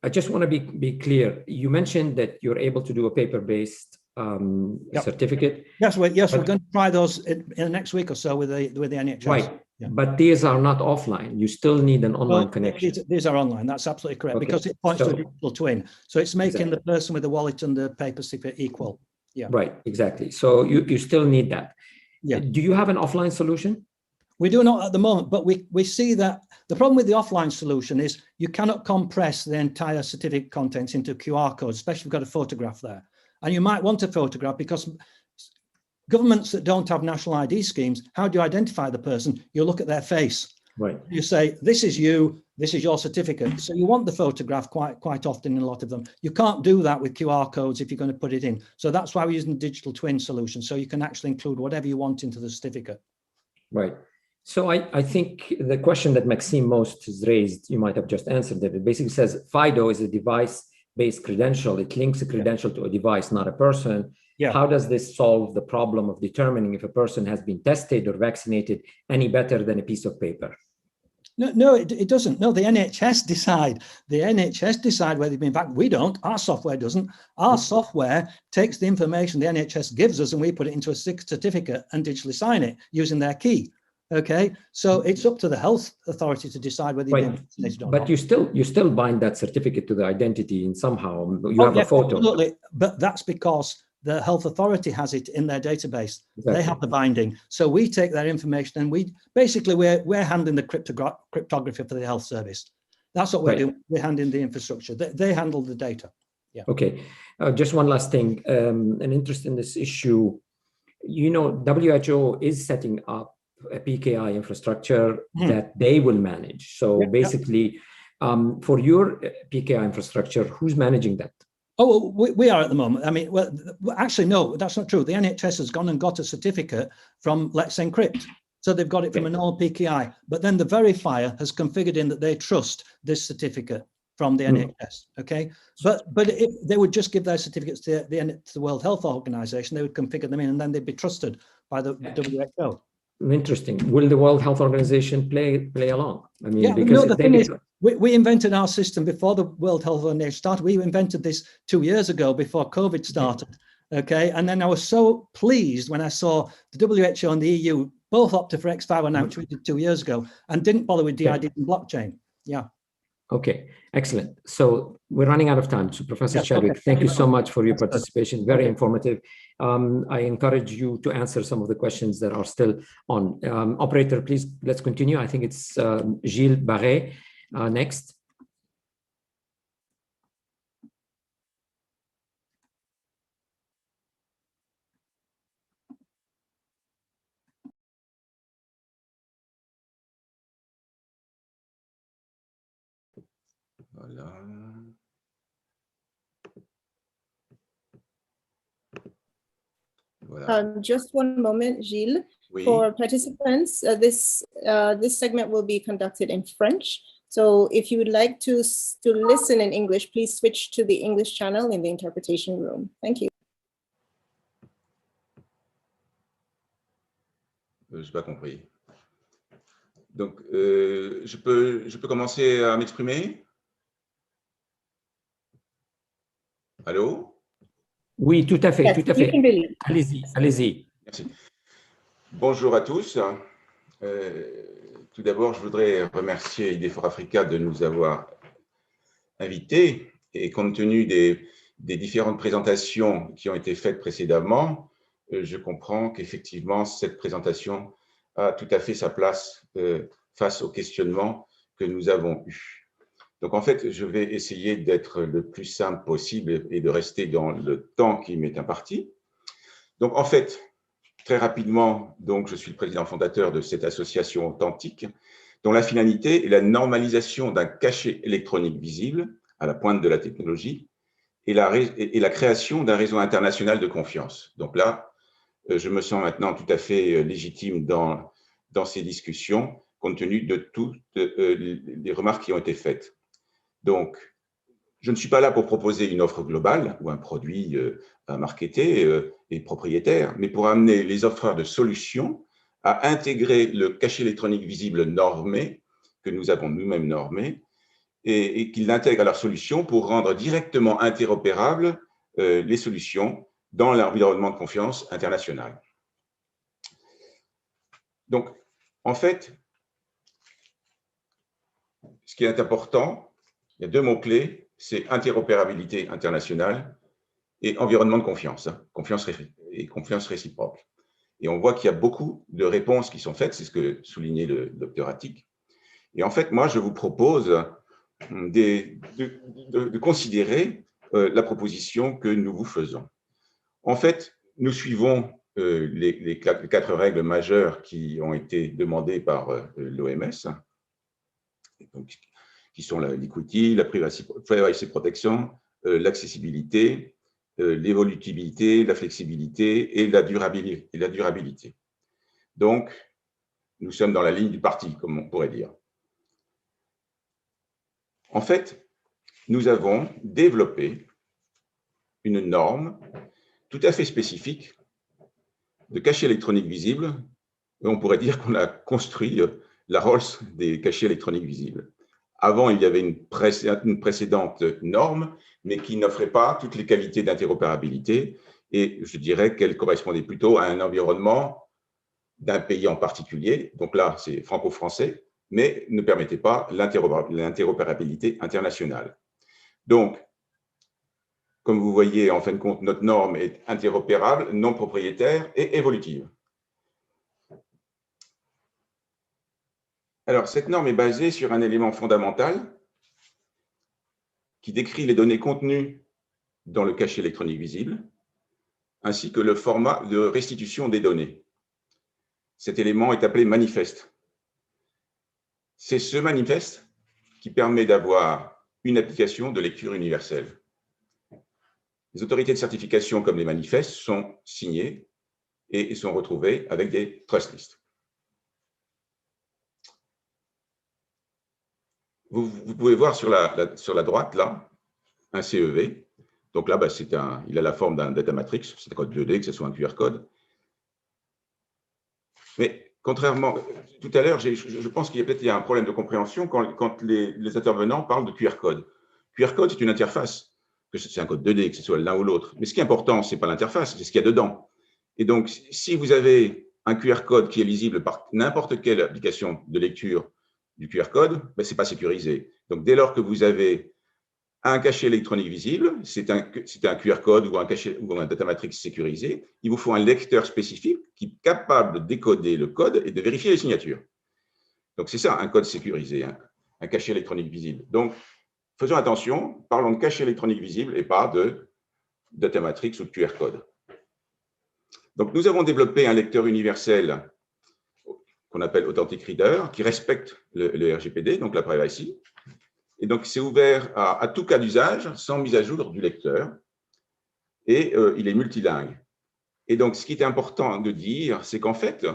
I just want to be clear. You mentioned that you're able to do a paper-based certificate. Yes, we're going to try those in the next week or so with the NHS. Right. Yeah. But these are not offline. You still need an online connection. These are online. That's absolutely correct, because it points to a digital twin. So it's making the person with the wallet and the paper certificate equal. Yeah. Right, exactly. So you still need that. Yeah. Do you have an offline solution? We do not at the moment, but we see that the problem with the offline solution is you cannot compress the entire certificate contents into QR codes, especially if you've got a photograph there. And you might want a photograph because governments that don't have national ID schemes, how do you identify the person? You look at their face. Right. You say, this is you, this is your certificate. So you want the photograph quite often in a lot of them. You can't do that with QR codes if you're going to put it in. So that's why we're using the digital twin solution. So you can actually include whatever you want into the certificate. Right. So I think the question that Maxime most has raised, you might have just answered it. It basically says FIDO is a device-based credential. It links a credential to a device, not a person. Yeah. How does this solve the problem of determining if a person has been tested or vaccinated any better than a piece of paper? No, it doesn't. No, the NHS decide. The NHS decide whether they've been vaccinated. We don't. Our software doesn't. Our software takes the information the NHS gives us and we put it into a certificate and digitally sign it using their key. Okay, so it's up to the health authority to decide whether you've been vaccinated or not. But you still bind that certificate to the identity in somehow. You have a photo. Absolutely, but that's because the health authority has it in their database. Exactly. They have the binding. So we take their information and we're handling the cryptography for the health service. That's what we're doing. We're handling the infrastructure. They handle the data. Yeah. Okay. Just one last thing. An interest in this issue. You know, WHO is setting up a PKI infrastructure that they will manage. So basically, for your PKI infrastructure, who's managing that? Oh, we are at the moment. I mean, well, actually, no, that's not true. The NHS has gone and got a certificate from Let's Encrypt. So they've got it from an old PKI, but then the verifier has configured in that they trust this certificate from the NHS. Okay, but if they would just give their certificates to the World Health Organization, they would configure them in, and then they'd be trusted by the WHO. Interesting. Will the World Health Organization play along? I mean, yeah, because no, the thing is, we invented our system before the World Health Organization started. We invented this 2 years ago before COVID started. Okay, and then I was so pleased when I saw the WHO and the EU both opted for X509, which we did 2 years ago, and didn't bother with DID and blockchain. Yeah. Okay, excellent. So we're running out of time. So Professor Chadwick, thank you so much for your participation. Very informative. I encourage you to answer some of the questions that are still on. Operator, please, let's continue. I think it's Gilles Barré next. Just one moment, Gilles. Oui. For participants, this segment will be conducted in French. So if you would like to listen in English, please switch to the English channel in the interpretation room. Thank you. J'ai pas compris. Donc, je peux commencer à m'exprimer? Allô? Oui, tout à fait, yes, tout à fait. Allez-y, allez-y. Merci. Bonjour à tous. Tout d'abord, je voudrais remercier DIVOC Africa de nous avoir invités. Et compte tenu des différentes présentations qui ont été faites précédemment, je comprends qu'effectivement, cette présentation a tout à fait sa place face aux questionnements que nous avons eus. Donc, en fait, je vais essayer d'être le plus simple possible et de rester dans le temps qui m'est imparti. Donc, en fait, très rapidement, donc, je suis le président fondateur de cette association authentique, dont la finalité est la normalisation d'un cachet électronique visible à la pointe de la technologie et la création d'un réseau international de confiance. Donc là, je me sens maintenant tout à fait légitime dans ces discussions, compte tenu de toutes les remarques qui ont été faites. Donc, je ne suis pas là pour proposer une offre globale ou un produit à marketer et propriétaire, mais pour amener les offreurs de solutions à intégrer le cachet électronique visible normé, que nous avons nous-mêmes normé, et qu'ils l'intègrent à leurs solutions pour rendre directement interopérables les solutions dans l'environnement de confiance international. Donc, en fait, ce qui est important, il y a deux mots-clés, c'est interopérabilité internationale et environnement de confiance, hein, confiance réciproque. Et on voit qu'il y a beaucoup de réponses qui sont faites, c'est ce que soulignait le docteur Atick. Et en fait, moi, je vous propose de considérer la proposition que nous vous faisons. En fait, nous suivons les 4 règles majeures qui ont été demandées par l'OMS, qui sont l'equity, la privacy protection, l'accessibilité, l'évolutibilité, la flexibilité et la durabilité. Donc, nous sommes dans la ligne du parti, comme on pourrait dire. En fait, nous avons développé une norme tout à fait spécifique de cachet électronique visible. Et on pourrait dire qu'on a construit la Rolls des cachets électroniques visibles. Avant, il y avait une précédente norme, mais qui n'offrait pas toutes les qualités d'interopérabilité. Et je dirais qu'elle correspondait plutôt à un environnement d'un pays en particulier. Donc là, c'est franco-français, mais ne permettait pas l'interopérabilité internationale. Donc, comme vous voyez, en fin de compte, notre norme est interopérable, non propriétaire et évolutive. Alors, cette norme est basée sur un élément fondamental qui décrit les données contenues dans le cachet électronique visible, ainsi que le format de restitution des données. Cet élément est appelé manifeste. C'est ce manifeste qui permet d'avoir une application de lecture universelle. Les autorités de certification, comme les manifestes, sont signées et sont retrouvées avec des trust lists. Vous pouvez voir sur la droite, là, un CEV. Donc là, il a la forme d'un data matrix, c'est un code 2D, que ce soit un QR code. Mais contrairement, tout à l'heure, je pense qu'il y a un problème de compréhension quand les intervenants parlent de QR code. QR code, c'est une interface. Que c'est un code 2D, que ce soit l'un ou l'autre. Mais ce qui est important, ce n'est pas l'interface, c'est ce qu'il y a dedans. Et donc, si vous avez un QR code qui est lisible par n'importe quelle application de lecture du QR code, ce n'est pas sécurisé. Donc, dès lors que vous avez un cachet électronique visible, c'est un QR code ou un data matrix sécurisé, il vous faut un lecteur spécifique qui est capable de décoder le code et de vérifier les signatures. Donc, c'est ça, un code sécurisé, un cachet électronique visible. Donc, faisons attention, parlons de cachet électronique visible et pas de data matrix ou de QR code. Donc, nous avons développé un lecteur universel qu'on appelle Authentic Reader, qui respecte le RGPD, donc la privacy. Et donc, c'est ouvert à tout cas d'usage, sans mise à jour du lecteur. Et il est multilingue. Et donc, ce qui est important de dire, c'est qu'en fait,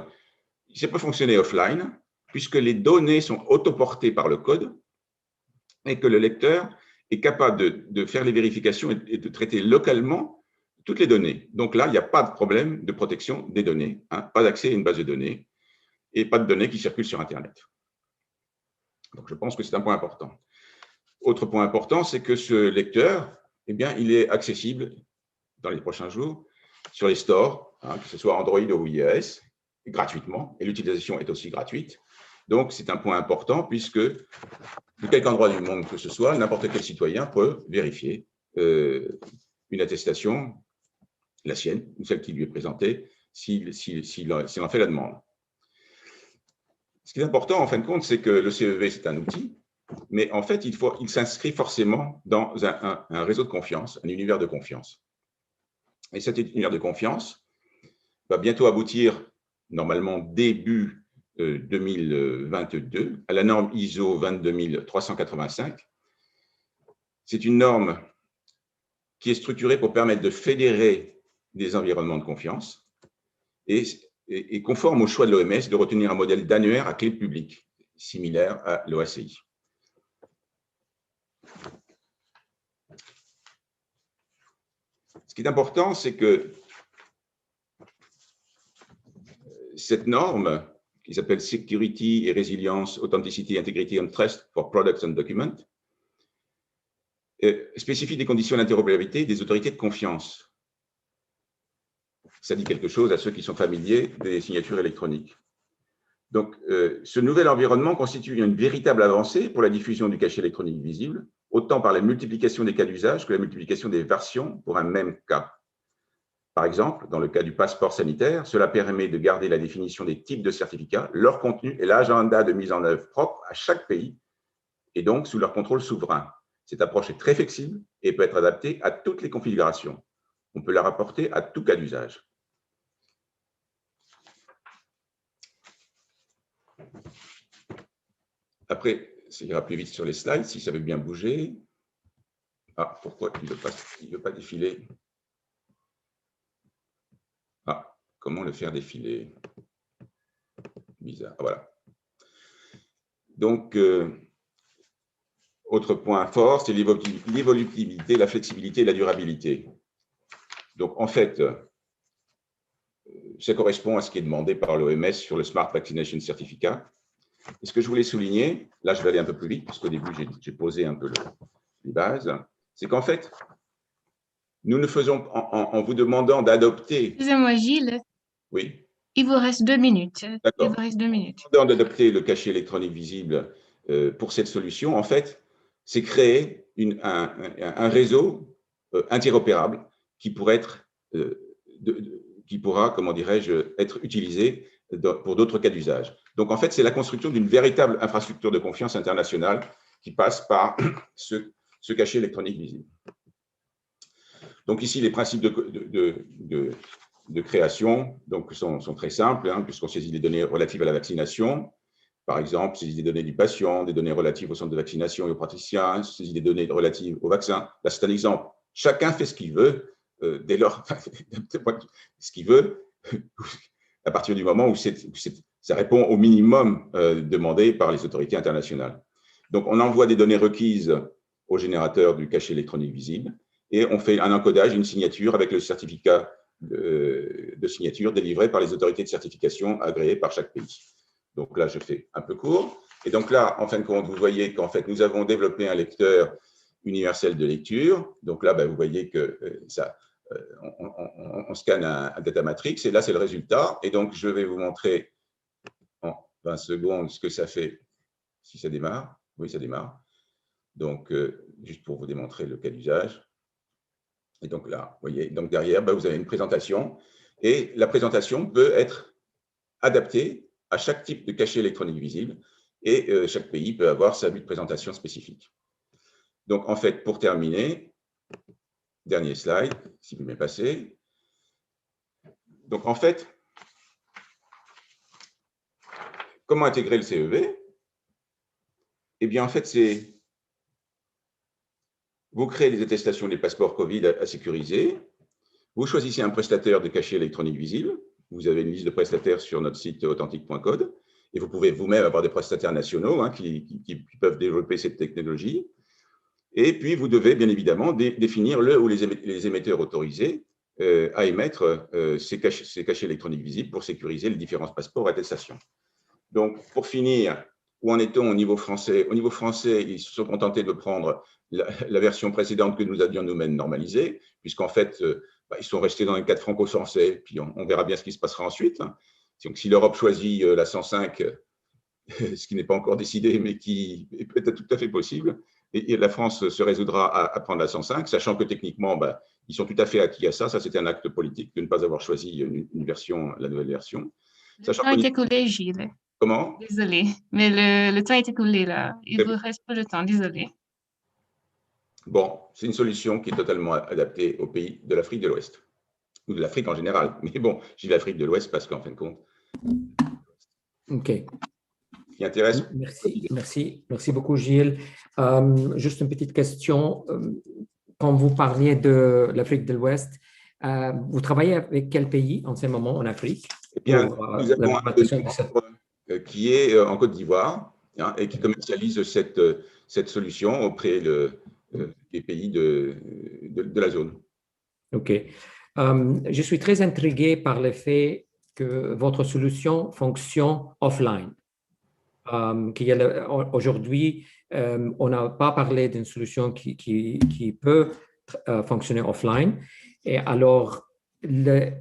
ça peut fonctionner offline, puisque les données sont autoportées par le code, et que le lecteur est capable de faire les vérifications et de traiter localement toutes les données. Donc là, il n'y a pas de problème de protection des données, hein, pas d'accès à une base de données et pas de données qui circulent sur Internet. Donc je pense que c'est un point important. Autre point important, c'est que ce lecteur, eh bien, il est accessible dans les prochains jours sur les stores, hein, que ce soit Android ou iOS, gratuitement, et l'utilisation est aussi gratuite. Donc, c'est un point important puisque de quelque endroit du monde que ce soit, n'importe quel citoyen peut vérifier une attestation, la sienne, ou celle qui lui est présentée, s'il en fait la demande. Ce qui est important, en fin de compte, c'est que le CEV, c'est un outil, mais en fait, il s'inscrit forcément dans un réseau de confiance, un univers de confiance. Et cet univers de confiance va bientôt aboutir, normalement début 2022, à la norme ISO 22385. C'est une norme qui est structurée pour permettre de fédérer des environnements de confiance et conforme au choix de l'OMS de retenir un modèle d'annuaire à clé publique, similaire à l'OACI. Ce qui est important, c'est que cette norme, qui s'appelle Security et Resilience, Authenticity, Integrity and Trust for Products and Documents, spécifie des conditions d'interopérabilité des autorités de confiance. Ça dit quelque chose à ceux qui sont familiers des signatures électroniques. Donc, ce nouvel environnement constitue une véritable avancée pour la diffusion du cachet électronique visible, autant par la multiplication des cas d'usage que la multiplication des versions pour un même cas. Par exemple, dans le cas du passeport sanitaire, cela permet de garder la définition des types de certificats, leur contenu et l'agenda de mise en œuvre propre à chaque pays, et donc sous leur contrôle souverain. Cette approche est très flexible et peut être adaptée à toutes les configurations. On peut la rapporter à tout cas d'usage. Après, ça ira plus vite sur les slides, si ça veut bien bouger. Ah, pourquoi il ne veut pas défiler? Ah, comment le faire défiler? Bizarre, voilà. Donc, autre point fort, c'est l'évolutivité, la flexibilité et la durabilité. Donc, en fait, ça correspond à ce qui est demandé par l'OMS sur le Smart Vaccination Certificate. Et ce que je voulais souligner, là je vais aller un peu plus vite, parce qu'au début j'ai posé un peu les bases, c'est qu'en fait, nous ne faisons, en vous demandant d'adopter… Excusez-moi Gilles. Oui. Il vous reste 2 minutes. D'accord. Il vous reste 2 minutes. En demandant d'adopter le cachet électronique visible pour cette solution, en fait, c'est créer un réseau interopérable qui pourrait être, qui pourra, comment dirais-je, être utilisé pour d'autres cas d'usage. Donc, en fait, c'est la construction d'une véritable infrastructure de confiance internationale qui passe par ce cachet électronique visible. Donc, ici, les principes de création donc, sont très simples, hein, puisqu'on saisit les données relatives à la vaccination. Par exemple, saisit des données du patient, des données relatives au centre de vaccination et aux praticiens, saisit des données relatives au vaccin. Là, c'est un exemple. Chacun fait ce qu'il veut, dès lors, ce qu'il veut, à partir du moment où ça répond au minimum demandé par les autorités internationales. Donc, on envoie des données requises au générateur du cachet électronique visible et on fait un encodage, une signature avec le certificat de signature délivré par les autorités de certification agréées par chaque pays. Donc là, je fais un peu court. Et donc là, en fin de compte, vous voyez qu'en fait, nous avons développé un lecteur universel de lecture. Donc là, vous voyez que ça… on scanne un data matrix et là, c'est le résultat. Et donc, je vais vous montrer en 20 secondes ce que ça fait si ça démarre. Oui, ça démarre. Donc, juste pour vous démontrer le cas d'usage. Et donc là, vous voyez, donc derrière, vous avez une présentation et la présentation peut être adaptée à chaque type de cachet électronique visible et chaque pays peut avoir sa vue de présentation spécifique. Donc, en fait, pour terminer, dernier slide, si vous m'avez passé. Donc, en fait, comment intégrer le CEV? Eh bien, en fait, c'est… Vous créez des attestations des passeports Covid à sécuriser. Vous choisissez un prestataire de cachet électronique visible. Vous avez une liste de prestataires sur notre site authentic.code. Et vous pouvez vous-même avoir des prestataires nationaux qui peuvent développer cette technologie. Et puis, vous devez bien évidemment définir le ou les émetteurs autorisés à émettre ces cachets électroniques visibles pour sécuriser les différents passeports et attestations. Donc, pour finir, où en est-on au niveau français? Au niveau français, ils se sont contentés de prendre la version précédente que nous avions nous-mêmes normalisée, puisqu'en fait, ils sont restés dans les cadre franco-français, puis on verra bien ce qui se passera ensuite. Donc, si l'Europe choisit la 105, ce qui n'est pas encore décidé, mais qui est peut-être tout à fait possible, et la France se résoudra à prendre la 105, sachant que techniquement, ils sont tout à fait acquis à ça. Ça, c'était un acte politique de ne pas avoir choisi une version, la nouvelle version. Le temps est écoulé, Gilles. Comment? Désolé, mais le temps est écoulé là. Il vous reste peu de temps, désolé. Bon, c'est une solution qui est totalement adaptée aux pays de l'Afrique de l'Ouest, ou de l'Afrique en général. Mais bon, je dis l'Afrique de l'Ouest parce qu'en fin de compte… OK. Qui intéresse… Merci beaucoup, Gilles. Juste une petite question. Quand vous parliez de l'Afrique de l'Ouest, vous travaillez avec quel pays en ce moment en Afrique? Eh bien, nous avons un qui est en Côte d'Ivoire et qui commercialise cette solution auprès des pays de la zone. OK. Je suis très intrigué par le fait que votre solution fonctionne offline. Aujourd'hui, on n'a pas parlé d'une solution qui peut fonctionner offline. Et alors, le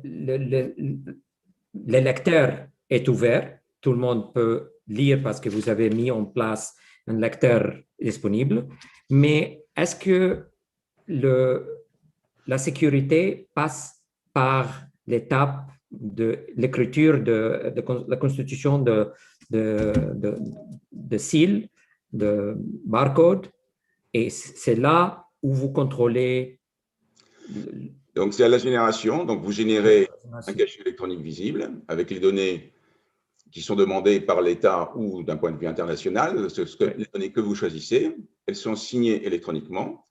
lecteur est ouvert, tout le monde peut lire parce que vous avez mis en place un lecteur disponible. Mais est-ce que la sécurité passe par l'étape de l'écriture de la constitution de seal, de barcode, et c'est là où vous contrôlez. Donc, c'est à la génération. Donc, vous générez un cachet électronique visible avec les données qui sont demandées par l'État ou d'un point de vue international. Les données que vous choisissez, elles sont signées électroniquement.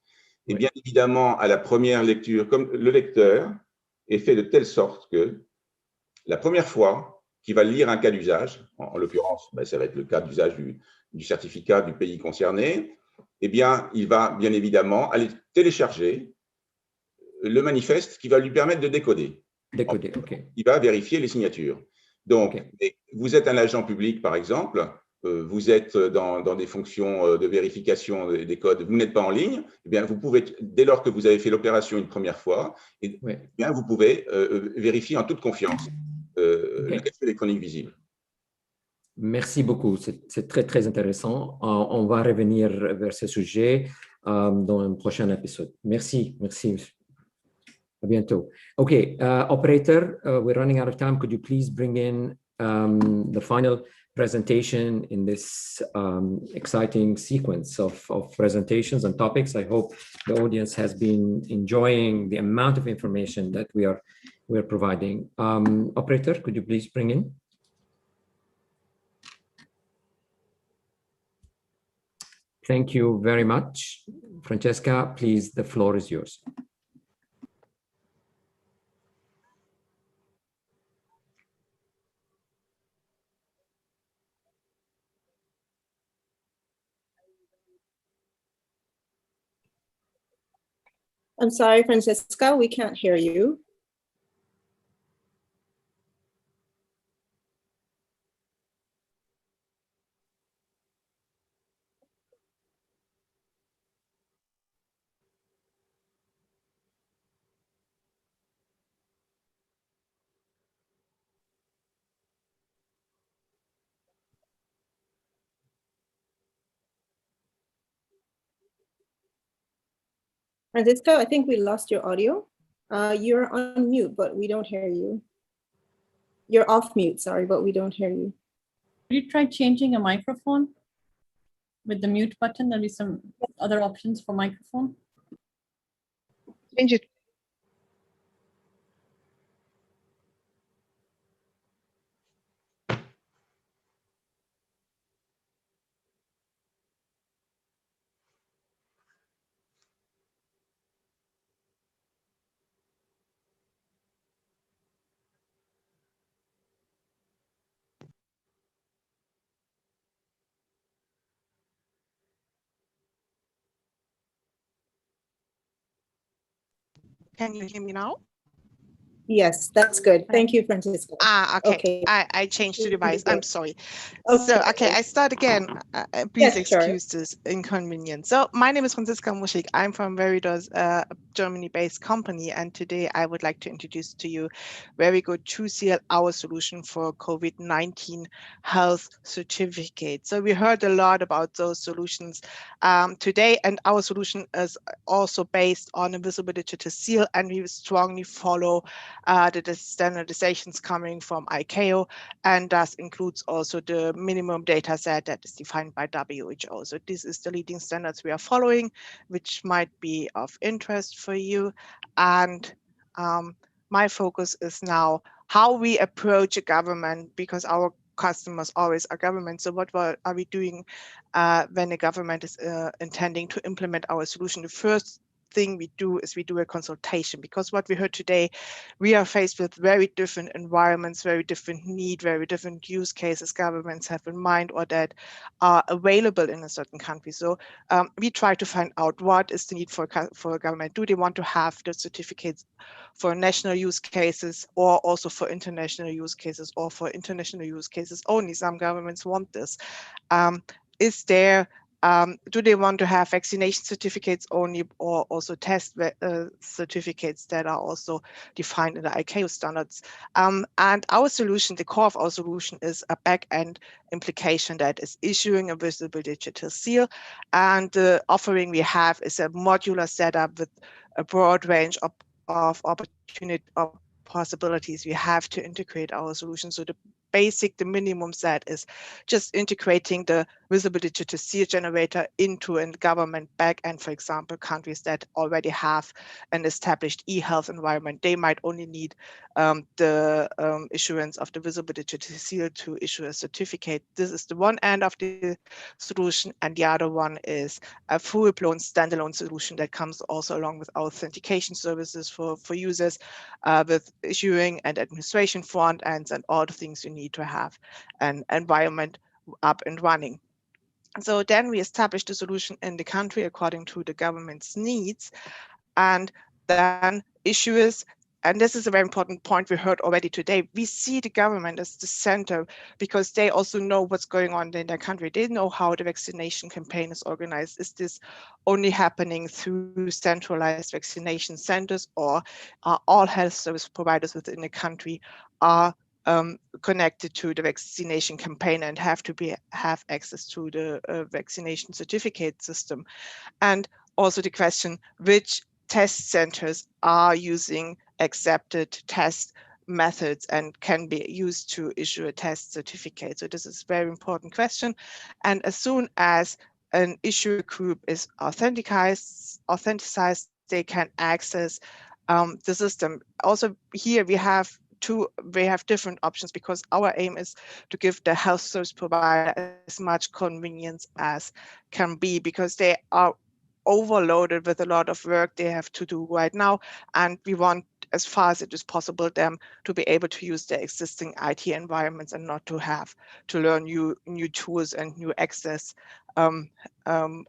Et bien évidemment, à la première lecture, comme le lecteur est fait de telle sorte que la première fois qu'il va lire un cas d'usage, en l'occurrence, ça va être le cas d'usage du certificat du pays concerné, eh bien, il va bien évidemment aller télécharger le manifeste qui va lui permettre de décoder. Il va vérifier les signatures. Donc, vous êtes un agent public, par exemple, vous êtes dans des fonctions de vérification des codes, vous n'êtes pas en ligne, eh bien, vous pouvez, dès lors que vous avez fait l'opération une première fois, eh bien, vous pouvez vérifier en toute confiance le cachet électronique visible. Merci beaucoup, c'est très, très intéressant. On va revenir vers ce sujet dans un prochain épisode. Merci, merci. À bientôt. Okay, operator, we're running out of time. Could you please bring in the final presentation in this exciting sequence of presentations and topics? I hope the audience has been enjoying the amount of information that we're providing. Operator, could you please bring in? Thank you very much. Francesca, please, the floor is yours. I'm sorry, Franziska, we can't hear you. Franziska, I think we lost your audio. You're on mute, but we don't hear you. You're off mute, sorry, but we don't hear you. Could you try changing a microphone with the mute button? There'll be some other options for microphone. Change it. Can you hear me now? Yes, that's good. Thank you, Franziska. Okay. I changed the device. I'm sorry. So, I start again. Please excuse this inconvenience. So, my name is Franziska Muschik. I'm from Veridos, a Germany-based company, and today I would like to introduce to you Verigo TrueSeal, our solution for COVID-19 health certificate. So, we heard a lot about those solutions today, and our solution is also based on a visible digital seal, and we strongly follow the standardizations coming from ICAO, and thus includes also the minimum data set that is defined by WHO. So this is the leading standards we are following, which might be of interest for you. And my focus is now how we approach a government, because our customers always are government. So what are we doing when a government is intending to implement our solution? The first thing we do is we do a consultation, because what we heard today, we are faced with very different environments, very different need, very different use cases governments have in mind or that are available in a certain country. So we try to find out what is the need for a government. Do they want to have the certificates for national use cases or also for international use cases, or for international use cases only? Some governments want this. Is there do they want to have vaccination certificates only, or also test certificates that are also defined in the ICAO standards? And our solution, the core of our solution, is a back-end implication that is issuing a visible digital seal. And the offering we have is a modular setup with a broad range of opportunity of possibilities. We have to integrate our solution. So the minimum set is just integrating the visible digital seal generator into a government backend. For example, countries that already have an established e-health environment, they might only need the issuance of the visible digital seal to issue a certificate. This is the one end of the solution, and the other one is a full-blown standalone solution that comes also along with authentication services for users, with issuing and administration front ends and all the things you need to have an environment up and running. So then we established the solution in the country according to the government's needs, and then issuers, and this is a very important point we heard already today, we see the government as the center because they also know what's going on in their country. They know how the vaccination campaign is organized. Is this only happening through centralized vaccination centers, or are all health service providers within the country are connected to the vaccination campaign and have access to the vaccination certificate system? And also the question, which test centers are using accepted test methods and can be used to issue a test certificate? So this is a very important question. And as soon as an issuer group is authenticized, they can access the system. Also here we have different options, because our aim is to give the health service provider as much convenience as can be, because they are overloaded with a lot of work they have to do right now, and we want, as far as it is possible, them to be able to use their existing IT environments and not to have to learn new tools and new access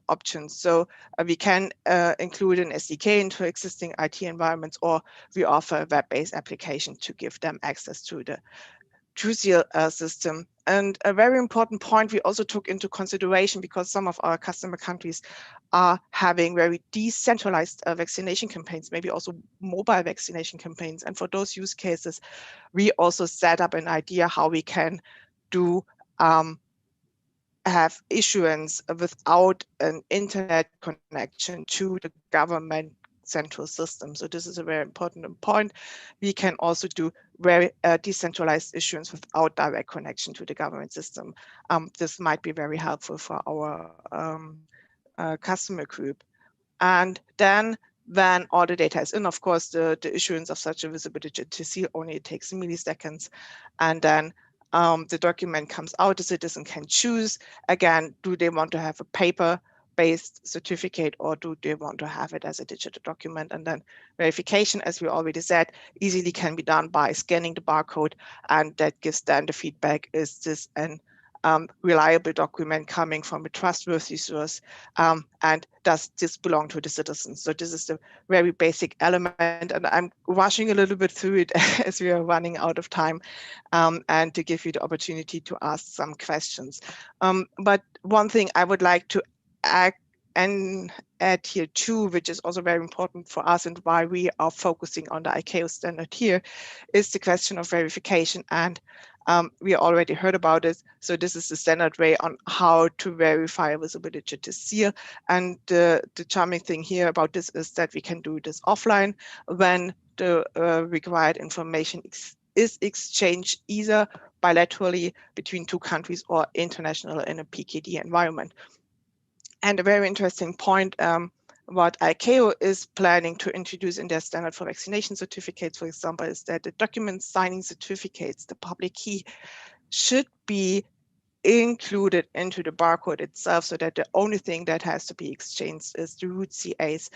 options. So we can include an SDK into existing IT environments, or we offer a web-based application to give them access to the TruSeal system. And a very important point we also took into consideration, because some of our customer countries are having very decentralized vaccination campaigns, maybe also mobile vaccination campaigns. And for those use cases, we also set up an idea how we can do have issuance without an internet connection to the government central system. So this is a very important point. We can also do very decentralized issuance without direct connection to the government system. This might be very helpful for our customer group. And then when all the data is in, of course, the issuance of such a visible digital seal only takes milliseconds. And then the document comes out, the citizen can choose, again, do they want to have a paper-based certificate, or do they want to have it as a digital document? And then verification, as we already said, easily can be done by scanning the barcode, and that gives then the feedback, is this an reliable document coming from a trustworthy source, and does this belong to the citizens? So this is the very basic element, and I'm rushing a little bit through it as we are running out of time, and to give you the opportunity to ask some questions. But one thing I would like to add here too, which is also very important for us and why we are focusing on the ICAO standard here, is the question of verification. And we already heard about it. So this is the standard way on how to verify a visible digital seal. And the charming thing here about this is that we can do this offline when the required information is exchanged either bilaterally between two countries or international in a PKD environment. And a very interesting point, what ICAO is planning to introduce in their standard for vaccination certificates, for example, is that the document signing certificates, the public key, should be included into the barcode itself, so that the only thing that has to be exchanged is the root CAs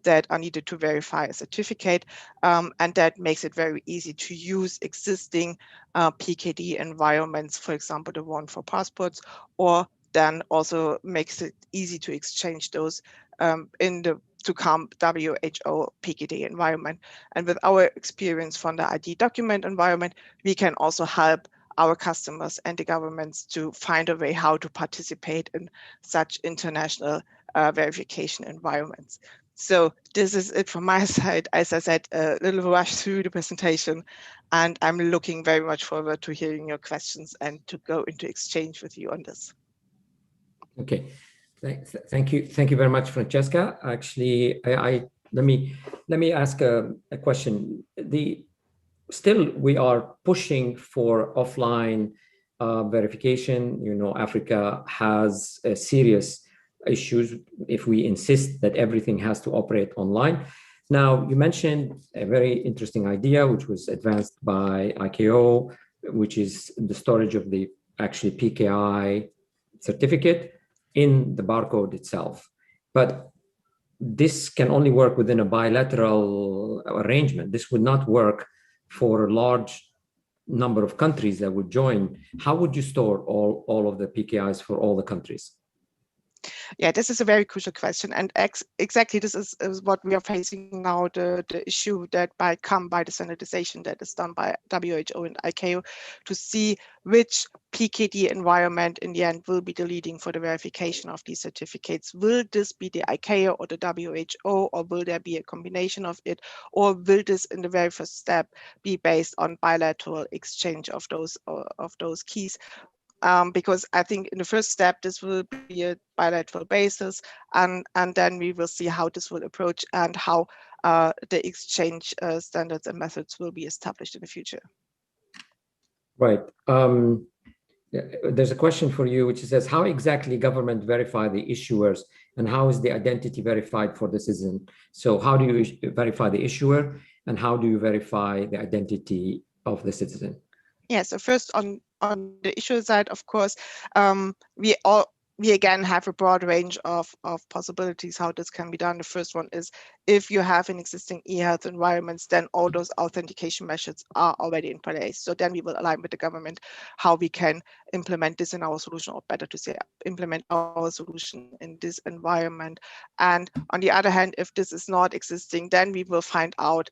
that are needed to verify a certificate. And that makes it very easy to use existing PKD environments, for example, the one for passports, or then also makes it easy to exchange those in the to-come WHO PKD environment. And with our experience from the ID document environment, we can also help our customers and the governments to find a way how to participate in such international verification environments. So this is it from my side. As I said, a little rush through the presentation, and I'm looking very much forward to hearing your questions and to go into exchange with you on this. Okay, thank you very much, Franziska. Actually, let me ask a question. Still, we are pushing for offline verification. You know, Africa has serious issues if we insist that everything has to operate online. Now, you mentioned a very interesting idea, which was advanced by ICAO, which is the storage of the actually PKI certificate in the barcode itself. But this can only work within a bilateral arrangement. This would not work for a large number of countries that would join. How would you store all of the PKIs for all the countries? Yeah, this is a very crucial question, and exactly this is what we are facing now, the issue that might come by the standardization that is done by WHO and ICAO to see which PKD environment in the end will be the leading for the verification of these certificates. Will this be the ICAO or the WHO, or will there be a combination of it, or will this in the very first step be based on bilateral exchange of those keys? Because I think in the first step, this will be a bilateral basis, and then we will see how this will approach and how the exchange standards and methods will be established in the future. Right. There's a question for you, which says, how exactly government verify the issuers, and how is the identity verified for the citizen? So how do you verify the issuer, and how do you verify the identity of the citizen? Yeah, so first on the issuer side, of course, we again have a broad range of possibilities how this can be done. The first one is if you have an existing e-health environments, then all those authentication measures are already in place. So then we will align with the government how we can implement this in our solution, or better to say, implement our solution in this environment. And on the other hand, if this is not existing, then we will find out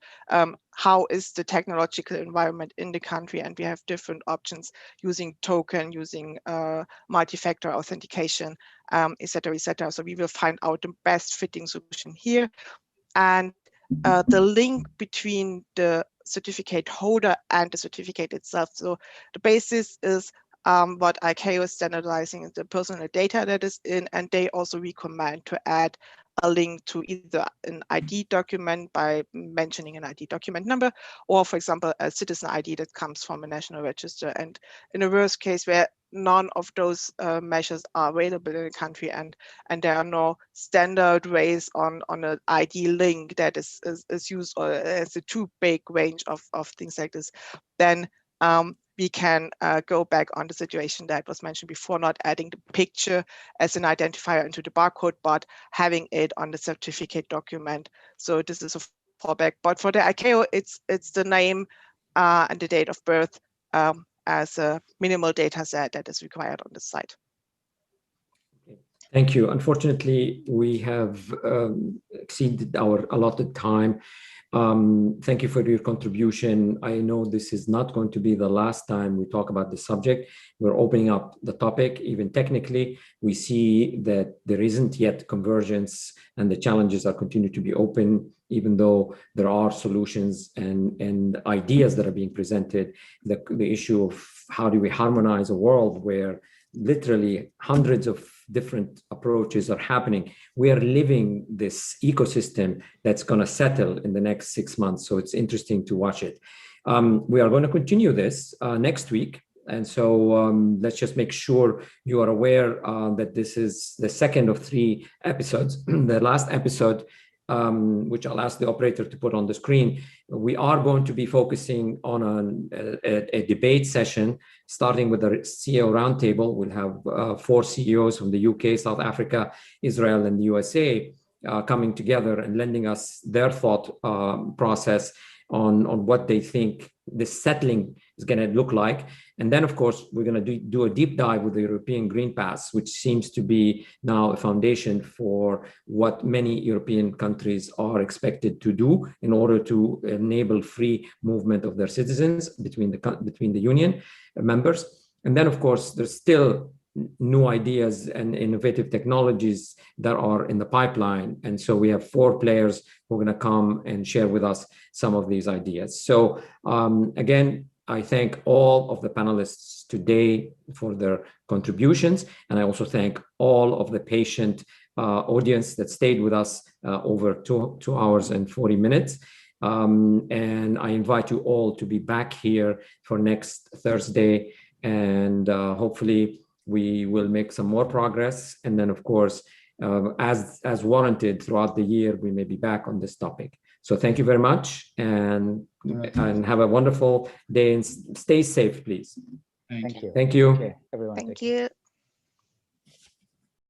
how is the technological environment in the country, and we have different options using token, using multi-factor authentication, et cetera, et cetera. So we will find out the best fitting solution here. And the link between the certificate holder and the certificate itself. So the basis is what ICAO is standardizing is the personal data that is in, and they also recommend to add a link to either an ID document by mentioning an ID document number, or for example, a citizen ID that comes from a national register. And in a worst case where none of those measures are available in the country, and there are no standard ways on an ID link that is used, or as a too big range of things like this, then we can go back on the situation that was mentioned before, not adding the picture as an identifier into the barcode, but having it on the certificate document. So this is a fallback. But for the ICAO, it's the name and the date of birth as a minimal data set that is required on the site. Thank you. Unfortunately, we have exceeded our allotted time. Thank you for your contribution. I know this is not going to be the last time we talk about this subject. We're opening up the topic. Even technically, we see that there isn't yet convergence, and the challenges are continue to be open, even though there are solutions and ideas that are being presented. The issue of how do we harmonize a world where literally hundreds of different approaches are happening. We are living this ecosystem that's going to settle in the next 6 months. So it's interesting to watch it. We are going to continue this next week. And so let's just make sure you are aware that this is the second of 3 episodes. The last episode, which I'll ask the operator to put on the screen, we are going to be focusing on a debate session, starting with the CEO roundtable. We'll have 4 CEOs from the UK, South Africa, Israel, and the USA coming together and lending us their thought process on what they think this settling is going to look like. And then, of course, we're going to do a deep dive with the European Green Pass, which seems to be now a foundation for what many European countries are expected to do in order to enable free movement of their citizens between the union members. And then, of course, there's still new ideas and innovative technologies that are in the pipeline. And so we have 4 players who are going to come and share with us some of these ideas. So again, I thank all of the panelists today for their contributions. And I also thank all of the patient audience that stayed with us over 2 hours and 40 minutes. And I invite you all to be back here for next Thursday. And hopefully we will make some more progress. And then, of course, as warranted throughout the year, we may be back on this topic. So thank you very much, and have a wonderful day, and stay safe, please. Thank you. Thank you. Okay, everyone. Thank you.